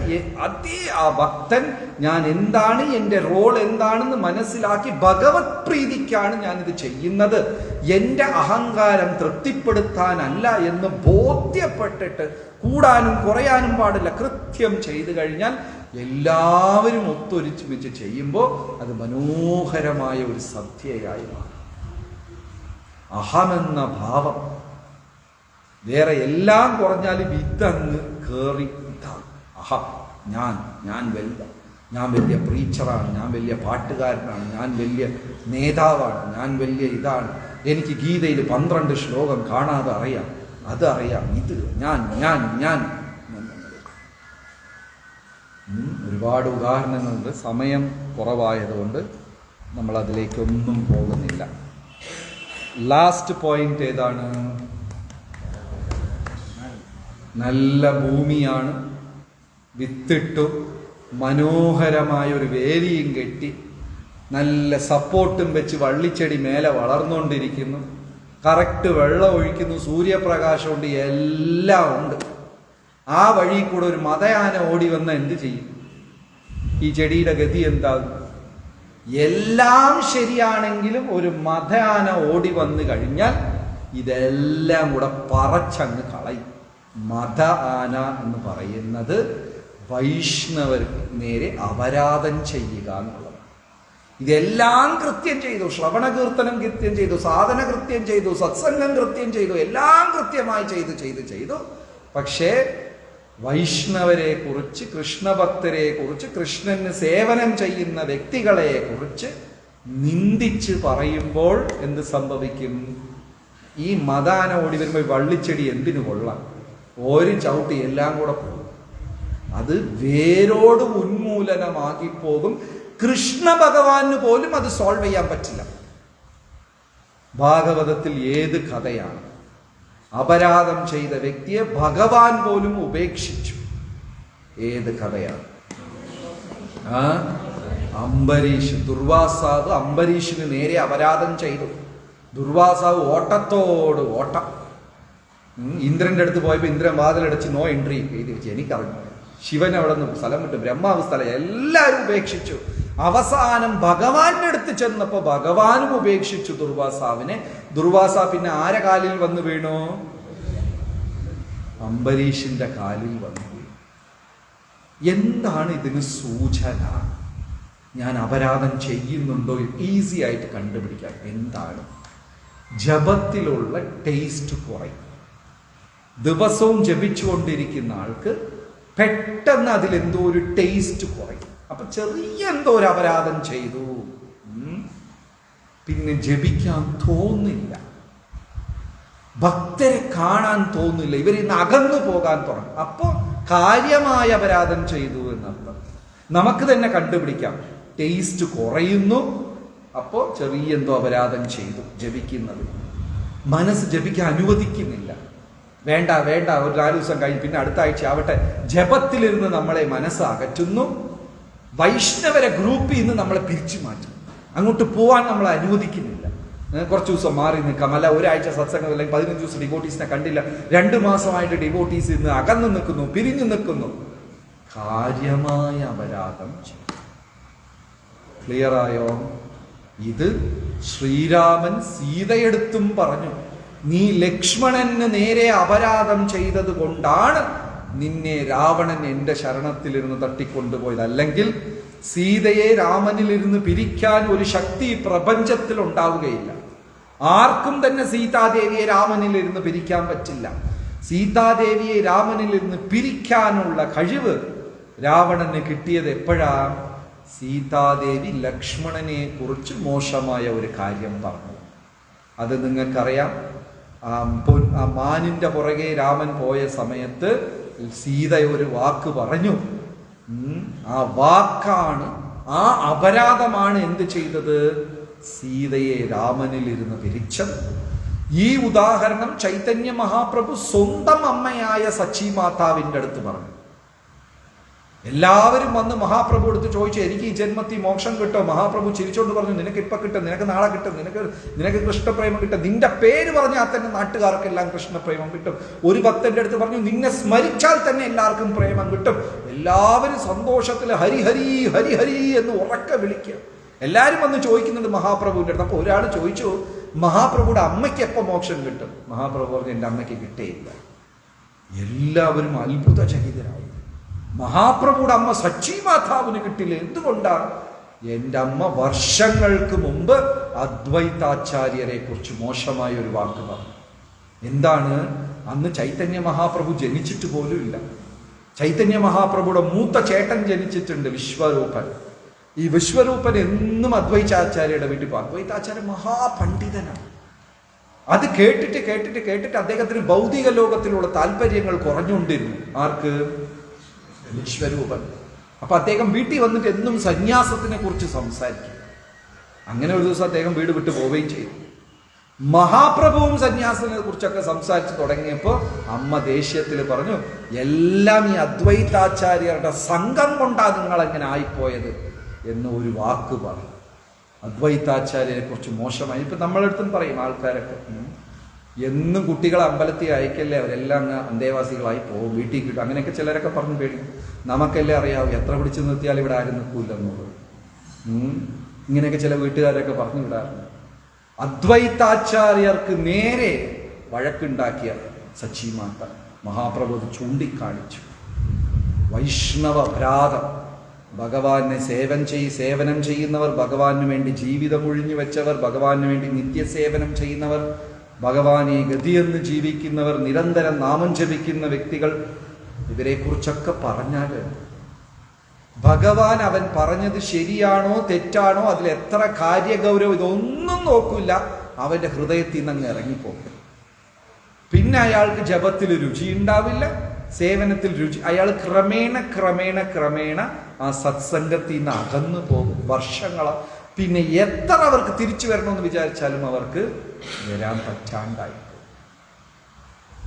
അതേ ആ ഭക്തൻ ഞാൻ എന്താണ്, എൻ്റെ റോൾ എന്താണെന്ന് മനസ്സിലാക്കി ഭഗവത് പ്രീതിക്കാണ് ഞാനിത് ചെയ്യുന്നത്, എൻ്റെ അഹങ്കാരം തൃപ്തിപ്പെടുത്താനല്ല എന്ന് ബോധ്യപ്പെട്ടിട്ട് കൂടാനും കുറയാനും പാടില്ല, കൃത്യം ചെയ്തു കഴിഞ്ഞാൽ എല്ലാവരും ഒത്തൊരുമിച്ച് വെച്ച് ചെയ്യുമ്പോൾ അത് മനോഹരമായ ഒരു സദ്യയായി മാറും. അഹമെന്ന ഭാവം വേറെ എല്ലാം കുറഞ്ഞാലും ഇതങ്ങ് കേറി. അഹം, ഞാൻ വലിയ പ്രീച്ചറാണ്, ഞാൻ വലിയ പാട്ടുകാരനാണ്, ഞാൻ വലിയ നേതാവാണ്, ഞാൻ വലിയ ഇതാണ്, എനിക്ക് ഗീതയിൽ 12 ശ്ലോകം കാണാതെ അറിയാം, അതറിയാം, ഇത് ഞാൻ. ഒരുപാട് ഉദാഹരണങ്ങളുണ്ട്. സമയം കുറവായതുകൊണ്ട് നമ്മൾ അതിലേക്കൊന്നും പോകുന്നില്ല. ലാസ്റ്റ് പോയിന്റ് ഏതാണ്? നല്ല ഭൂമിയാണ്, വിത്തിട്ടു, മനോഹരമായ ഒരു വേലിയും കെട്ടി, നല്ല സപ്പോർട്ടും വെച്ച് വള്ളിച്ചെടി മേലെ വളർന്നുകൊണ്ടിരിക്കുന്നു, കറക്റ്റ് വെള്ളം ഒഴിക്കുന്നു, സൂര്യപ്രകാശമുണ്ട്, എല്ലാം ഉണ്ട്. ആ വഴി കൂടെ ഒരു മതയാന ഓടി വന്ന എന്ത് ചെയ്യും? ഈ ചെടിയുടെ ഗതി എന്താകും? എല്ലാം ശരിയാണെങ്കിലും ഒരു മതയാന ഓടി വന്നു കഴിഞ്ഞാൽ ഇതെല്ലാം കൂടെ പറച്ചങ്ങ് കളയും. മത ആന എന്ന് പറയുന്നത് വൈഷ്ണവർക്ക് നേരെ അപരാധം ചെയ്യുക എന്നുള്ളതാണ്. ഇതെല്ലാം കൃത്യം ചെയ്തു, ശ്രവണ കീർത്തനം കൃത്യം ചെയ്തു, സാധന കൃത്യം ചെയ്തു, സത്സംഗം കൃത്യം ചെയ്തു, എല്ലാം കൃത്യമായി ചെയ്തു. പക്ഷേ വൈഷ്ണവരെ കുറിച്ച്, കൃഷ്ണഭക്തരെ കുറിച്ച്, കൃഷ്ണന് സേവനം ചെയ്യുന്ന വ്യക്തികളെ കുറിച്ച് നിന്ദിച്ച് പറയുമ്പോൾ എന്ത് സംഭവിക്കും? ഈ മതാന ഓടി വരുമ്പോൾ വള്ളിച്ചെടി എന്തിനു കൊള്ളാം? ഒരു ചവിട്ടി എല്ലാം കൂടെ പോകും. അത് വേരോട് ഉന്മൂലനമാക്കി പോകും. കൃഷ്ണ ഭഗവാന് പോലും അത് സോൾവ് ചെയ്യാൻ പറ്റില്ല. ഭാഗവതത്തിൽ ഏത് കഥയാണ്? അപരാധം ചെയ്ത വ്യക്തിയെ ഭഗവാൻ പോലും ഉപേക്ഷിച്ചു. ഏത് കഥയാണ്? അംബരീഷ്, ദുർവാസാവ് അംബരീഷിന് നേരെ അപരാധം ചെയ്തു. ദുർവാസാവ് ഓട്ടത്തോട് ഓട്ടം. ഇന്ദ്രന്റെ അടുത്ത് പോയപ്പോൾ ഇന്ദ്രൻ വാതിലടച്ച് നോ എൻട്രി എഴുതി വെച്ചു. എനിക്കറിഞ്ഞു. ശിവൻ അവിടെ നിന്ന് സ്ഥലം വിട്ടു, ബ്രഹ്മാവ് സ്ഥലം, എല്ലാവരും ഉപേക്ഷിച്ചു. അവസാനം ഭഗവാന്റെ അടുത്ത് ചെന്നപ്പോ ഭഗവാനും ഉപേക്ഷിച്ചു ദുർവാസാവിനെ. ദുർവാസ പിന്നെ ആരെ കാലിൽ വന്നു വീണു? അംബരീഷിന്റെ കാലിൽ വന്നു വീണു. എന്താണ് ഇതിന് സൂചന? ഞാൻ അപരാധം ചെയ്യുന്നുണ്ടോ? ഈസി ആയിട്ട് കണ്ടുപിടിക്കാം. എന്താണ്? ജപത്തിലുള്ള ടേസ്റ്റ് കുറയും. ദിവസവും ജപിച്ചുകൊണ്ടിരിക്കുന്ന ആൾക്ക് പെട്ടെന്ന് അതിലെന്തോ ഒരു ടേസ്റ്റ് കുറയും. അപ്പൊ ചെറിയ എന്തോ ഒരു അപരാധം ചെയ്തു, പിന്നെ ജപിക്കാൻ തോന്നില്ല, ഭക്തരെ കാണാൻ തോന്നില്ല, ഇവരിന്ന് അകന്നു പോകാൻ തുടങ്ങും. അപ്പോൾ കാര്യമായ അപരാധം ചെയ്തു എന്നർത്ഥം. നമുക്ക് തന്നെ കണ്ടുപിടിക്കാം, ടേസ്റ്റ് കുറയുന്നു, അപ്പോൾ ചെറിയ എന്തോ അപരാധം ചെയ്തു ജപിക്കുന്നത്. മനസ്സ് ജപിക്കാൻ അനുവദിക്കുന്നില്ല. വേണ്ട വേണ്ട, ഒരു 4 ദിവസം കഴിഞ്ഞ് പിന്നെ അടുത്ത ആഴ്ച ആവട്ടെ. ജപത്തിലിരുന്ന് നമ്മളെ മനസ്സ് അകറ്റുന്നു. വൈഷ്ണവരെ ഗ്രൂപ്പിൽ നിന്ന് നമ്മളെ പിരിച്ചു മാറ്റും. അങ്ങോട്ട് പോവാൻ നമ്മളെ അനുവദിക്കുന്നില്ല. കുറച്ച് ദിവസം മാറി നിൽക്കാം, അല്ല ഒരാഴ്ച സത്സംഗം, അല്ലെങ്കിൽ 15 ദിവസം ഡിവോട്ടീസിനെ കണ്ടില്ല, 2 മാസമായിട്ട് ഡിവോട്ടീസ് ഇന്ന് അകന്നു നിൽക്കുന്നു, പിരിഞ്ഞു നിൽക്കുന്നു. കാര്യമായ അപരാധം. ക്ലിയറായോ? ഇത് ശ്രീരാമൻ സീതയെടുത്തും പറഞ്ഞു, നീ ലക്ഷ്മണന് നേരെ അപരാധം ചെയ്തത് കൊണ്ടാണ് നിന്നെ രാവണൻ എൻ്റെ ശരണത്തിലിരുന്ന് തട്ടിക്കൊണ്ടുപോയത്. അല്ലെങ്കിൽ സീതയെ രാമനിലിരുന്ന് പിരിക്കാൻ ഒരു ശക്തി പ്രപഞ്ചത്തിൽ ഉണ്ടാവുകയില്ല. ആർക്കും തന്നെ സീതാദേവിയെ രാമനിലിരുന്ന് പിരിക്കാൻ പറ്റില്ല. സീതാദേവിയെ രാമനിലിരുന്ന് പിരിക്കാനുള്ള കഴിവ് രാവണന് കിട്ടിയത് എപ്പോഴാണ്? സീതാദേവി ലക്ഷ്മണനെ കുറിച്ച് മോശമായ ഒരു കാര്യം പറഞ്ഞു. അത് നിങ്ങൾക്കറിയാം. ആ മാനിന്റെ പുറകെ രാമൻ പോയ സമയത്ത് സീത ഒരു വാക്ക് പറഞ്ഞു. ആ വാക്കാണ്, ആ അപരാധമാണ് എന്ത് ചെയ്തത്? സീതയെ രാമനിൽ ഇരുന്ന് പിരിച്ചത്. ഈ ഉദാഹരണം ചൈതന്യ മഹാപ്രഭു സ്വന്തം അമ്മയായ സച്ചി മാതാവിൻ്റെ അടുത്ത് പറഞ്ഞു. എല്ലാവരും വന്ന് മഹാപ്രഭു എടുത്ത് ചോദിച്ചു, എനിക്ക് ഈ ജന്മത്തിൽ മോക്ഷം കിട്ടോ? മഹാപ്രഭു ചിരിച്ചോണ്ട് പറഞ്ഞു, നിനക്ക് ഇപ്പൊ കിട്ടും, നിനക്ക് നാളെ കിട്ടും, നിനക്ക് കൃഷ്ണപ്രേമം കിട്ടും. നിന്റെ പേര് പറഞ്ഞാൽ തന്നെ നാട്ടുകാർക്കെല്ലാം കൃഷ്ണപ്രേമം കിട്ടും. ഒരു ഭക്തന്റെ അടുത്ത് പറഞ്ഞു, നിന്നെ സ്മരിച്ചാൽ തന്നെ എല്ലാവർക്കും പ്രേമം കിട്ടും. എല്ലാവരും സന്തോഷത്തിൽ ഹരി ഹരി ഹരി ഹരി എന്ന് ഉറക്കെ വിളിക്കുക. എല്ലാവരും വന്ന് ചോദിക്കുന്നുണ്ട് മഹാപ്രഭുവിൻ്റെ അടുത്ത്. അപ്പൊ ഒരാൾ ചോദിച്ചു, മഹാപ്രഭുയുടെ അമ്മയ്ക്ക് എപ്പോൾ മോക്ഷം കിട്ടും? മഹാപ്രഭു പറഞ്ഞു, എൻ്റെ അമ്മയ്ക്ക് കിട്ടേയില്ല. എല്ലാവരും അത്ഭുതചകിതരായി. മഹാപ്രഭുയുടെ അമ്മ സച്ചി മാതാവിന് കിട്ടില്ല. എന്തുകൊണ്ടാണ്? എൻ്റെ അമ്മ വർഷങ്ങൾക്ക് മുമ്പ് അദ്വൈതാചാര്യരെ കുറിച്ച് മോശമായ ഒരു വാക്ക് പറഞ്ഞു. എന്താണ്? അന്ന് ചൈതന്യ മഹാപ്രഭു ജനിച്ചിട്ട് പോലും ഇല്ല. ചൈതന്യ മഹാപ്രഭുയുടെ മൂത്ത ചേട്ടൻ ജനിച്ചിട്ടുണ്ട്, വിശ്വരൂപൻ. ഈ വിശ്വരൂപൻ എന്നും അദ്വൈതാചാര്യയുടെ വീട്ടിൽ പോകും. അദ്വൈതാചാര്യ മഹാപണ്ഡിതനാണ്. അത് കേട്ടിട്ട് കേട്ടിട്ട് കേട്ടിട്ട് അദ്ദേഹത്തിന് ഭൗതിക ലോകത്തിലുള്ള താല്പര്യങ്ങൾ കുറഞ്ഞുകൊണ്ടിരുന്നു. ആർക്ക്? വിശ്വരൂപൻ. അപ്പൊ അദ്ദേഹം വീട്ടിൽ വന്നിട്ട് എന്നും സന്യാസത്തിനെ കുറിച്ച് സംസാരിക്കും. അങ്ങനെ ഒരു ദിവസം അദ്ദേഹം വീട് വിട്ടു പോവുകയും ചെയ്തു. മഹാപ്രഭുവും സന്യാസത്തിനെ കുറിച്ചൊക്കെ സംസാരിച്ച് തുടങ്ങിയപ്പോൾ അമ്മ ദേഷ്യത്തിൽ പറഞ്ഞു, എല്ലാം ഈ അദ്വൈതാചാര്യരുടെ സംഘം കൊണ്ടാണ് നിങ്ങളെങ്ങനെ ആയിപ്പോയത് എന്ന് ഒരു വാക്ക് പറഞ്ഞു. അദ്വൈതാചാര്യരെ കുറിച്ച് മോശമായി. ഇപ്പൊ നമ്മളെടുത്തും പറയും ആൾക്കാരൊക്കെ, എന്നും കുട്ടികളെ അമ്പലത്തിൽ അയക്കല്ലേ, അവരെല്ലാം അങ്ങ് അന്തേവാസികളായി പോകും, വീട്ടിൽ കിട്ടും, അങ്ങനെയൊക്കെ ചിലരൊക്കെ പറഞ്ഞു പേടിക്കും. നമുക്കെല്ലാം അറിയാവും എത്ര പിടിച്ചു നിർത്തിയാൽ ഇവിടെ ആരും നിൽക്കൂലെന്നുള്ളത്. ഇങ്ങനെയൊക്കെ ചില വീട്ടുകാരൊക്കെ പറഞ്ഞു വിടാറുണ്ട്. അദ്വൈതാചാര്യർക്ക് നേരെ വഴക്കുണ്ടാക്കിയ സച്ചി മാത മഹാപ്രഭു ചൂണ്ടിക്കാണിച്ചു. വൈഷ്ണവ ഭ്രാതം. ഭഗവാനെ സേവനം ചെയ്യുന്നവർ, ഭഗവാന് വേണ്ടി ജീവിതം ഒഴിഞ്ഞു വെച്ചവർ, ഭഗവാന് വേണ്ടി നിത്യസേവനം ചെയ്യുന്നവർ, ഭഗവാനെ ഗതിയെന്ന് ജീവിക്കുന്നവർ, നിരന്തരം നാമം ജപിക്കുന്ന വ്യക്തികൾ, ഇവരെക്കുറിച്ചൊക്കെ പറഞ്ഞാൽ ഭഗവാൻ അവൻ പറഞ്ഞത് ശരിയാണോ തെറ്റാണോ, അതിൽ എത്ര കാര്യഗൗരവം, ഇതൊന്നും നോക്കില്ല, അവന്റെ ഹൃദയത്തിൽ നിന്ന് അങ്ങ് ഇറങ്ങിപ്പോകും. പിന്നെ അയാൾക്ക് ജപത്തിൽ രുചി ഉണ്ടാവില്ല, സേവനത്തിൽ രുചി. അയാൾ ക്രമേണ ക്രമേണ ക്രമേണ ആ സത്സംഗത്തിൽ നിന്ന് അകന്നു പോകും. വർഷങ്ങളാ. പിന്നെ എത്ര അവർക്ക് തിരിച്ചു വരണമെന്ന് വിചാരിച്ചാലും അവർക്ക് വരാൻ പറ്റാണ്ടായി.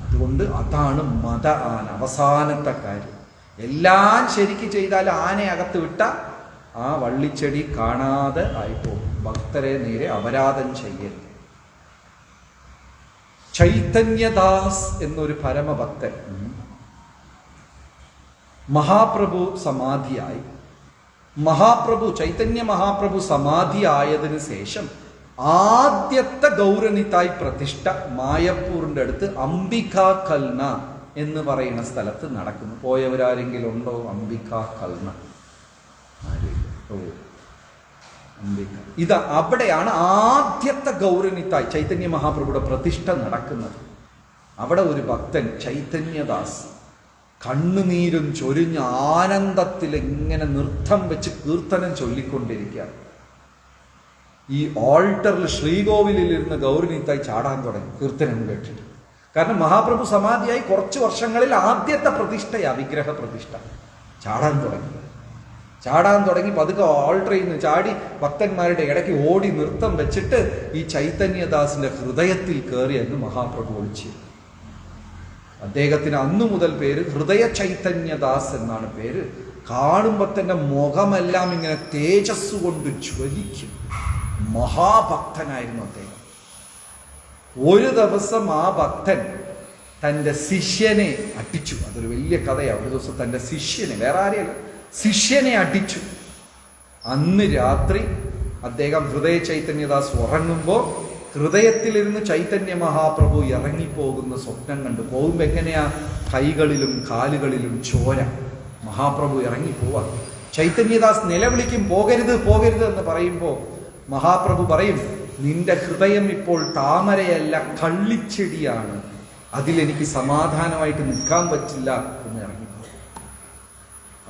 അതുകൊണ്ട് അതാണ് മത ആന. അവസാനത്തെ കാര്യം, എല്ലാം ശരിക്ക് ചെയ്താൽ ആനയെ അകത്ത് വിട്ട ആ വള്ളിച്ചെടി കാണാതെ ആയിപ്പോകും. ഭക്തരെ നേരെ അപരാധം ചെയ്യരുത്. ചൈതന്യദാസ് എന്നൊരു പരമഭക്തൻ മഹാപ്രഭു സമാധിയായി. ചൈതന്യ മഹാപ്രഭു സമാധി ആയതിനു ശേഷം ആദ്യത്തെ ഗൗരനിതായി പ്രതിഷ്ഠ മായപ്പൂറിന്റെ അടുത്ത് അംബികാ കൽന എന്ന് പറയുന്ന സ്ഥലത്ത് നടക്കുന്നു. പോയവരാരെങ്കിലും ഉണ്ടോ? അംബികാ കൽന. ഇത് അവിടെയാണ് ആദ്യത്തെ ഗൗരനിതായി ചൈതന്യ മഹാപ്രഭുയുടെ പ്രതിഷ്ഠ നടക്കുന്നത്. അവിടെ ഒരു ഭക്തൻ ചൈതന്യദാസ് കണ്ണുനീരും ചൊരിഞ്ഞ ആനന്ദത്തിൽ ഇങ്ങനെ നൃത്തം വെച്ച് കീർത്തനം ചൊല്ലിക്കൊണ്ടിരിക്കുക. ഈ ഓൾട്ടറിൽ ശ്രീകോവിലിൽ ഇരുന്ന് ഗൗരിനീത്തായി ചാടാൻ തുടങ്ങി കീർത്തനം കേട്ടിട്ട്. കാരണം മഹാപ്രഭു സമാധിയായി കുറച്ച് വർഷങ്ങളിൽ ആദ്യത്തെ പ്രതിഷ്ഠയാ വിഗ്രഹ പ്രതിഷ്ഠ. ചാടാൻ തുടങ്ങി പതുക്കെ ഓൾട്ടറിൽ നിന്ന് ചാടി ഭക്തന്മാരുടെ ഇടയ്ക്ക് ഓടി നൃത്തം വെച്ചിട്ട് ഈ ചൈതന്യദാസിന്റെ ഹൃദയത്തിൽ കയറി എന്ന് മഹാപ്രഭു ഒളിച്ചു. അദ്ദേഹത്തിന് അന്നു മുതൽ പേര് ഹൃദയ ചൈതന്യദാസ് എന്നാണ് പേര്. കാണുമ്പോൾ തന്നെ മുഖമെല്ലാം ഇങ്ങനെ തേജസ് കൊണ്ട് ജ്വലിക്കും. മഹാഭക്തനായിരുന്നു അദ്ദേഹം. ഒരു ദിവസം ആ ഭക്തൻ തൻ്റെ ശിഷ്യനെ അടിച്ചു. അതൊരു വലിയ കഥയാണ്. ഒരു ദിവസം തൻ്റെ ശിഷ്യനെ, വേറെ ആരെയല്ല, ശിഷ്യനെ അടിച്ചു. അന്ന് രാത്രി അദ്ദേഹം ഹൃദയ ചൈതന്യദാസ് ഉറങ്ങുമ്പോൾ ഹൃദയത്തിലിരുന്ന് ചൈതന്യ മഹാപ്രഭു ഇറങ്ങിപ്പോകുന്ന സ്വപ്നം കണ്ടു. പോകുമ്പോൾ എങ്ങനെയാ? കൈകളിലും കാലുകളിലും ചോര. മഹാപ്രഭു ഇറങ്ങിപ്പോവാ. ചൈതന്യദാസ് നിലവിളിക്കും, പോകരുത് പോകരുത് എന്ന് പറയുമ്പോൾ മഹാപ്രഭു പറയും, നിന്റെ ഹൃദയം ഇപ്പോൾ താമരയല്ല, കള്ളിച്ചെടിയാണ്. അതിലെനിക്ക് സമാധാനമായിട്ട് നിൽക്കാൻ പറ്റില്ല എന്ന് ഇറങ്ങി.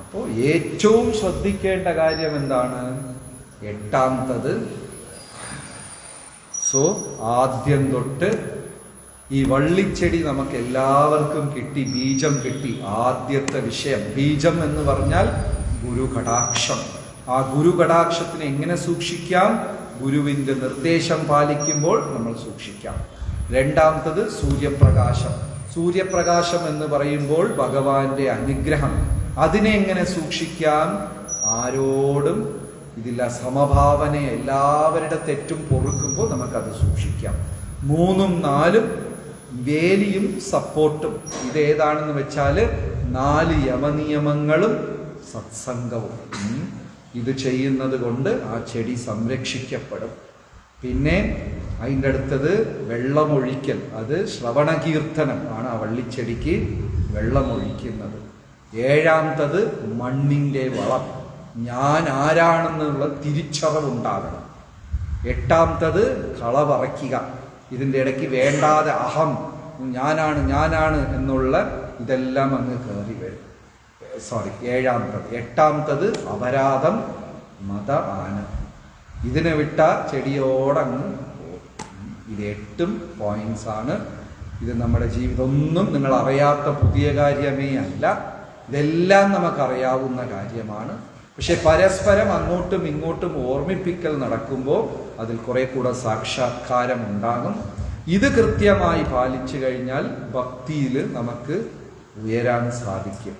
അപ്പോൾ ഏറ്റവും ശ്രദ്ധിക്കേണ്ട കാര്യം എന്താണ്? എട്ടാമത്തത്, ആദ്യം തൊട്ട് ഈ വള്ളിച്ചെടി നമുക്ക് എല്ലാവർക്കും കിട്ടി, ബീജം കിട്ടി. ആദ്യത്തെ വിഷയം ബീജം എന്ന് പറഞ്ഞാൽ ഗുരു കടാക്ഷം. ആ ഗുരു കടാക്ഷത്തിനെ എങ്ങനെ സൂക്ഷിക്കാം? ഗുരുവിൻ്റെ നിർദ്ദേശം പാലിക്കുമ്പോൾ നമ്മൾ സൂക്ഷിക്കാം. രണ്ടാമത്തത് സൂര്യപ്രകാശം. സൂര്യപ്രകാശം എന്ന് പറയുമ്പോൾ ഭഗവാന്റെ അനുഗ്രഹം. അതിനെ എങ്ങനെ സൂക്ഷിക്കാം? ആരോടും ഇതില്ല, സമഭാവന, എല്ലാവരുടെ തെറ്റും പൊറുക്കുമ്പോൾ നമുക്കത് സൂക്ഷിക്കാം. 3ഉം 4ഉം വേലിയും സപ്പോർട്ടും. ഇതേതാണെന്ന് വെച്ചാൽ 4 യമനിയമങ്ങളും സത്സംഗവും. ഇത് ചെയ്യുന്നത് കൊണ്ട് ആ ചെടി സംരക്ഷിക്കപ്പെടും. പിന്നെ അതിൻ്റെ അടുത്തത് വെള്ളമൊഴിക്കൽ. അത് ശ്രവണകീർത്തനം ആണ് ആ വള്ളിച്ചെടിക്ക് വെള്ളമൊഴിക്കുന്നത്. 7ാമത്തത് മണ്ണിൻ്റെ വളം. ഞാൻ ആരാണെന്നുള്ള തിരിച്ചറിവുണ്ടാകണം. 8ാമത്തത് കള പറിക്കുക. ഇതിൻ്റെ ഇടയ്ക്ക് വേണ്ടാതെ അഹം, ഞാനാണ് എന്നുള്ള ഇതെല്ലാം അങ്ങ് കയറി വരും. 7ാമത്തത്. 8ാമത്തത് അപരാധം, മത ആന. ഇതിനെ വിട്ട ചെടിയോടങ്ങ് പോകും. ഇത് 8 പോയിന്റ്സ് ആണ്. ഇത് നമ്മുടെ ജീവിതമൊന്നും നിങ്ങൾ അറിയാത്ത പുതിയ കാര്യമേ അല്ല. ഇതെല്ലാം നമുക്കറിയാവുന്ന കാര്യമാണ്. പക്ഷെ പരസ്പരം അങ്ങോട്ടും ഇങ്ങോട്ടും ഓർമ്മിപ്പിക്കൽ നടക്കുമ്പോൾ അതിൽ കുറെ കൂടെ സാക്ഷാത്കാരം ഉണ്ടാകും. ഇത് കൃത്യമായി പാലിച്ചു കഴിഞ്ഞാൽ ഭക്തിയിൽ നമുക്ക് ഉയരാൻ സാധിക്കും.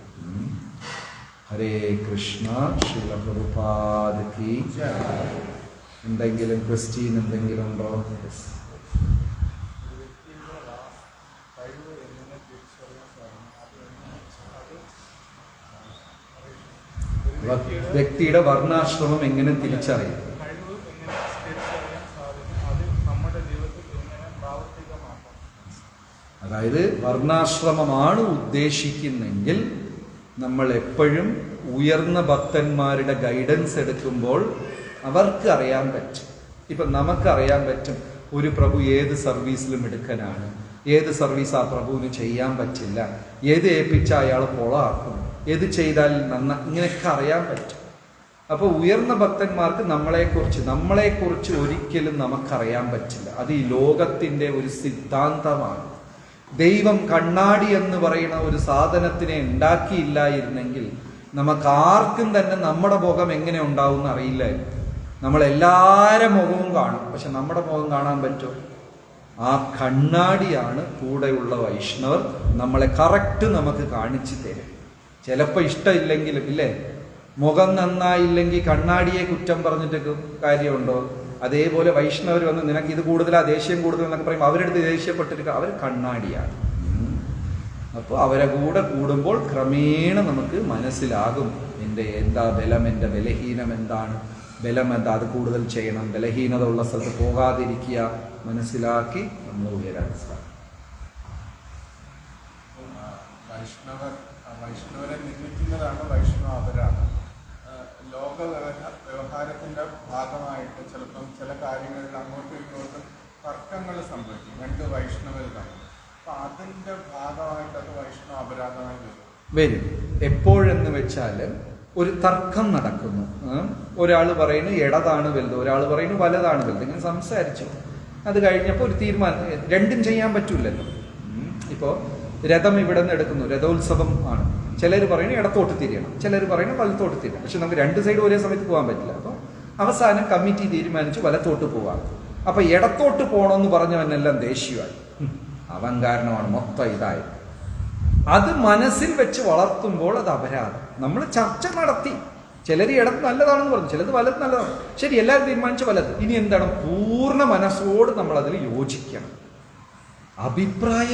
ഹരേ കൃഷ്ണ. ശ്രീല പ്രഭുപാദ കീ. എന്തെങ്കിലും ക്രിസ്റ്റീൻ എന്തെങ്കിലും ഉണ്ടോ? വ്യക്തിയുടെ വർണ്ണാശ്രമം എങ്ങനെ തിരിച്ചറിയും? അതായത് വർണ്ണാശ്രമമാണ് ഉദ്ദേശിക്കുന്നെങ്കിൽ നമ്മൾ എപ്പോഴും ഉയർന്ന ഭക്തന്മാരുടെ ഗൈഡൻസ് എടുക്കുമ്പോൾ അവർക്ക് അറിയാൻ പറ്റും. ഇപ്പം നമുക്കറിയാൻ പറ്റും ഒരു പ്രഭു ഏത് സർവീസിലും എടുക്കാനാണ്, ഏത് സർവീസ് ആ പ്രഭുവിന് ചെയ്യാൻ പറ്റില്ല, ഏത് ഏൽപ്പിച്ച അയാൾ പൊളാക്കും, ഏത് ചെയ്താൽ ഇങ്ങനെയൊക്കെ അറിയാൻ പറ്റും. അപ്പോൾ ഉയർന്ന ഭക്തന്മാർക്ക് നമ്മളെക്കുറിച്ച് ഒരിക്കലും നമുക്കറിയാൻ പറ്റില്ല. അത് ഈ ലോകത്തിൻ്റെ ഒരു സിദ്ധാന്തമാണ്. ദൈവം കണ്ണാടി എന്ന് പറയുന്ന ഒരു സാധനത്തിനെ ഉണ്ടാക്കിയില്ലായിരുന്നെങ്കിൽ നമുക്കാർക്കും തന്നെ നമ്മുടെ മുഖം എങ്ങനെ ഉണ്ടാവും എന്ന് അറിയില്ലായിരുന്നു. നമ്മളെല്ലാവരും മുഖവും കാണും, പക്ഷെ നമ്മുടെ മുഖം കാണാൻ പറ്റുമോ? ആ കണ്ണാടിയാണ് കൂടെയുള്ള വൈഷ്ണവർ നമ്മളെ കറക്റ്റ് നമുക്ക് കാണിച്ചു തരും. ചിലപ്പോൾ ഇഷ്ടമില്ലെങ്കിലും ഇല്ലേ, മുഖം നന്നായില്ലെങ്കിൽ കണ്ണാടിയെ കുറ്റം പറഞ്ഞിട്ടൊക്കെ കാര്യമുണ്ടോ? അതേപോലെ വൈഷ്ണവർ വന്ന് നിനക്ക് ഇത് കൂടുതലാ, ദേഷ്യം കൂടുതൽ എന്നൊക്കെ പറയുമ്പോൾ അവരെടുത്ത് ദേഷ്യപ്പെട്ടിരിക്കുക, അവർ കണ്ണാടിയാണ്. അപ്പോൾ അവരെ കൂടെ കൂടുമ്പോൾ ക്രമേണ നമുക്ക് മനസ്സിലാകും എൻ്റെ എന്താ ബലം, എൻ്റെ ബലഹീനം എന്താണ്, ബലം എന്താ, അത് കൂടുതൽ ചെയ്യണം, ബലഹീനത ഉള്ള സ്ഥലത്ത് പോകാതിരിക്കുക, മനസ്സിലാക്കി നമ്മൾ ഉയരാൻ സാധിക്കും. വൈഷ്ണവരെ നിർമ്മിക്കുന്നതാണ് വൈഷ്ണവരാണ്. ലോക വ്യവഹാരത്തിൻ്റെ ഭാഗമായിട്ട് ചിലപ്പം ചില കാര്യങ്ങളിൽ അങ്ങോട്ടും ഇങ്ങോട്ടും തർക്കങ്ങൾ സംഭവിക്കും രണ്ട് വൈഷ്ണവർ തമ്മിൽ. അപ്പൊ അതിന്റെ ഭാഗമായിട്ട് അത് വൈഷ്ണവ അപരാധമായി വരും. വരും. എപ്പോഴെന്ന് വെച്ചാൽ ഒരു തർക്കം നടക്കുന്നു. ഒരാൾ പറയുന്നു ഇടതാണ് വലുത്, ഒരാൾ പറയുന്നു വലതാണ് വലുത്. ഇങ്ങനെ സംസാരിച്ചു. അത് കഴിഞ്ഞപ്പോൾ ഒരു തീരുമാനം, രണ്ടും ചെയ്യാൻ പറ്റൂലല്ലോ. ഇപ്പോൾ രഥം ഇവിടെ നിന്ന് എടുക്കുന്നു, രഥോത്സവം ആണ്. ചിലർ പറയുന്നു ഇടത്തോട്ട് തിരിയണം, ചിലർ പറയുന്നു വലത്തോട്ട് തിരിയണം. പക്ഷെ നമുക്ക് രണ്ട് സൈഡ് ഒരേ സമയത്ത് പോകാൻ പറ്റില്ല. അപ്പോൾ അവസാനം കമ്മിറ്റി തീരുമാനിച്ചു വലത്തോട്ട് പോവാം. അപ്പൊ ഇടത്തോട്ട് പോകണമെന്ന് പറഞ്ഞവനെല്ലാം ദേഷ്യമായി. അവൻ കാരണമാണ് മൊത്തം ഇതായി. അത് മനസ്സിൽ വെച്ച് വളർത്തുമ്പോൾ അത് അപരാധം. നമ്മൾ ചർച്ച നടത്തി, ചിലർ ഇടത്ത് നല്ലതാണെന്ന് പറഞ്ഞു, ചിലത് വലത് നല്ലതാണ്. ശരി, എല്ലാവരും തീരുമാനിച്ച വലത്. ഇനി എന്താണ്? പൂർണ്ണ മനസ്സോട് നമ്മൾ അതിൽ യോജിക്കണം. അഭിപ്രായ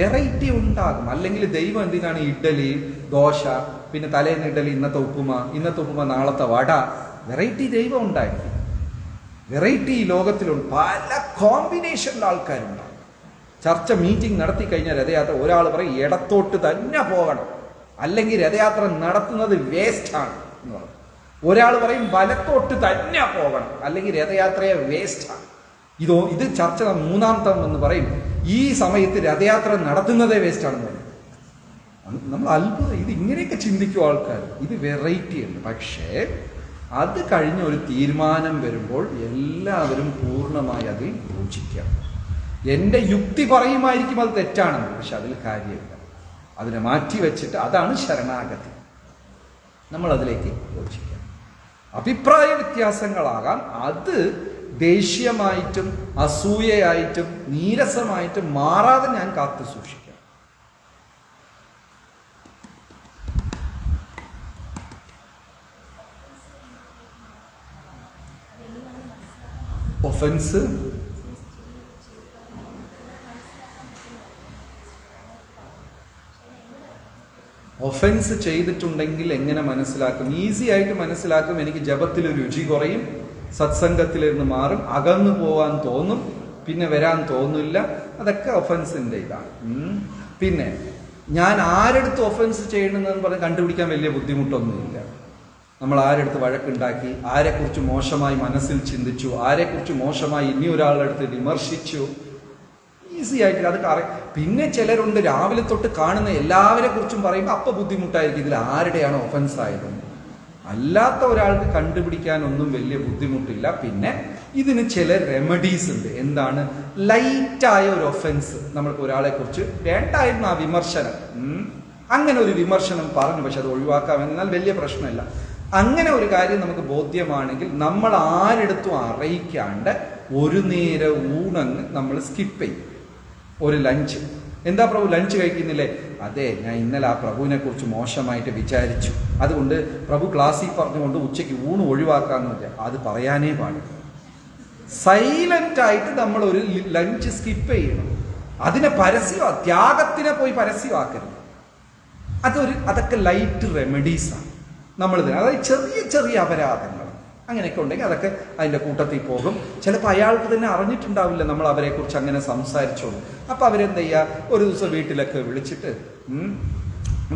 വെറൈറ്റി ഉണ്ടാകും. അല്ലെങ്കിൽ ദൈവം എന്തിനാണ് ഇഡ്ഡലി, ദോശ, പിന്നെ തലേന്ന് ഇഡ്ഡലി, ഇന്നത്തെ ഉപ്പുമ, നാളത്തെ വട? വെറൈറ്റി ദൈവം ഉണ്ടായിരുന്നു. വെറൈറ്റി ഈ ലോകത്തിലുണ്ട്. പല കോമ്പിനേഷനിൽ ആൾക്കാരുണ്ടാകും. ചർച്ച മീറ്റിംഗ് നടത്തി കഴിഞ്ഞാൽ രഥയാത്ര ഒരാൾ പറയും ഇടത്തോട്ട് തന്നെ പോകണം, അല്ലെങ്കിൽ രഥയാത്ര നടത്തുന്നത് വേസ്റ്റാണ് എന്ന് പറയും. ഒരാൾ പറയും വലത്തോട്ട് തന്നെ പോകണം, അല്ലെങ്കിൽ രഥയാത്രയെ വേസ്റ്റാണ്. ഇത് ചർച്ച മൂന്നാമത്തെ എന്ന് പറയും ഈ സമയത്ത് രഥയാത്ര നടത്തുന്നതേ വേസ്റ്റാണെന്ന് പറയും. നമ്മൾ അത്ഭുതം, ഇത് ഇങ്ങനെയൊക്കെ ചിന്തിക്കും ആൾക്കാർ. ഇത് വെറൈറ്റി ഉണ്ട്. പക്ഷേ അത് കഴിഞ്ഞ ഒരു തീരുമാനം വരുമ്പോൾ എല്ലാവരും പൂർണ്ണമായി അതിൽ യോജിക്കാം. എൻ്റെ യുക്തി പറയുമായിരിക്കും അത് തെറ്റാണെന്ന്, പക്ഷെ അതിൽ കാര്യമില്ല. അതിനെ മാറ്റി വെച്ചിട്ട് അതാണ് ശരണാഗതി. നമ്മൾ അതിലേക്ക് യോജിക്കാം. അഭിപ്രായ വ്യത്യാസങ്ങളാകാം. അത് ദേഷ്യമായിട്ടും അസൂയയായിട്ടും നീരസമായിട്ടും മാറാതെ ഞാൻ കാത്തു സൂക്ഷിക്കാം. ഒഫൻസ് ഒഫൻസ് ചെയ്തിട്ടുണ്ടെങ്കിൽ എങ്ങനെ മനസ്സിലാക്കും? ഈസി ആയിട്ട് മനസ്സിലാക്കും. എനിക്ക് ജപത്തിൽ രുചി കുറയും, സത്സംഗത്തിലിരുന്ന് മാറും, അകന്നു പോവാൻ തോന്നും, പിന്നെ വരാൻ തോന്നില്ല. അതൊക്കെ ഒഫൻസിന്റെ ഇതാണ്. പിന്നെ ഞാൻ ആരെടുത്ത് ഒഫൻസ് ചെയ്യണമെന്ന് പറഞ്ഞ് കണ്ടുപിടിക്കാൻ വലിയ ബുദ്ധിമുട്ടൊന്നുമില്ല. നമ്മൾ ആരെടുത്ത് വഴക്കുണ്ടാക്കി, ആരെക്കുറിച്ച് മോശമായി മനസ്സിൽ ചിന്തിച്ചു, ആരെക്കുറിച്ച് മോശമായി ഇനി ഒരാളുടെ അടുത്ത് വിമർശിച്ചു, ഈസി ആയിട്ട് അത് പിന്നെ ചിലരുണ്ട് രാവിലെ തൊട്ട് കാണുന്ന എല്ലാവരെ കുറിച്ചും പറയുമ്പോൾ അപ്പം ബുദ്ധിമുട്ടായിരിക്കും ഇതിൽ ആരുടെയാണ് ഒഫൻസ് ആയതെന്ന്. അല്ലാത്ത ഒരാൾക്ക് കണ്ടുപിടിക്കാനൊന്നും വലിയ ബുദ്ധിമുട്ടില്ല. പിന്നെ ഇതിന് ചില റെമഡീസ് ഉണ്ട്. എന്താണ്? ലൈറ്റായ ഒരു ഒഫൻസ്, നമ്മൾക്ക് ഒരാളെ കുറിച്ച് വേണ്ടായിരുന്നു ആ വിമർശനം, അങ്ങനെ ഒരു വിമർശനം പറഞ്ഞു, പക്ഷെ അത് ഒഴിവാക്കാമെന്നാൽ വലിയ പ്രശ്നമില്ല. അങ്ങനെ ഒരു കാര്യം നമുക്ക് ബോധ്യമാണെങ്കിൽ നമ്മൾ ആരെടുത്തും അറിയിക്കാണ്ട് ഒരു നേര ഊണങ്ങ് നമ്മൾ സ്കിപ്പ് ചെയ്യും. ഒരു ലഞ്ച്, എന്താ പ്രഭു ലഞ്ച് കഴിക്കുന്നില്ലേ? അതെ, ഞാൻ ഇന്നലെ ആ പ്രഭുവിനെ കുറിച്ച് മോശമായിട്ട് വിചാരിച്ചു, അതുകൊണ്ട് പ്രഭു ക്ലാസ്സിൽ പറഞ്ഞുകൊണ്ട് ഉച്ചയ്ക്ക് ഊണ് ഒഴിവാക്കാന്നില്ല. അത് പറയാനേ പാടില്ല. സൈലന്റ് ആയിട്ട് നമ്മൾ ഒരു ലഞ്ച് സ്കിപ്പ് ചെയ്യണം. അതിനെ ത്യാഗത്തിനെ പോയി പരസ്യമാക്കരുത്. അതൊക്കെ ലൈറ്റ് റെമഡീസാണ് നമ്മൾ. അതായത് ചെറിയ ചെറിയ അപരാധങ്ങൾ അങ്ങനെയൊക്കെ ഉണ്ടെങ്കിൽ അതൊക്കെ അതിൻ്റെ കൂട്ടത്തിൽ പോകും. ചിലപ്പോൾ അയാൾക്ക് തന്നെ അറിഞ്ഞിട്ടുണ്ടാവില്ല നമ്മൾ അവരെ കുറിച്ച് അങ്ങനെ സംസാരിച്ചോളൂ. അപ്പം അവരെന്ത് ചെയ്യുക, ഒരു ദിവസം വീട്ടിലൊക്കെ വിളിച്ചിട്ട്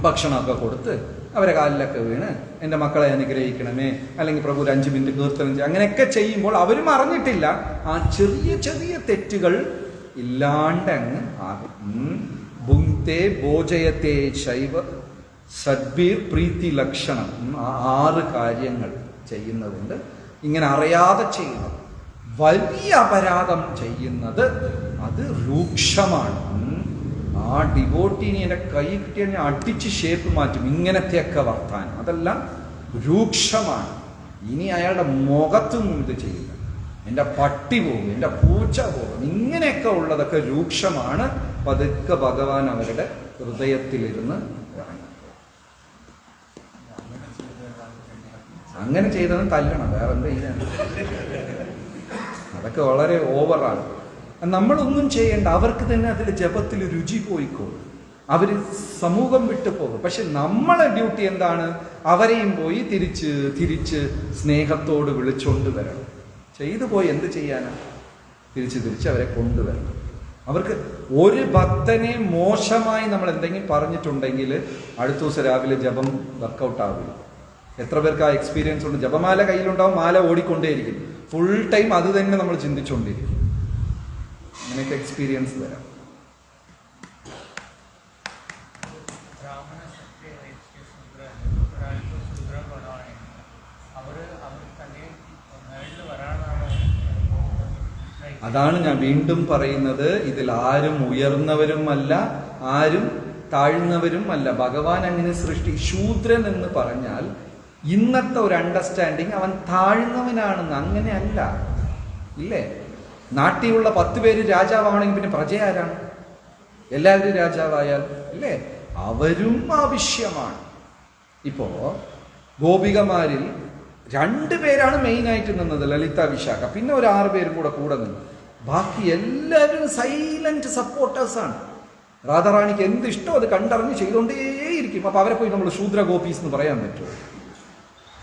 ഭക്ഷണമൊക്കെ കൊടുത്ത് അവരെ കാലിലൊക്കെ വീണ് എൻ്റെ മക്കളെ അനുഗ്രഹിക്കണമേ, അല്ലെങ്കിൽ പ്രഭു ഒരു 5 മിനിറ്റ് കീർത്തനം ചെയ്യുക, അങ്ങനെയൊക്കെ ചെയ്യുമ്പോൾ അവരും അറിഞ്ഞിട്ടില്ല ആ ചെറിയ ചെറിയ തെറ്റുകൾ ഇല്ലാണ്ട് അങ്ങ് ആകും. ഭുങ്ക്തേ ഭോജയത്തെ ശൈവ സദ്ബീർ പ്രീതി ലക്ഷണം, 6 കാര്യങ്ങൾ ചെയ്യുന്നതുണ്ട്. ഇങ്ങനെ അറിയാതെ ചെയ്യുന്നത്, വലിയ അപരാധം ചെയ്യുന്നത്, അത് രൂക്ഷമാണ്. ആ ഡിവോട്ടീനി എൻ്റെ കൈ കിട്ടിയാൽ ഞാൻ അടിച്ച് ഷേപ്പ് മാറ്റും. ഇങ്ങനത്തെയൊക്കെ വർത്താനം അതെല്ലാം രൂക്ഷമാണ്. ഇനി അയാളുടെ മുഖത്തൊന്നും ഇത് ചെയ്യില്ല. എൻ്റെ പട്ടി പോകും, എൻ്റെ പൂച്ച പോകും, ഇങ്ങനെയൊക്കെ ഉള്ളതൊക്കെ രൂക്ഷമാണ്. പതുക്കെ ഭഗവാൻ അവരുടെ ഹൃദയത്തിലിരുന്ന് അങ്ങനെ ചെയ്തതും തല്ലണം, വേറെ എന്താ ചെയ്യാൻ? അതൊക്കെ വളരെ ഓവറാണ്. നമ്മളൊന്നും ചെയ്യേണ്ട, അവർക്ക് തന്നെ അതിൽ ജപത്തിൽ രുചി പോയിക്കോളും, അവർ സമൂഹം വിട്ടു പോകും. പക്ഷെ നമ്മളെ ഡ്യൂട്ടി എന്താണ്? അവരെയും പോയി തിരിച്ച് സ്നേഹത്തോട് വിളിച്ചുകൊണ്ട് വരണം. ചെയ്തു പോയി എന്ത് ചെയ്യാനാ? തിരിച്ച് അവരെ കൊണ്ടുവരണം. അവർക്ക് ഒരു ഭക്തനെ മോശമായി നമ്മൾ എന്തെങ്കിലും പറഞ്ഞിട്ടുണ്ടെങ്കിൽ അടുത്ത ദിവസം രാവിലെ ജപം വർക്കൗട്ട് ആവില്ല. എത്ര പേർക്ക് ആ എക്സ്പീരിയൻസ് ഉണ്ട്? ജപമാല കയ്യിലുണ്ടാവും, മാല ഓടിക്കൊണ്ടേയിരിക്കും, ഫുൾ ടൈം അത് തന്നെ നമ്മൾ ചിന്തിച്ചുകൊണ്ടിരിക്കും. അങ്ങനെയൊക്കെ എക്സ്പീരിയൻസ് വരാം. അതാണ് ഞാൻ വീണ്ടും പറയുന്നത്, ഇതിൽ ആരും ഉയർന്നവരുമല്ല, ആരും താഴ്ന്നവരും അല്ല. ഭഗവാൻ അങ്ങനെ ശൂദ്രൻ എന്ന് പറഞ്ഞാൽ ഇന്നത്തെ ഒരു അണ്ടർസ്റ്റാൻഡിങ് അവൻ താഴ്ന്നവനാണെന്ന്. അങ്ങനെയല്ല, ഇല്ലേ? നാട്ടിലുള്ള 10 പേര് രാജാവാണെങ്കിൽ പിന്നെ പ്രജ ആരാണ്? എല്ലാവരും രാജാവായാൽ ഇല്ലേ? അവരും ആവശ്യമാണ്. ഇപ്പോ ഗോപികമാരിൽ 2 പേരാണ് മെയിനായിട്ട് നിന്നത്, ലളിത വിശാഖ. പിന്നെ ഒരു 6 പേരും കൂടെ നിന്നു. ബാക്കി എല്ലാവരും സൈലന്റ് സപ്പോർട്ടേഴ്സാണ്. രാധാറാണിക്ക് എന്ത് ഇഷ്ടം അത് കണ്ടറിഞ്ഞ് ചെയ്തുകൊണ്ടേയിരിക്കും. അപ്പൊ അവരെ പോയി നമ്മൾ ശൂദ്ര ഗോപീസ് എന്ന് പറയാൻ പറ്റുമോ?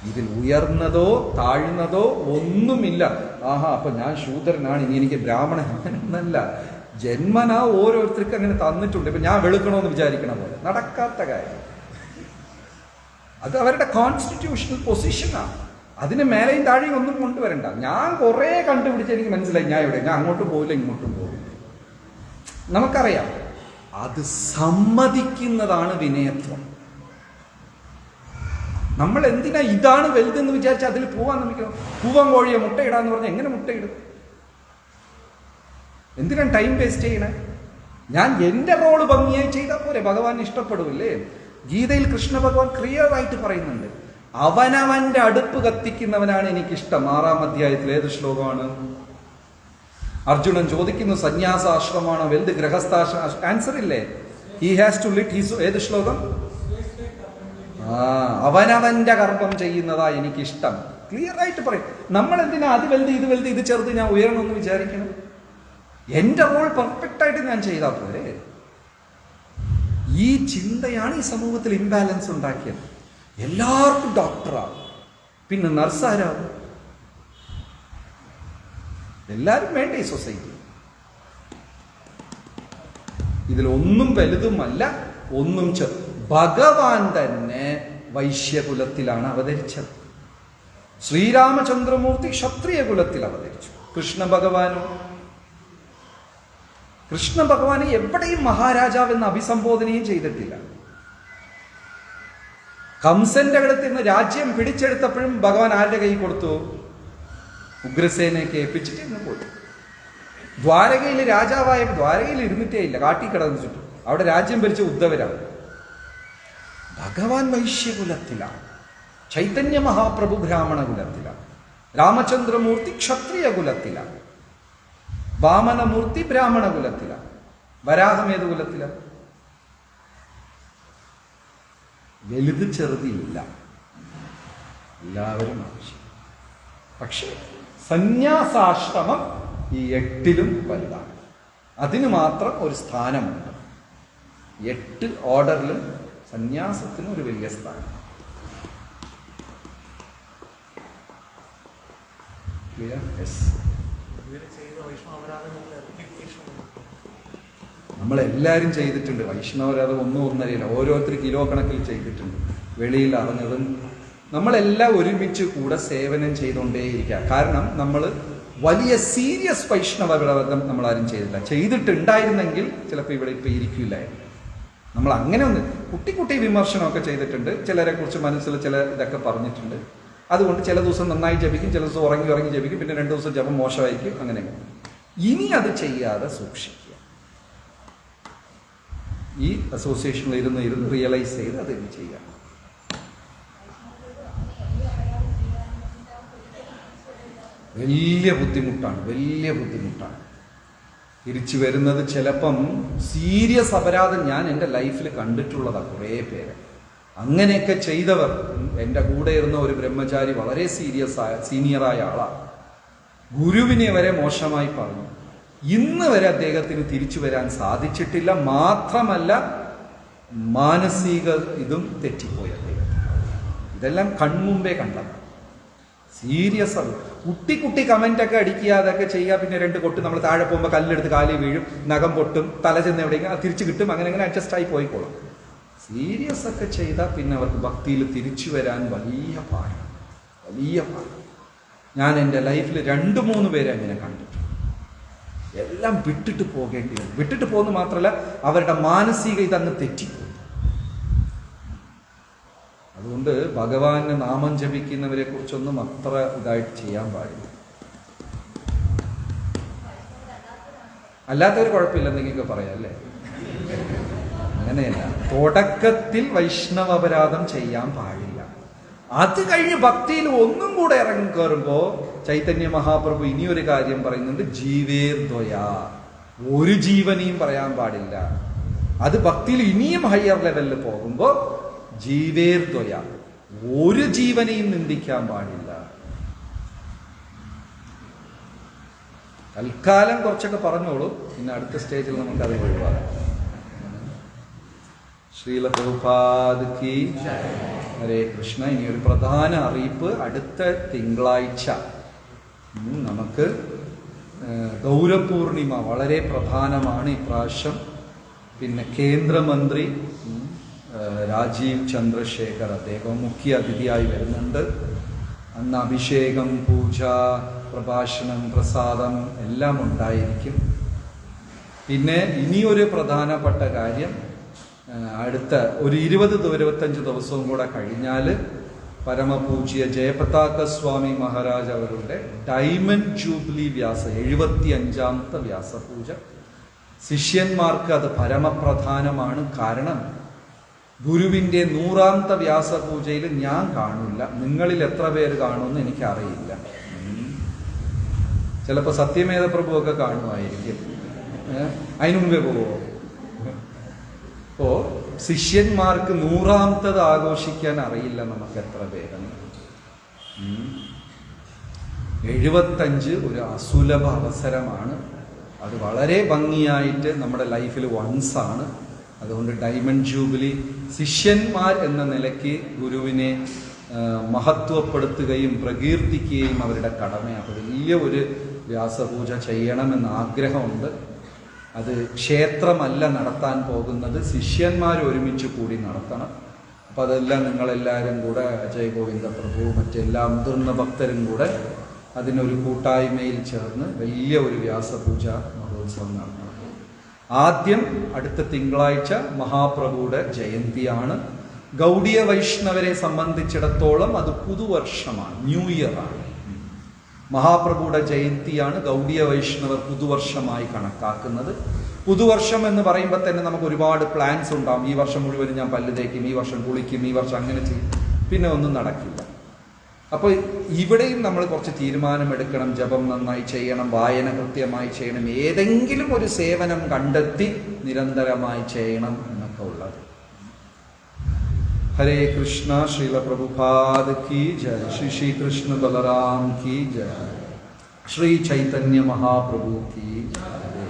ഇതിൽ ഉയർന്നതോ താഴ്ന്നതോ ഒന്നുമില്ല. ആഹാ, അപ്പൊ ഞാൻ ശൂദ്രനാണ്, ഇനി എനിക്ക് ബ്രാഹ്മണൻ എന്നല്ല. ജന്മനാ ഓരോരുത്തർക്കും അങ്ങനെ തന്നിട്ടുണ്ട്. ഇപ്പൊ ഞാൻ വെളുക്കണമെന്ന് വിചാരിക്കണ പോലെ നടക്കാത്ത കാര്യം. അത് അവരുടെ കോൺസ്റ്റിറ്റ്യൂഷണൽ പൊസിഷനാണ്. അതിന് മേലെയും താഴെയും ഒന്നും കൊണ്ടുവരണ്ട. ഞാൻ കുറെ കണ്ടുപിടിച്ച് എനിക്ക് മനസ്സിലായി ഞാൻ ഇവിടെ, ഞാൻ അങ്ങോട്ടും പോകില്ല ഇങ്ങോട്ടും പോകില്ല. നമുക്കറിയാം, അത് സമ്മതിക്കുന്നതാണ് വിനയത്വം. നമ്മൾ എന്തിനാ ഇതാണ് വലുതെന്ന് വിചാരിച്ച് അതിൽ പോവാൻ ശ്രമിക്കണം? പൂവൻ കോഴിയെ മുട്ടയിടാന്ന് പറഞ്ഞാൽ എങ്ങനെ മുട്ടയിടും? എന്തിനാണ് ടൈം വേസ്റ്റ് ചെയ്യണേ? ഞാൻ എൻ്റെ റോള് ഭംഗിയായി ചെയ്താൽ പോരെ, ഭഗവാൻ ഇഷ്ടപ്പെടില്ലേ? ഗീതയിൽ കൃഷ്ണ ഭഗവാൻ ക്ലിയർ ആയിട്ട് പറയുന്നുണ്ട്, അവനവന്റെ അടുപ്പ് കത്തിക്കുന്നവനാണ് എനിക്കിഷ്ടം. 6-ാം അധ്യായത്തിൽ ഏത് ശ്ലോകമാണ്? അർജുനൻ ചോദിക്കുന്നു, സന്യാസാശ്രമമാണോ വലുത് ഗൃഹസ്ഥാശ്രമം? ആൻസർ ഇല്ലേ? He has to lit his. ഏത് ശ്ലോകം? അവനവന്റെ കർമ്മം ചെയ്യുന്നതാ എനിക്കിഷ്ടം. ക്ലിയർ ആയിട്ട് പറയും. നമ്മൾ എന്തിനാ അത് വലുത് ഇത് വലുത് ഇത് ചെറുത് ഞാൻ ഉയരണമെന്ന് വിചാരിക്കണം? എന്റെ റോൾ പെർഫെക്റ്റ് ആയിട്ട് ഞാൻ ചെയ്താൽ പോരെ. ഈ ചിന്തയാണ് ഈ സമൂഹത്തിൽ ഇംബാലൻസ് ഉണ്ടാക്കിയത്. എല്ലാവർക്കും ഡോക്ടറാവും, പിന്നെ നഴ്സാരാവും, എല്ലാവരും വേണ്ട ഈ സൊസൈറ്റി. ഇതിലൊന്നും വലുതുമല്ല, ഒന്നും ഭഗവാൻ തന്നെ വൈശ്യകുലത്തിലാണ് അവതരിച്ചത്. ശ്രീരാമചന്ദ്രമൂർത്തി ക്ഷത്രിയ കുലത്തിൽ അവതരിച്ചു. കൃഷ്ണ ഭഗവാനെ എവിടെയും മഹാരാജാവ് എന്ന അഭിസംബോധനയും ചെയ്തിട്ടില്ല. കംസന്റെ അടുത്ത് നിന്ന് രാജ്യം പിടിച്ചെടുത്തപ്പോഴും ഭഗവാൻ ആരുടെ കൈ കൊടുത്തു? ഉഗ്രസേനയൊക്കെ ഏൽപ്പിച്ചിട്ട് ഇന്ന് പോയി. ദ്വാരകയിൽ രാജാവായ ദ്വാരകയിൽ ഇരുന്നിട്ടേ ഇല്ല, കാട്ടിക്കിടന്നു ചുറ്റും. അവിടെ രാജ്യം ഭരിച്ച ഉദ്ധവരാണ്. ഭഗവാൻ വൈശ്യകുലത്തിലാണ്, ചൈതന്യ മഹാപ്രഭു ബ്രാഹ്മണ കുലത്തിലാണ്, രാമചന്ദ്രമൂർത്തി ക്ഷത്രിയ കുലത്തിലാണ്, വാമനമൂർത്തി ബ്രാഹ്മണ കുലത്തിലാണ്, വരാഹം ഏത് കുലത്തിലാണ്? വലുത് ചെറുതില്ല, എല്ലാവരും ആവശ്യം. പക്ഷെ സന്യാസാശ്രമം ഈ 8ലും വലുതാണ്. അതിന് മാത്രം ഒരു സ്ഥാനമുണ്ട്. 8 ഓർഡറിലും സന്യാസത്തിന് ഒരു വലിയ സ്ഥാനം. നമ്മളെല്ലാവരും ചെയ്തിട്ടുണ്ട്. വൈഷ്ണവരാതെ ഒന്നറിയില്ല, ഓരോരുത്തർ കിലോ കണക്കിൽ ചെയ്തിട്ടുണ്ട്. വെളിയിൽ അറിഞ്ഞതും നമ്മളെല്ലാം ഒരുമിച്ച് കൂടെ സേവനം ചെയ്തുകൊണ്ടേയിരിക്കുക. കാരണം നമ്മൾ വലിയ സീരിയസ് വൈഷ്ണവവ്രതം നമ്മളാരും ചെയ്തില്ല. ചെയ്തിട്ടുണ്ടായിരുന്നെങ്കിൽ ചിലപ്പോൾ ഇവിടെ ഇപ്പം ഇരിക്കില്ലായിരുന്നു. നമ്മൾ അങ്ങനെ ഒന്ന് കുട്ടി വിമർശനമൊക്കെ ചെയ്തിട്ടുണ്ട്. ചിലരെ കുറിച്ച് മനസ്സിൽ ചില ഇതൊക്കെ പറഞ്ഞിട്ടുണ്ട്. അതുകൊണ്ട് ചില ദിവസം നന്നായി ജപിക്കും, ചില ദിവസം ഉറങ്ങി ജപിക്കും, പിന്നെ 2 ദിവസം ജപം മോശമായിരിക്കും. അങ്ങനെ ഇനി അത് ചെയ്യാതെ സൂക്ഷിക്കുക. ഈ അസോസിയേഷനിൽ ഇരുന്ന് റിയലൈസ് ചെയ്ത് അത് ചെയ്യുക. വലിയ ബുദ്ധിമുട്ടാണ്. തിരിച്ചു വരുന്നത് ചിലപ്പം സീരിയസ് അപരാധം ഞാൻ എൻ്റെ ലൈഫിൽ കണ്ടിട്ടുള്ളതാണ്. കുറേ പേര് അങ്ങനെയൊക്കെ ചെയ്തവർ. എൻ്റെ കൂടെ ഇരുന്ന ഒരു ബ്രഹ്മചാരി വളരെ സീനിയറായ ആളാണ്. ഗുരുവിനെ വരെ മോശമായി പറഞ്ഞു. ഇന്ന് വരെ അദ്ദേഹത്തിന് തിരിച്ചു വരാൻ സാധിച്ചിട്ടില്ല. മാത്രമല്ല മാനസിക ഇതും തെറ്റിപ്പോയി അദ്ദേഹം. ഇതെല്ലാം കൺമുമ്പേ കണ്ടതാണ്. സീരിയസ് ആണ്. കുട്ടി കമൻ്റൊക്കെ അടിക്കുക, അതൊക്കെ ചെയ്യുക. പിന്നെ 2 കൊട്ട് നമ്മൾ താഴെ പോകുമ്പോൾ കല്ലെടുത്ത് കാലിൽ വീഴും, നഖം പൊട്ടും, തല ചെന്ന് എവിടെയെങ്കിലും തിരിച്ചു കിട്ടും. അങ്ങനെ അഡ്ജസ്റ്റ് ആയി പോയിക്കോളും. സീരിയസ് ഒക്കെ ചെയ്താൽ പിന്നെ അവർക്ക് ഭക്തിയിൽ തിരിച്ചു വരാൻ വലിയ പാടാണ്. ഞാൻ എൻ്റെ ലൈഫിൽ 2-3 പേരെ അങ്ങനെ കണ്ടിട്ടുണ്ട്. എല്ലാം വിട്ടിട്ട് പോകേണ്ടി വരും. വിട്ടിട്ട് പോകുന്ന മാത്രമല്ല, അവരുടെ മാനസിക ഇതങ്ങ് തെറ്റിപ്പോകും. അതുകൊണ്ട് ഭഗവാന്റെ നാമം ജപിക്കുന്നവരെ കുറിച്ചൊന്നും അത്ര ഇതായിട്ട് ചെയ്യാൻ പാടില്ല. അല്ലാത്തൊരു കുഴപ്പമില്ലെന്നെങ്കിൽ പറയാം അല്ലേ? അങ്ങനെയല്ല. തുടക്കത്തിൽ വൈഷ്ണവ അപരാധം ചെയ്യാൻ പാടില്ല. അത് കഴിഞ്ഞ് ഭക്തിയിൽ ഒന്നും കൂടെ ഇറങ്ങി കയറുമ്പോൾ ചൈതന്യ മഹാപ്രഭു ഇനിയൊരു കാര്യം പറയുന്നുണ്ട്, ജീവേർദ്വയ, ഒരു ജീവനെയും പറയാൻ പാടില്ല. അത് ഭക്തിയിൽ ഇനിയും ഹയർ ലെവലിൽ പോകുമ്പോൾ ജീവേർദ്വയ, ഒരു ജീവനെയും നിന്ദിക്കാൻ പാടില്ല. തൽക്കാലം കുറച്ചൊക്കെ പറഞ്ഞോളൂ, പിന്നെ അടുത്ത സ്റ്റേജിൽ നമുക്കത് ഒഴിവാക്കാം. ശ്രീല പ്രഭുപാദ് കി ഹരേ കൃഷ്ണ. ഇനി ഒരു പ്രധാന അറിയിപ്പ്, അടുത്ത തിങ്കളാഴ്ച നമുക്ക് ഗൗരപൂർണിമ വളരെ പ്രധാനമാണ് ഇപ്രാവശ്യം. പിന്നെ കേന്ദ്രമന്ത്രി രാജീവ് ചന്ദ്രശേഖർ അദ്ദേഹം മുഖ്യ അതിഥിയായി വരുന്നുണ്ട്. അന്ന് അഭിഷേകം, പൂജ, പ്രഭാഷണം, പ്രസാദം എല്ലാം ഉണ്ടായിരിക്കും. പിന്നെ ഇനിയൊരു പ്രധാനപ്പെട്ട കാര്യം, അടുത്ത ഒരു 20-25 ദിവസവും കൂടെ കഴിഞ്ഞാൽ പരമപൂജ്യ ജയപതാക സ്വാമി മഹാരാജ് അവരുടെ ഡയമണ്ട് ജൂബിലി വ്യാസ 75ാമത്തെ വ്യാസപൂജ. ശിഷ്യന്മാർക്ക് അത് പരമപ്രധാനമാണ്. കാരണം ഗുരുവിൻ്റെ 100ാമത്തെ വ്യാസപൂജയിൽ ഞാൻ കാണില്ല. നിങ്ങളിൽ എത്ര പേര് കാണുമെന്ന് എനിക്കറിയില്ല. ചിലപ്പോൾ സത്യമേധ പ്രഭുവൊക്കെ കാണുമായിരിക്കും. അതിനു മുമ്പേ പോവോ? അപ്പോൾ ശിഷ്യന്മാർക്ക് 100ാമത്തത് ആഘോഷിക്കാൻ അറിയില്ല നമുക്ക് എത്ര പേരെന്ന്. 75 ഒരു അസുലഭ അവസരമാണ്. അത് വളരെ ഭംഗിയായിട്ട് നമ്മുടെ ലൈഫിൽ വൺസാണ്. അതുകൊണ്ട് ഡയമണ്ട് ജൂബിലി ശിഷ്യന്മാർ എന്ന നിലയ്ക്ക് ഗുരുവിനെ മഹത്വപ്പെടുത്തുകയും പ്രകീർത്തിക്കുകയും അവരുടെ കടമയാണ്. വലിയ ഒരു വ്യാസപൂജ ചെയ്യണമെന്ന് ആഗ്രഹമുണ്ട്. അത് ക്ഷേത്രമല്ല നടത്താൻ പോകുന്നത്, ശിഷ്യന്മാർ ഒരുമിച്ച് കൂടി നടത്തണം. അപ്പം അതെല്ലാം നിങ്ങളെല്ലാവരും കൂടെ, അജയ് ഗോവിന്ദ പ്രഭു, മറ്റെല്ലാ മുതിർന്ന ഭക്തരും കൂടെ അതിനൊരു കൂട്ടായ്മയിൽ ചേർന്ന് വലിയ ഒരു വ്യാസപൂജ മഹോത്സവം നടത്തണം. ആദ്യം അടുത്ത തിങ്കളാഴ്ച മഹാപ്രഭുയുടെ ജയന്തിയാണ്. ഗൗഡിയ വൈഷ്ണവരെ സംബന്ധിച്ചിടത്തോളം അത് പുതുവർഷമാണ്, ന്യൂ ഇയർ ആണ്. മഹാപ്രഭുയുടെ ജയന്തിയാണ് ഗൗഡിയ വൈഷ്ണവർ പുതുവർഷമായി കണക്കാക്കുന്നത്. പുതുവർഷം എന്ന് പറയുമ്പോൾ തന്നെ നമുക്ക് ഒരുപാട് പ്ലാൻസ് ഉണ്ടാവും. ഈ വർഷം മുഴുവനും ഞാൻ പല്ല് തേക്കും, ഈ വർഷം കുളിക്കും, ഈ വർഷം അങ്ങനെ ചെയ്യും, പിന്നെ ഒന്നും നടക്കില്ല. അപ്പോൾ ഇവിടെയും നമ്മൾ കുറച്ച് തീരുമാനമെടുക്കണം. ജപം നന്നായി ചെയ്യണം, വായന കൃത്യമായി ചെയ്യണം, ഏതെങ്കിലും ഒരു സേവനം കണ്ടെത്തി നിരന്തരമായി ചെയ്യണം എന്നൊക്കെ ഉള്ളത്. ഹരേ കൃഷ്ണ. ശ്രീല പ്രഭുപാദ് കി ജയ. ശ്രീ ശ്രീ കൃഷ്ണ ബലറാം കി ജയ. ശ്രീ ചൈതന്യ മഹാപ്രഭു കി ജയ.